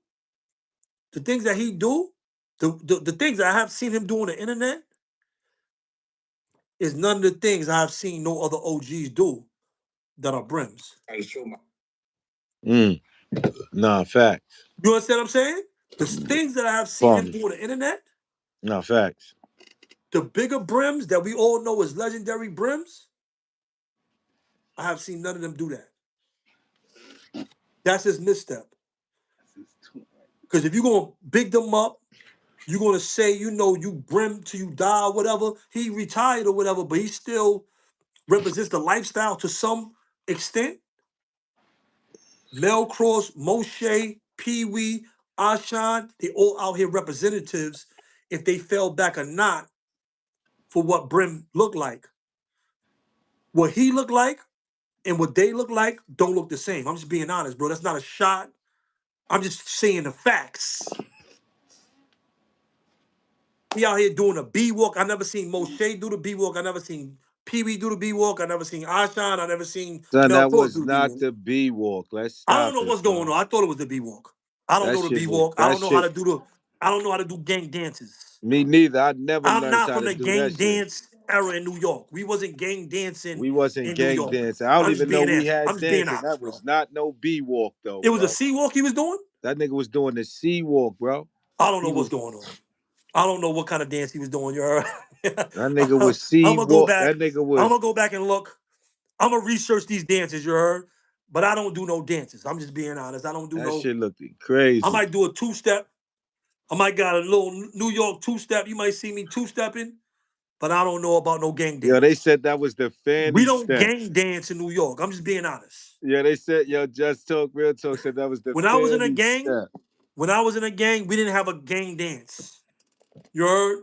the things that he do, the things that I have seen him do on the internet is none of the things I've seen no other OGs do that are brims. Mm. Nah, facts. You understand what I'm saying? The things that I have seen him Pardon me. do on the internet, Nah, facts. the bigger brims that we all know as legendary brims, I have seen none of them do that. That's his misstep. Because if you're gonna big them up, you're gonna say, you brim till you die or whatever. He retired or whatever, but he still represents the lifestyle to some extent. Mel Cross, Moshe, Pee Wee, Ashan, they all out here representatives if they fell back or not for what Brim looked like. What he looked like and what they look like don't look the same. I'm just being honest, bro. That's not a shot. I'm just saying the facts. He out here doing a B walk. I never seen Moshe do the B walk. I never seen Pee Wee do the B walk. I never seen Ashan. I never seen Son, Mel that Cross was do the B not walk. the B walk. Let's I don't stop know it, what's going bro. on. I thought it was the B walk. I don't That know the shit B was walk. I that don't know how shit. to do the. I don't know how to do gang dances. Me neither. I never I'm learned not how from to the do that gang shit. dance era in New York. We wasn't gang dancing We wasn't in New gang York. dancing. I don't I'm just even know being we honest. I'm had just being dancing. honest, That bro. was not no B walk though, It was a bro. C walk he was doing. That nigga was doing the C walk, bro. I don't know He what's was going on. I don't know what kind of dance he was doing. You heard? that nigga I'm was C gonna go walk. back. That nigga I'm was gonna go back and look. I'm gonna research these dances. You heard? But I don't do no dances. I'm just being honest. I don't do that no. shit looked I crazy. might do a two step. I might got a little New York two step. You might see me two stepping, but I don't know about no gang Yo, they dance. said that was the We Fanny don't step. gang dance in New York. I'm just being honest. Yeah, they said, yo, Just Talk, Real Talk said that was the When I was in a Fanny gang, step. we didn't have a gang dance. You heard?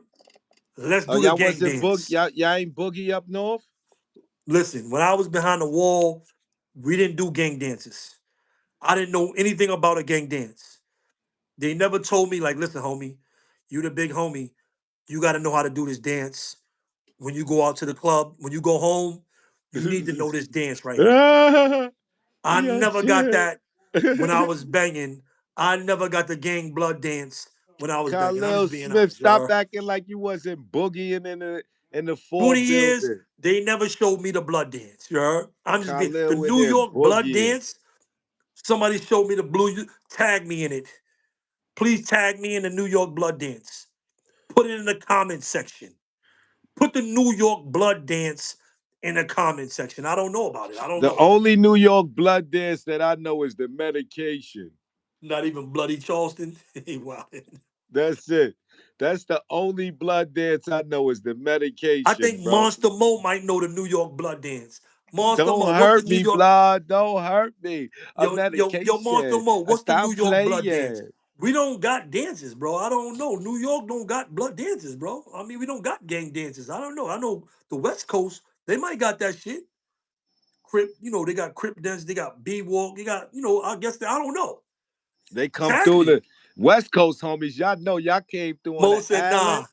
Let's Oh, do the y'all gang wasn't dance. y'all ain't boogie up north? Listen, when I was behind the wall, we didn't do gang dances. I didn't know anything about a gang dance. They never told me, like, listen, homie, you the big homie. You got to know how to do this dance. When you go out to the club, when you go home, you need to know this dance right here. I Yo, never got chill. that when I was banging. I never got the gang blood dance when I was back, and I'm Khalil just being Smith, honest. You stop heard? acting like you wasn't boogieing in the 20 Ford years, building. they never showed me the blood dance. You heard? I'm just being the Khalil with New there York blood boogieing. dance. Somebody showed me the blue. Tag me in it. Please tag me in the New York blood dance. Put it in the comment section. Put the New York blood dance in the comment section. I don't know about it. I don't The know. only New York blood dance that I know is the medication. Not even bloody Charleston. Wow. That's it. That's the only blood dance I know is the I medication, think bro. Monster Mo might know the New York blood dance. Monster Don't Mo, what's the hurt New me, York? blood. Don't hurt me. A Yo, Monster medication. Mo, I what's the New stop York blood dance? playing. We don't got dances, bro. I don't know. New York don't got blood dances, bro. I mean, we don't got gang dances. I don't know. I know the West Coast, they might got that shit. Crip, they got Crip dance, they got B walk, they got, I guess I don't know. They come Tag through me. the West Coast, homies. Y'all know y'all came through on Mo the said, island. nah,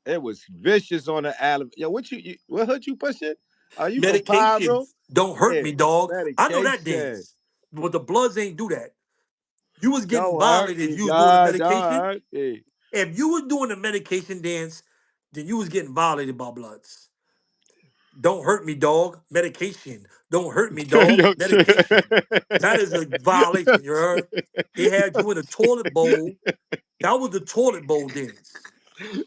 It was vicious on the island. Yo, what hood you pushing? Are you from medication. Pyro? Don't hurt Yeah, me, dog. I know that medication. dance. But the Bloods ain't do that. You was getting Don't hurt violated if me, you was doing the God. Don't medication. hurt me. If you was doing the medication dance, then you was getting violated by Bloods. Don't hurt me, dog. Medication. Don't hurt me, dog. Yo, chill. Medication. That is a violation, you heard? They had you in a toilet bowl. That was the toilet bowl dance.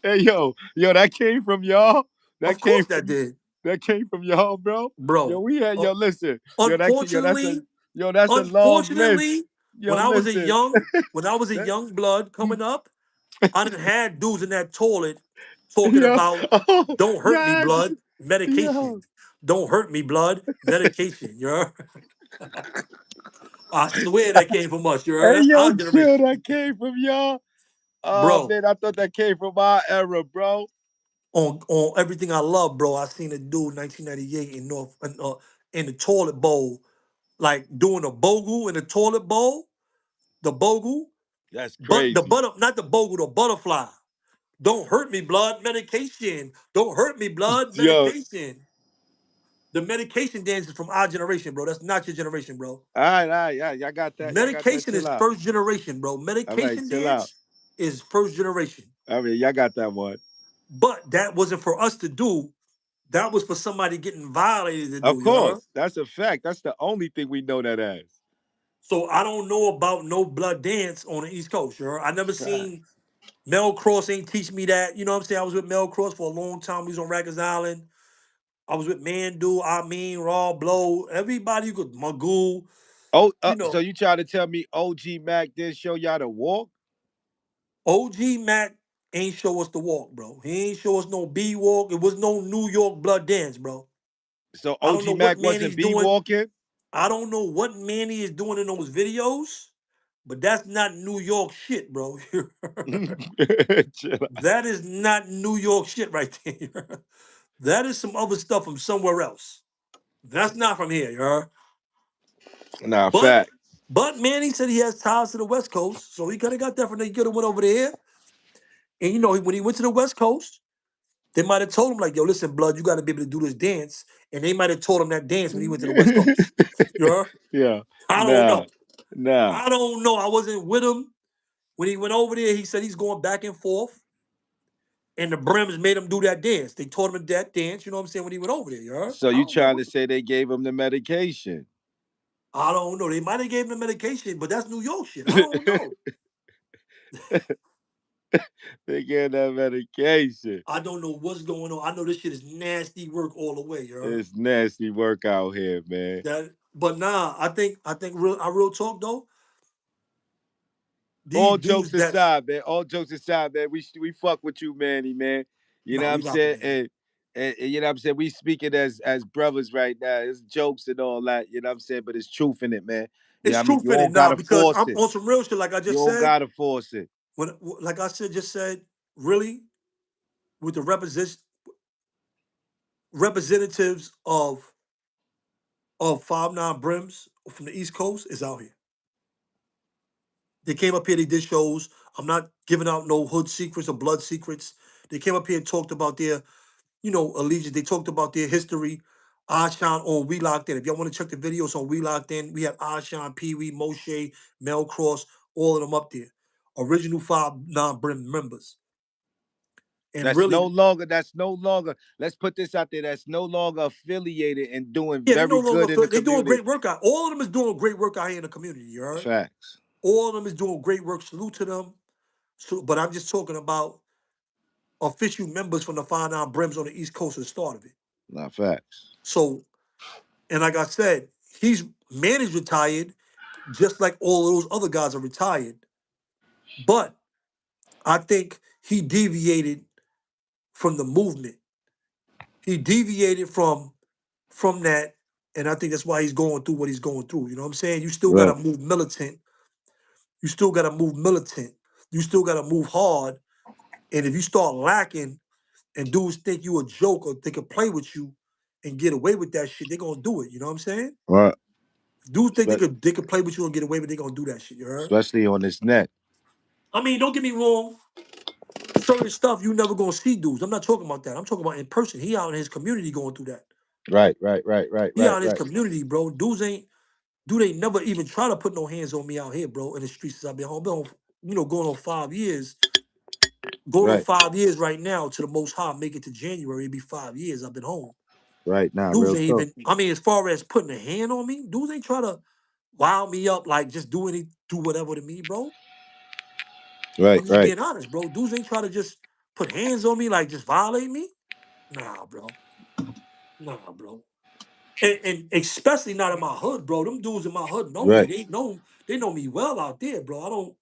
Hey, yo, that came from y'all. That Of came course that from did, that came from y'all, bro. Yo, bro. we had Uh, listen. unfortunately, That's a long list. unfortunately, Yo, listen. when I was a That, young blood coming up, I didn't had dudes in that toilet talking yo, about oh, don't hurt me, yes, blood, medication. yo. Don't hurt me, blood, medication. You heard? I swear that came from us. You heard? Hey, That's yo, our chill. generation, That came from y'all. Oh bro. man, I thought that came from our era, bro. On everything I love, bro. I seen a dude 1998 in in the toilet bowl, like doing a bogle in the toilet bowl. The bogle, That's but the crazy. butter, not the bogle, the butterfly. Don't hurt me, blood, medication. Don't hurt me, blood, Yo, medication. The medication dance is from our generation, bro. That's not your generation, bro. all right, yeah, y'all got that. Y'all got that. Medication Chill is out. first generation, bro. All right, Medication chill out. dance is first generation. I mean, y'all got that one. But that wasn't for us to do. That was for somebody getting violated to Of do, you heard? course, that's a fact. That's the only thing we know that as. So I don't know about no blood dance on the East Coast, you heard? I never seen Mel Cross ain't teach me that. You know what I'm saying? I was with Mel Cross for a long time. We was on Rikers Island. I was with Mandu, I mean, Raw Blow, everybody you could Magoo, Oh, you so know. you trying to tell me OG Mac didn't show y'all to walk? OG Mac ain't show us the walk, bro. He ain't show us no B walk. It was no New York blood dance, bro. So I don't know OG what Mac wasn't Manny's B doing. walking? I don't know what Manny is doing in those videos, but that's not New York shit, bro. Chill out. That is not New York shit right there. That is some other stuff from somewhere else. That's not from here, you heard? Nah, But fact. but Manny said he has ties to the West Coast, so he could have got that from there. He could have went over there. And when he went to the West Coast, they might have told him, like, yo, listen, blood, you gotta be able to do this dance. And they might have told him that dance when he went to the West Coast. You heard? Yeah. I don't Nah. know. Nah. I don't know. I wasn't with him. When he went over there, he said he's going back and forth. And the Brims made him do that dance. They taught him that dance, you know what I'm saying, when he went over there, you heard? So I you don't know. trying to say they gave him the medication? I don't know. They might have gave him the medication, but that's New York shit. I don't know. They gave that medication. I don't know what's going on. I know this shit is nasty work all the way, you heard? It's nasty work out here, man. But nah, I think real talk though, these All dudes jokes that aside, man. All jokes aside, man. We fuck with you, Manny, man. You know nah, what we I'm rocking saying? with him. And you know what I'm saying? We speaking as brothers right now. It's jokes and all that, you know what I'm saying? But it's truth in it, man. You know It's what I mean? truth You in it don't now gotta because force I'm it. on some real shit. Like I You just don't said, gotta force it. like I said, just said, really, with the representatives of 5'9" brims from the East Coast is out here. They came up here, they did shows. I'm not giving out no hood secrets or blood secrets. They came up here and talked about their, allegiance. They talked about their history. Ashan on We Locked In. If y'all want to check the videos on We Locked In, we have Ashan, Pee Wee, Moshe, Mel Cross, all of them up there. original 5 non-brim members. And That's no really, longer. That's no longer. Let's put this out there. That's no longer affiliated and doing yeah, they no very longer good in the they doing community. great work out. All of them is doing great work out here in the community. You heard? Facts. All of them is doing great work. Salute to them. So, but I'm just talking about official members from the 5 non-brims on the East Coast at the start of it. Not facts. So, and like I said, he's Manny's retired, just like all of those other guys are retired. But I think he deviated from the movement. He deviated from that, and I think that's why he's going through what he's going through. You know what I'm saying? You still gotta Right. move militant. You still gotta move militant. You still gotta move hard. And if you start lacking and dudes think you a joke or they can play with you and get away with that shit, they're gonna do it. You know what I'm saying? Right. If dudes think Spe- they could play with you and get away with it, they're gonna do that shit, you heard? Especially on this net. I mean, don't get me wrong. Certain stuff you never gonna see dudes. I'm not talking about that. I'm talking about in person. He out in his community going through that. Right. Right. Right. Right. He Right. out in his Right. community, bro. Dude ain't never even try to put no hands on me out here, bro, in the streets since I've been home. Been on, going on 5 years. Going on Right. 5 years right now to the most high, make it to January, it'd be 5 years I've been home. Right. Nah. Dudes Real ain't talk. even, I mean, as far as putting a hand on me, dudes ain't try to wow me up, like just do whatever to me, bro. Right. I'm just Right. being honest, bro. Dudes ain't try to just put hands on me, like just violate me. Nah, bro. Nah, bro. And especially not in my hood, bro. Them dudes in my hood know me. Right. They know me well out there, bro. I don't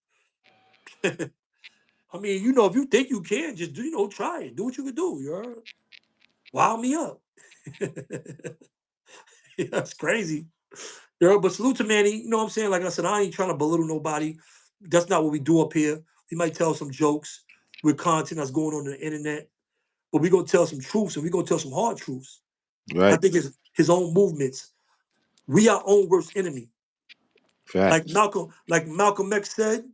I mean, if you think you can, just try it. Do what you can do. You heard? Wow me up. That's crazy. But salute to Manny. You know what I'm saying? Like I said, I ain't trying to belittle nobody. That's not what we do up here. We might tell some jokes with content that's going on the internet, but we gonna tell some truths and we gonna tell some hard truths. I Right. think it's his own movements. We our own worst enemy. Like Facts. Malcolm X said,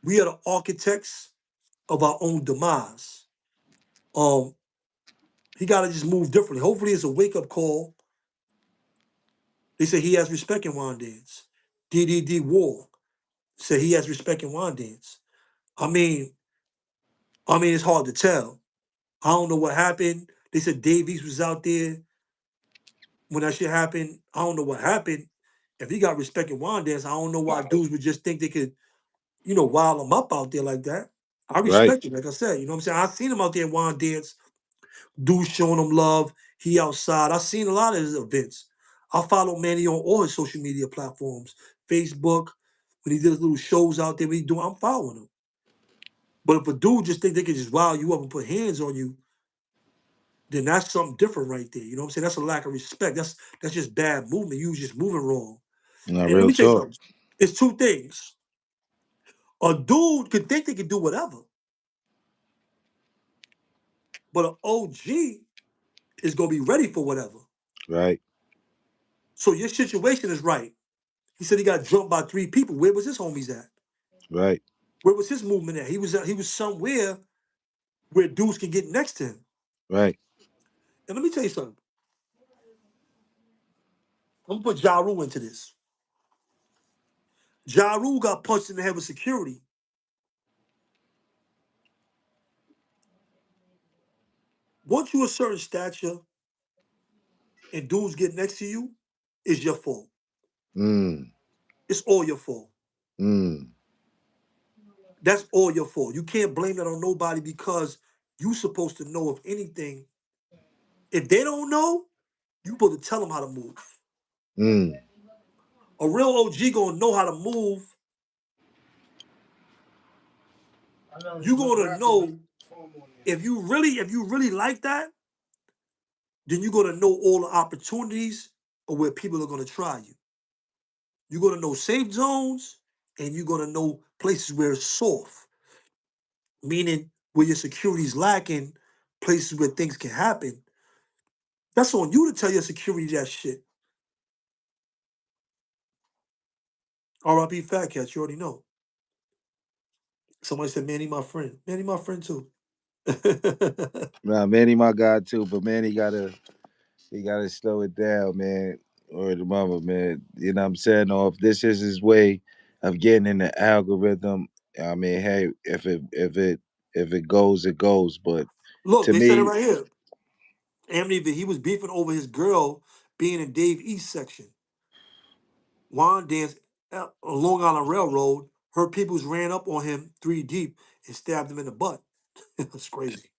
we are the architects of our own demise. Um, he gotta just move differently. Hopefully it's a wake-up call. They say he has respect in Wandans. DDD War said he has respect in Wandans. I mean, it's hard to tell. I don't know what happened. They said Davies was out there when that shit happened. I don't know what happened. If he got respect in Wandans, I don't know why dudes would just think they could, wild him up out there like that. I Right. respect it, like I said. You know what I'm saying? I seen him out there in Wandans, dudes showing him love. He outside. I seen a lot of his events. I follow Manny on all his social media platforms, Facebook. When he did his little shows out there, what he doing, I'm following him. But if a dude just think they can just wow you up and put hands on you, then that's something different right there. You know what I'm saying? That's a lack of respect. That's just bad movement. You was just moving wrong. Nah. And let Real me tell you talk. something. It's two things. A dude could think they can do whatever, but an OG is gonna be ready for whatever. Right. So your situation is right. He said he got jumped by 3 people. Where was his homies at? Right. Where was his movement at? He was somewhere where dudes can get next to him. Right. And let me tell you something. I'm gonna put Ja Rule into this. Ja Rule got punched in the head with security. Once you a certain stature and dudes get next to you, it's your fault. Mm. It's all your fault. Mm. That's all your fault. You can't blame that on nobody because you supposed to know if anything. If they don't know, you supposed to tell them how to move. Mm. A real OG gonna know how to move. You gonna know if you really like that, then you're gonna know all the opportunities of where people are gonna try you. You're gonna know safe zones and you're gonna know places where it's soft, meaning where your security is lacking, places where things can happen. That's on you to tell your security that shit. RIP Fat Cats, you already know. Somebody said, Manny, my friend. Manny, my friend too. Nah, Manny, my guy too, but man, he gotta slow it down, man. Or the mama, man. You know what I'm saying? Or if this is his way, of getting in the algorithm. I mean, hey, if it goes, it goes. But Look, to they said it me, right here. Amityville, he was beefing over his girl being in Dave East section. Juan danced on Long Island Railroad. Her peoples ran up on him 3 deep and stabbed him in the butt. That's crazy.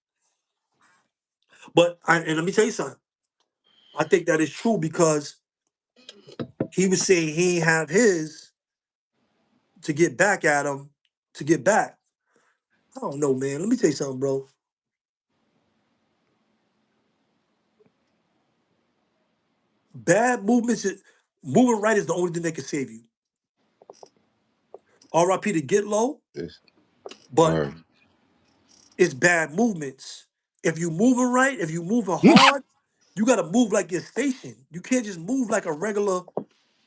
And let me tell you something. I think that is true because he was saying he ain't have his to get back at him to get back. I don't know, man. Let me tell you something, bro. Bad movements, moving right is the only thing that can save you. RIP to get low, it's, but or it's bad movements. If you moving right, if you moving hard, you gotta move like you're stationed. You can't just move like a regular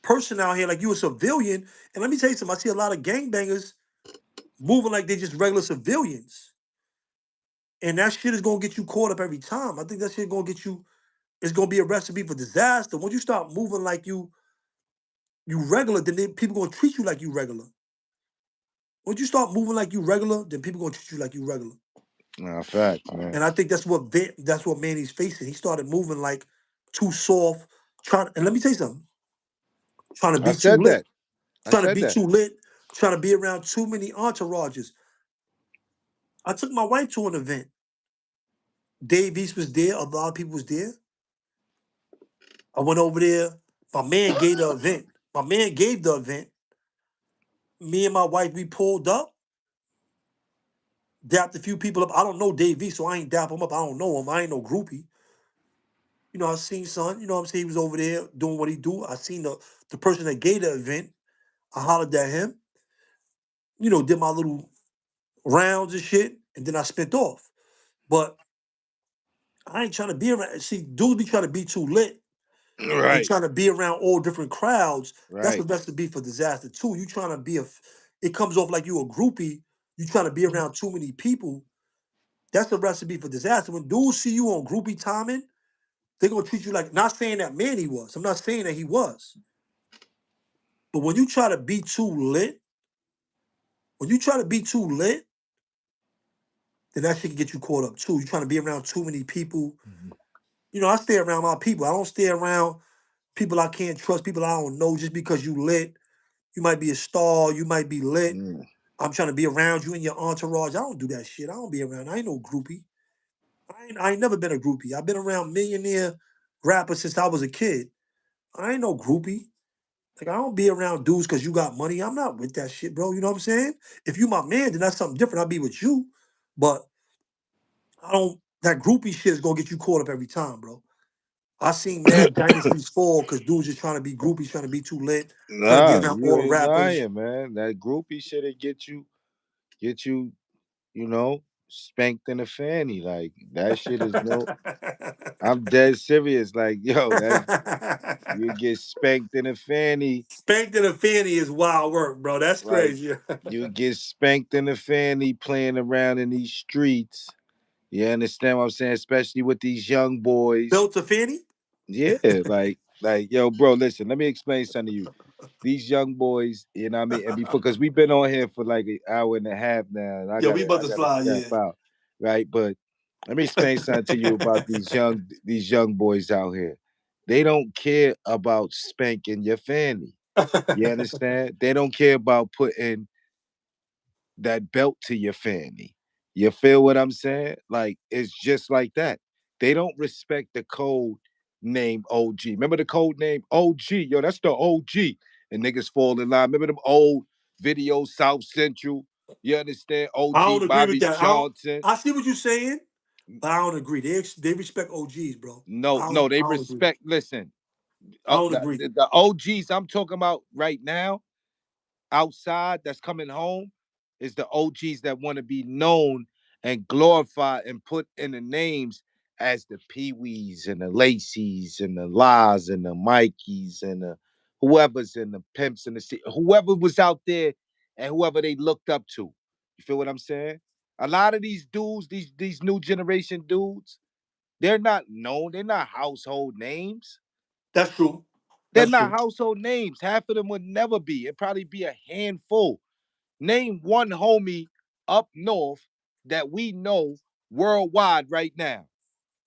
person out here, like you a civilian. And let me tell you something, I see a lot of gangbangers moving like they just regular civilians. And that shit is gonna get you caught up every time. I think that shit gonna get you, it's gonna be a recipe for disaster. Once you start moving like you regular, then people gonna treat you like you regular. Once you start moving like you regular, then people gonna treat you like you regular. nah, facts, man. And I think that's what Manny's facing. He started moving like too soft, and let me tell you something, trying to I be too said lit, that. I trying to said be that. too lit, trying to be around too many entourages. I took my wife to an event. Dave East was there, a lot of people was there. I went over there. My man gave the event. My man gave the event. Me and my wife, we pulled up, dapped a few people up. I don't know Dave East, so I ain't dap him up. I don't know him. I ain't no groupie. I seen son, what I'm saying? He was over there doing what he do. I seen the person that gave the event. I hollered at him, did my little rounds and shit, and then I spent off. But I ain't trying to be around. See, dudes be trying to be too lit and Right, trying to be around all different crowds. That's a right. recipe for disaster too. You trying to be it comes off like you a groupie. You trying to be around too many people. That's a recipe for disaster. When dudes see you on groupie timing, they're gonna treat you like, not saying that Manny was. I'm not saying that he was. But when you try to be too lit, when you try to be too lit, then that shit can get you caught up too. You trying to be around too many people. I stay around my people. I don't stay around people I can't trust, people I don't know just because you lit. You might be a star, you might be lit. Mm. I'm trying to be around you and your entourage. I don't do that shit. I don't be around. I ain't no groupie. I ain't never been a groupie. I've been around millionaire rappers since I was a kid. I ain't no groupie. Like, I don't be around dudes because you got money. I'm not with that shit, bro. You know what I'm saying? If you my man, then that's something different. I'll be with you. But I don't, that groupie shit is gonna get you caught up every time, bro. I seen mad dynasties fall because dudes just trying to be groupies, trying to be too lit, trying to be Nah, around you all the ain't rappers. lying, man. That groupie shit will get you, you know, spanked in the fanny. Like that shit is no. I'm dead serious. Like, yo, that you get spanked in the fanny. Spanked in a fanny is wild work, bro. That's Like crazy. you get spanked in the fanny playing around in these streets. You understand what I'm saying? Especially with these young boys. Built a fanny? Yeah, like yo, bro, listen, let me explain something to you. These young boys, you know what I mean? And before because we've been on here for like an hour and a half now, and I Yo, we gotta about I to gotta slide, step yeah. out. Right. But let me explain something to you about these young boys out here. They don't care about spanking your fanny. You understand? They don't care about putting that belt to your fanny. You feel what I'm saying? Like it's just like that. They don't respect the code name OG. Remember the code name OG? Yo, that's the OG. And niggas fall in line. Remember them old videos, South Central? You understand? I OG don't agree with Bobby that. Johnson. I see what you're saying, but I don't agree. They respect OGs, bro. No, no, they I don't agree. respect. Listen, I don't the, agree. the OGs I'm talking about right now, outside that's coming home is the OGs that want to be known and glorified and put in the names as the Pee Wees and the Lacey's and the Lies and the Mikeys and the whoever's in the pimps and whoever was out there and whoever they looked up to. You feel what I'm saying? A lot of these dudes, these new generation dudes, they're not known. They're not household names. That's true. They're That's not true. household names. Half of them would never be. It'd probably be a handful. Name one homie up north that we know worldwide right now.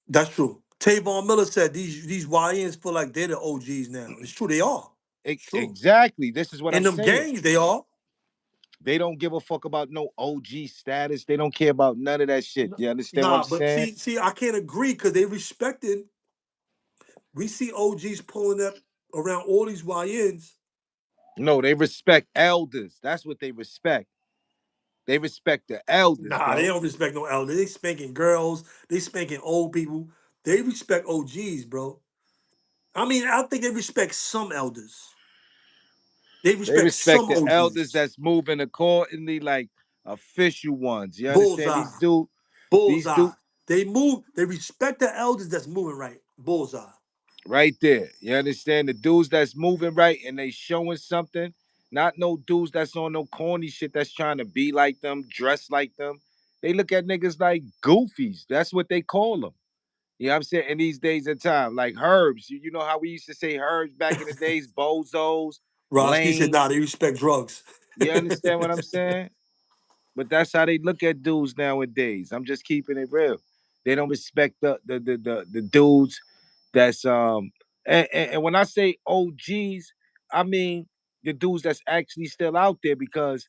That's true. Tavon Miller said these YNs feel like they're the OGs now. It's true, they are. It's true. Exactly. This is what In I'm them saying. gangs, they are. They don't give a fuck about no OG status. They don't care about none of that shit. You understand what I'm Nah, but saying? see, I can't agree because they respected. We see OGs pulling up around all these YNs. No, they respect elders. That's what they respect. They respect the elders, Nah, they bro. don't respect no elders. They spanking girls. They spanking old people. They respect OGs, bro. I mean, I think they respect some elders. They They respect respect some the elders OGs. that's moving accordingly, like official ones. You understand? Bullseye. These Bullseye. dude, They move. They respect the elders that's moving right. Bullseye. right there. You understand? The dudes that's moving right and they showing something. Not no dudes that's on no corny shit that's trying to be like them, dress like them. They look at niggas like goofies. That's what they call them. You know what I'm saying? In these days of time, like herbs. You know how we used to say herbs back in the days, bozos, Roski said, nah, lames. they respect drugs. You understand what I'm saying? But that's how they look at dudes nowadays. I'm just keeping it real. They don't respect the dudes that's and when I say OGs, I mean the dudes that's actually still out there because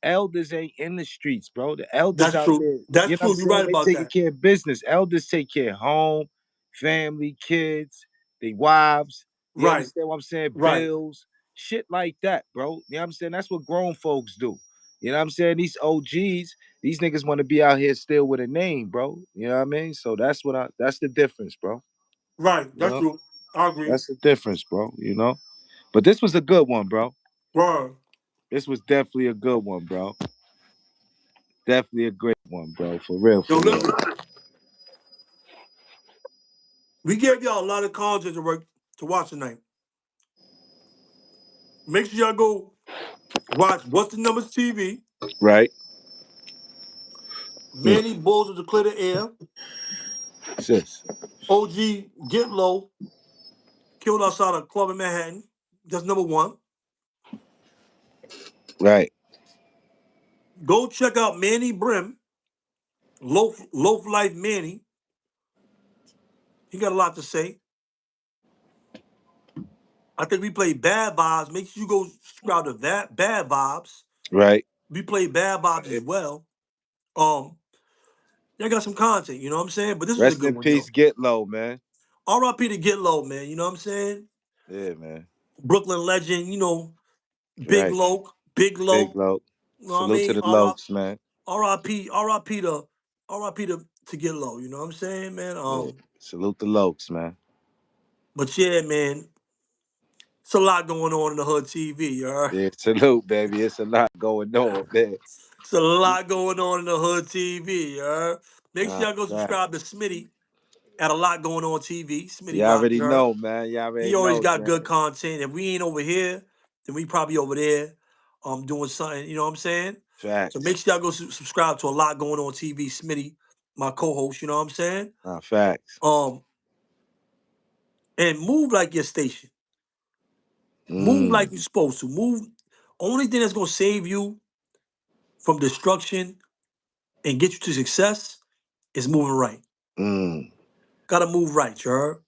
elders ain't in the streets, bro. The elders That's out true. there, That's you know what I'm true. You're saying? right They about taking that. care of business. Elders take care of home, family, kids, they wives. You Right. understand what I'm saying? Right. Bills, shit like that, bro. You know what I'm saying? That's what grown folks do. You know what I'm saying? These OGs, these niggas want to be out here still with a name, bro. You know what I mean? So that's the difference, bro. Right. You That's know? true. I agree. That's the difference, bro. You know? But this was a good one, bro. Right. This was definitely a good one, bro. Definitely a great one, bro. For real, Yo, for real. listen. We gave y'all a lot of content to work to watch tonight. Make sure y'all go watch What's the Numbers TV. Right? Hmm. Manny Bulls of the Clear the Air. Sis. OG Get Low. Killed outside a club in Manhattan. That's number one. Right. Go check out Manny Brim. Loaf Life Manny. He got a lot to say. I think we play Bad Vibes. Make sure you go subscribe to that Bad Vibes. Right. We play Bad Vibes as well. Y'all got some content, you know what I'm saying? But this was a Rest good in one, yo. peace, get low, man. R.I.P. to Get Low, man. You know what I'm saying? Yeah, man. Brooklyn legend, Big Right. Loke, Big Big Loke. low. You know what I Salute to mean? the lokes, man. R.I.P. to Get Low. You know what I'm saying, man? Yeah. Salute the lokes, man. But yeah, man, it's a lot going on in the hood TV, you heard? Yeah, salute, baby. It's a lot going on, man. It's a lot going on in the hood TV, you heard? Make sure Nah, y'all go fact. subscribe to Smitty at a lot going on TV. Smitty You Rock, already you heard? know, man. You He already always know, got man. good content. If we ain't over here, then we probably over there doing something, you know what I'm saying? So Facts. make sure y'all go subscribe to a lot going on TV. Smitty, my co-host, you know what I'm saying? Nah, facts. Um, and move like your station. Move like Mm, you're supposed to. Move. Only thing that's gonna save you from destruction and get you to success is moving right. mm, Gotta move right, you heard?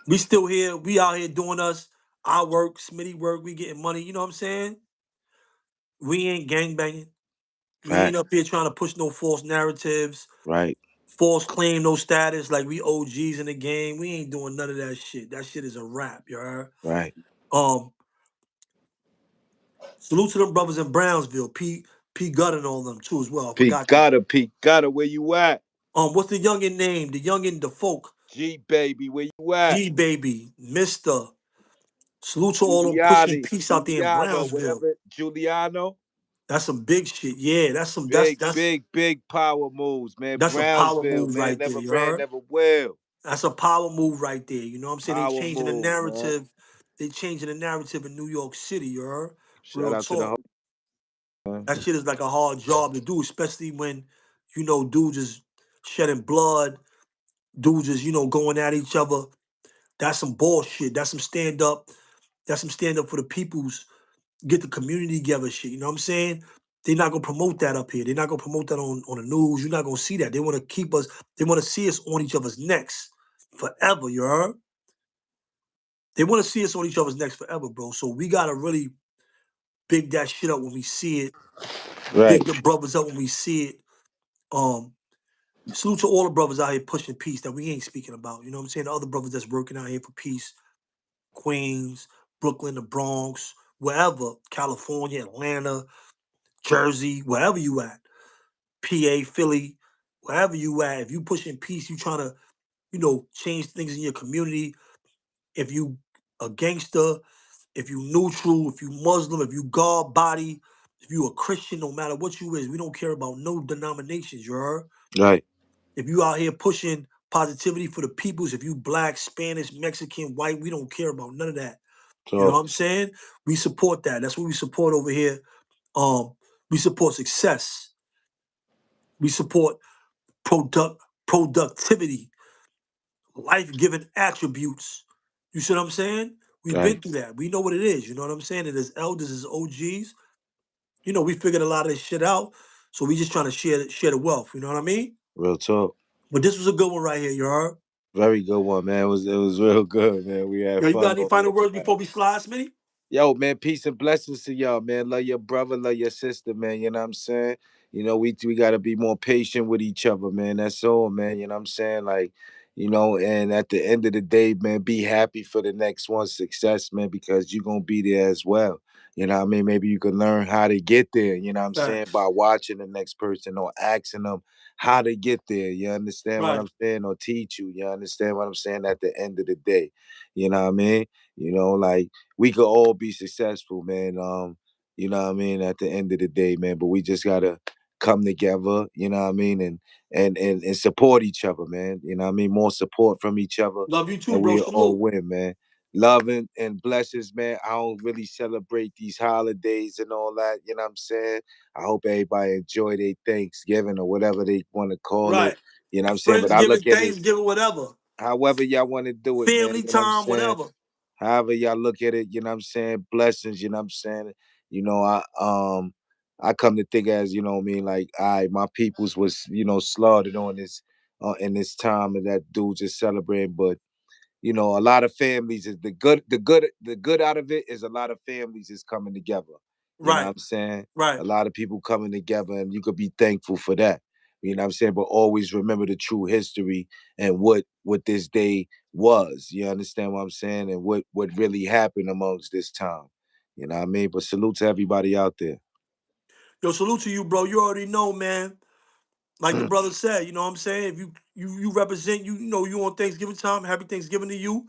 We still here. We out here doing us. Our work, Smitty work. We getting money. You know what I'm saying? We ain't gang banging. We ain't facts. up here trying to push no false narratives, Right, false claim no status like we OGs in the game. We ain't doing none of that shit. That shit is a rap, you heard? right. Um, salute to them brothers in Brownsville, P Gunna and all them too as well. I forgot that. P Gotta, where you at? What's the youngin' name? The youngin', the folk, G baby, where you at? G baby, Mister. Salute to all them pushing Giuliani, peace out there in Giuliano, Brownsville. whatever. Giuliano. That's some big shit. Yeah, that's some Big, big, big power moves, man. that's a power Brownsville, move man. right there, Never you ran, heard? never will. That's a power move right there. You know what I'm saying? They Power changing the moves, man. narrative. They changing the narrative in New York City, you heard? Shout Real out to the talk. whole, man. That shit is like a hard job to do, especially when, dudes is shedding blood, dudes is, going at each other. That's some bullshit. That's some stand up. That's some stand up for the peoples, get the community together shit. You know what I'm saying? They're not gonna promote that up here. They're not gonna promote that on the news. You're not gonna see that. They wanna keep us, they wanna see us on each other's necks forever, you heard? They wanna see us on each other's necks forever, bro. So we gotta really big that shit up when we see it. Right. Big the brothers up when we see it. Um, Salute to all the brothers out here pushing peace that we ain't speaking about. You know what I'm saying? The other brothers that's working out here for peace, Queens, Brooklyn, the Bronx, wherever, California, Atlanta, Jersey, wherever you at, PA, Philly, wherever you at. If you pushing peace, you trying to, change things in your community. If you a gangster, if you neutral, if you Muslim, if you God body, if you a Christian, no matter what you is, we don't care about no denominations, you heard? Right. If you out here pushing positivity for the peoples, if you black, Spanish, Mexican, white, we don't care about none of that. You know So what I'm saying? We support that. That's what we support over here. Um, we support success. We support productivity, life-giving attributes. You see what I'm saying? We've right. been through that. We know what it is. You know what I'm saying? And as elders, as OGs, we figured a lot of this shit out. So we just trying to share the wealth. You know what I mean? Real talk. But this was a good one right here, you heard? Very good one, man. It was real good, man. We had Yo, you got fun any on final here words tonight. before we slide, Smitty? Yo, man, peace and blessings to y'all, man. Love your brother, love your sister, man. You know what I'm saying? We gotta be more patient with each other, man. That's all, man. You know what I'm saying? Like, and at the end of the day, man, be happy for the next one's success, man, because you're gonna be there as well. You know what I mean? Maybe you can learn how to get there, you know what I'm saying, Facts. by watching the next person or asking them how to get there. You understand what I'm Right. saying? Or teach you. You understand what I'm saying at the end of the day. You know what I mean? Like we could all be successful, man. You know what I mean, at the end of the day, man. But we just gotta come together, you know what I mean, and support each other, man. You know what I mean? More support from each other Love you too, and bro. we all Salute. win, man. Love and blessings, man. I don't really celebrate these holidays and all that, you know what I'm saying? I hope everybody enjoy their Thanksgiving or whatever they want to call it. Right. You know what I'm saying? But I Friendsgiving, look at it Thanksgiving, whatever. however y'all want to do it, man. Family You know what I'm time, saying? whatever. However y'all look at it, you know what I'm saying? Blessings, you know what I'm saying? You know, I come to think as, you know what I mean, like my peoples was, slaughtered on this in this time of that dude just celebrating. But a lot of families is the good out of it is a lot of families is coming together. You know what Right. I'm saying? A Right. lot of people coming together and you could be thankful for that. You know what I'm saying? But always remember the true history and what this day was. You understand what I'm saying? And what really happened amongst this time. You know what I mean? But salute to everybody out there. Yo, salute to you, bro. You already know, man. Like the brother said, you know what I'm saying? If you represent, you on Thanksgiving time, happy Thanksgiving to you.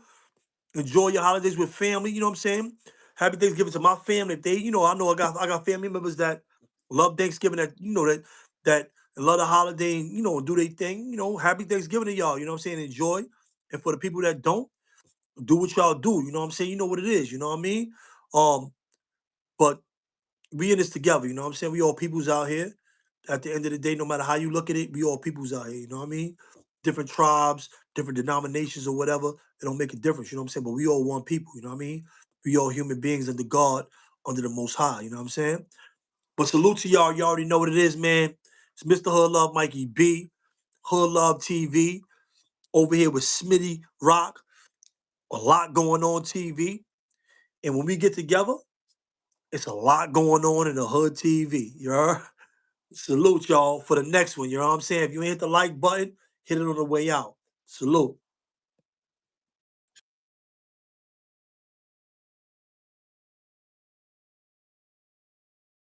Enjoy your holidays with family, you know what I'm saying? Happy Thanksgiving to my family. If they, I know I got family members that love Thanksgiving, that love the holiday, and, do their thing. Happy Thanksgiving to y'all, you know what I'm saying? Enjoy. And for the people that don't, do what y'all do. You know what I'm saying? You know what it is, you know what I mean? Um, but we in this together, you know what I'm saying? We all peoples out here. At the end of the day, no matter how you look at it, we all peoples out here, you know what I mean? Different tribes, different denominations or whatever, it don't make a difference, you know what I'm saying? But we all one people, you know what I mean? We all human beings under God, under the most high, you know what I'm saying? But salute to y'all. You already know what it is, man. It's Mr. Hood Love Mikey B, Hood Love TV, over here with Smitty Rock, a lot going on TV. And when we get together, it's a lot going on in the Hood TV. You heard? Salute y'all for the next one. You know what I'm saying? If you ain't hit the like button, hit it on the way out. Salute.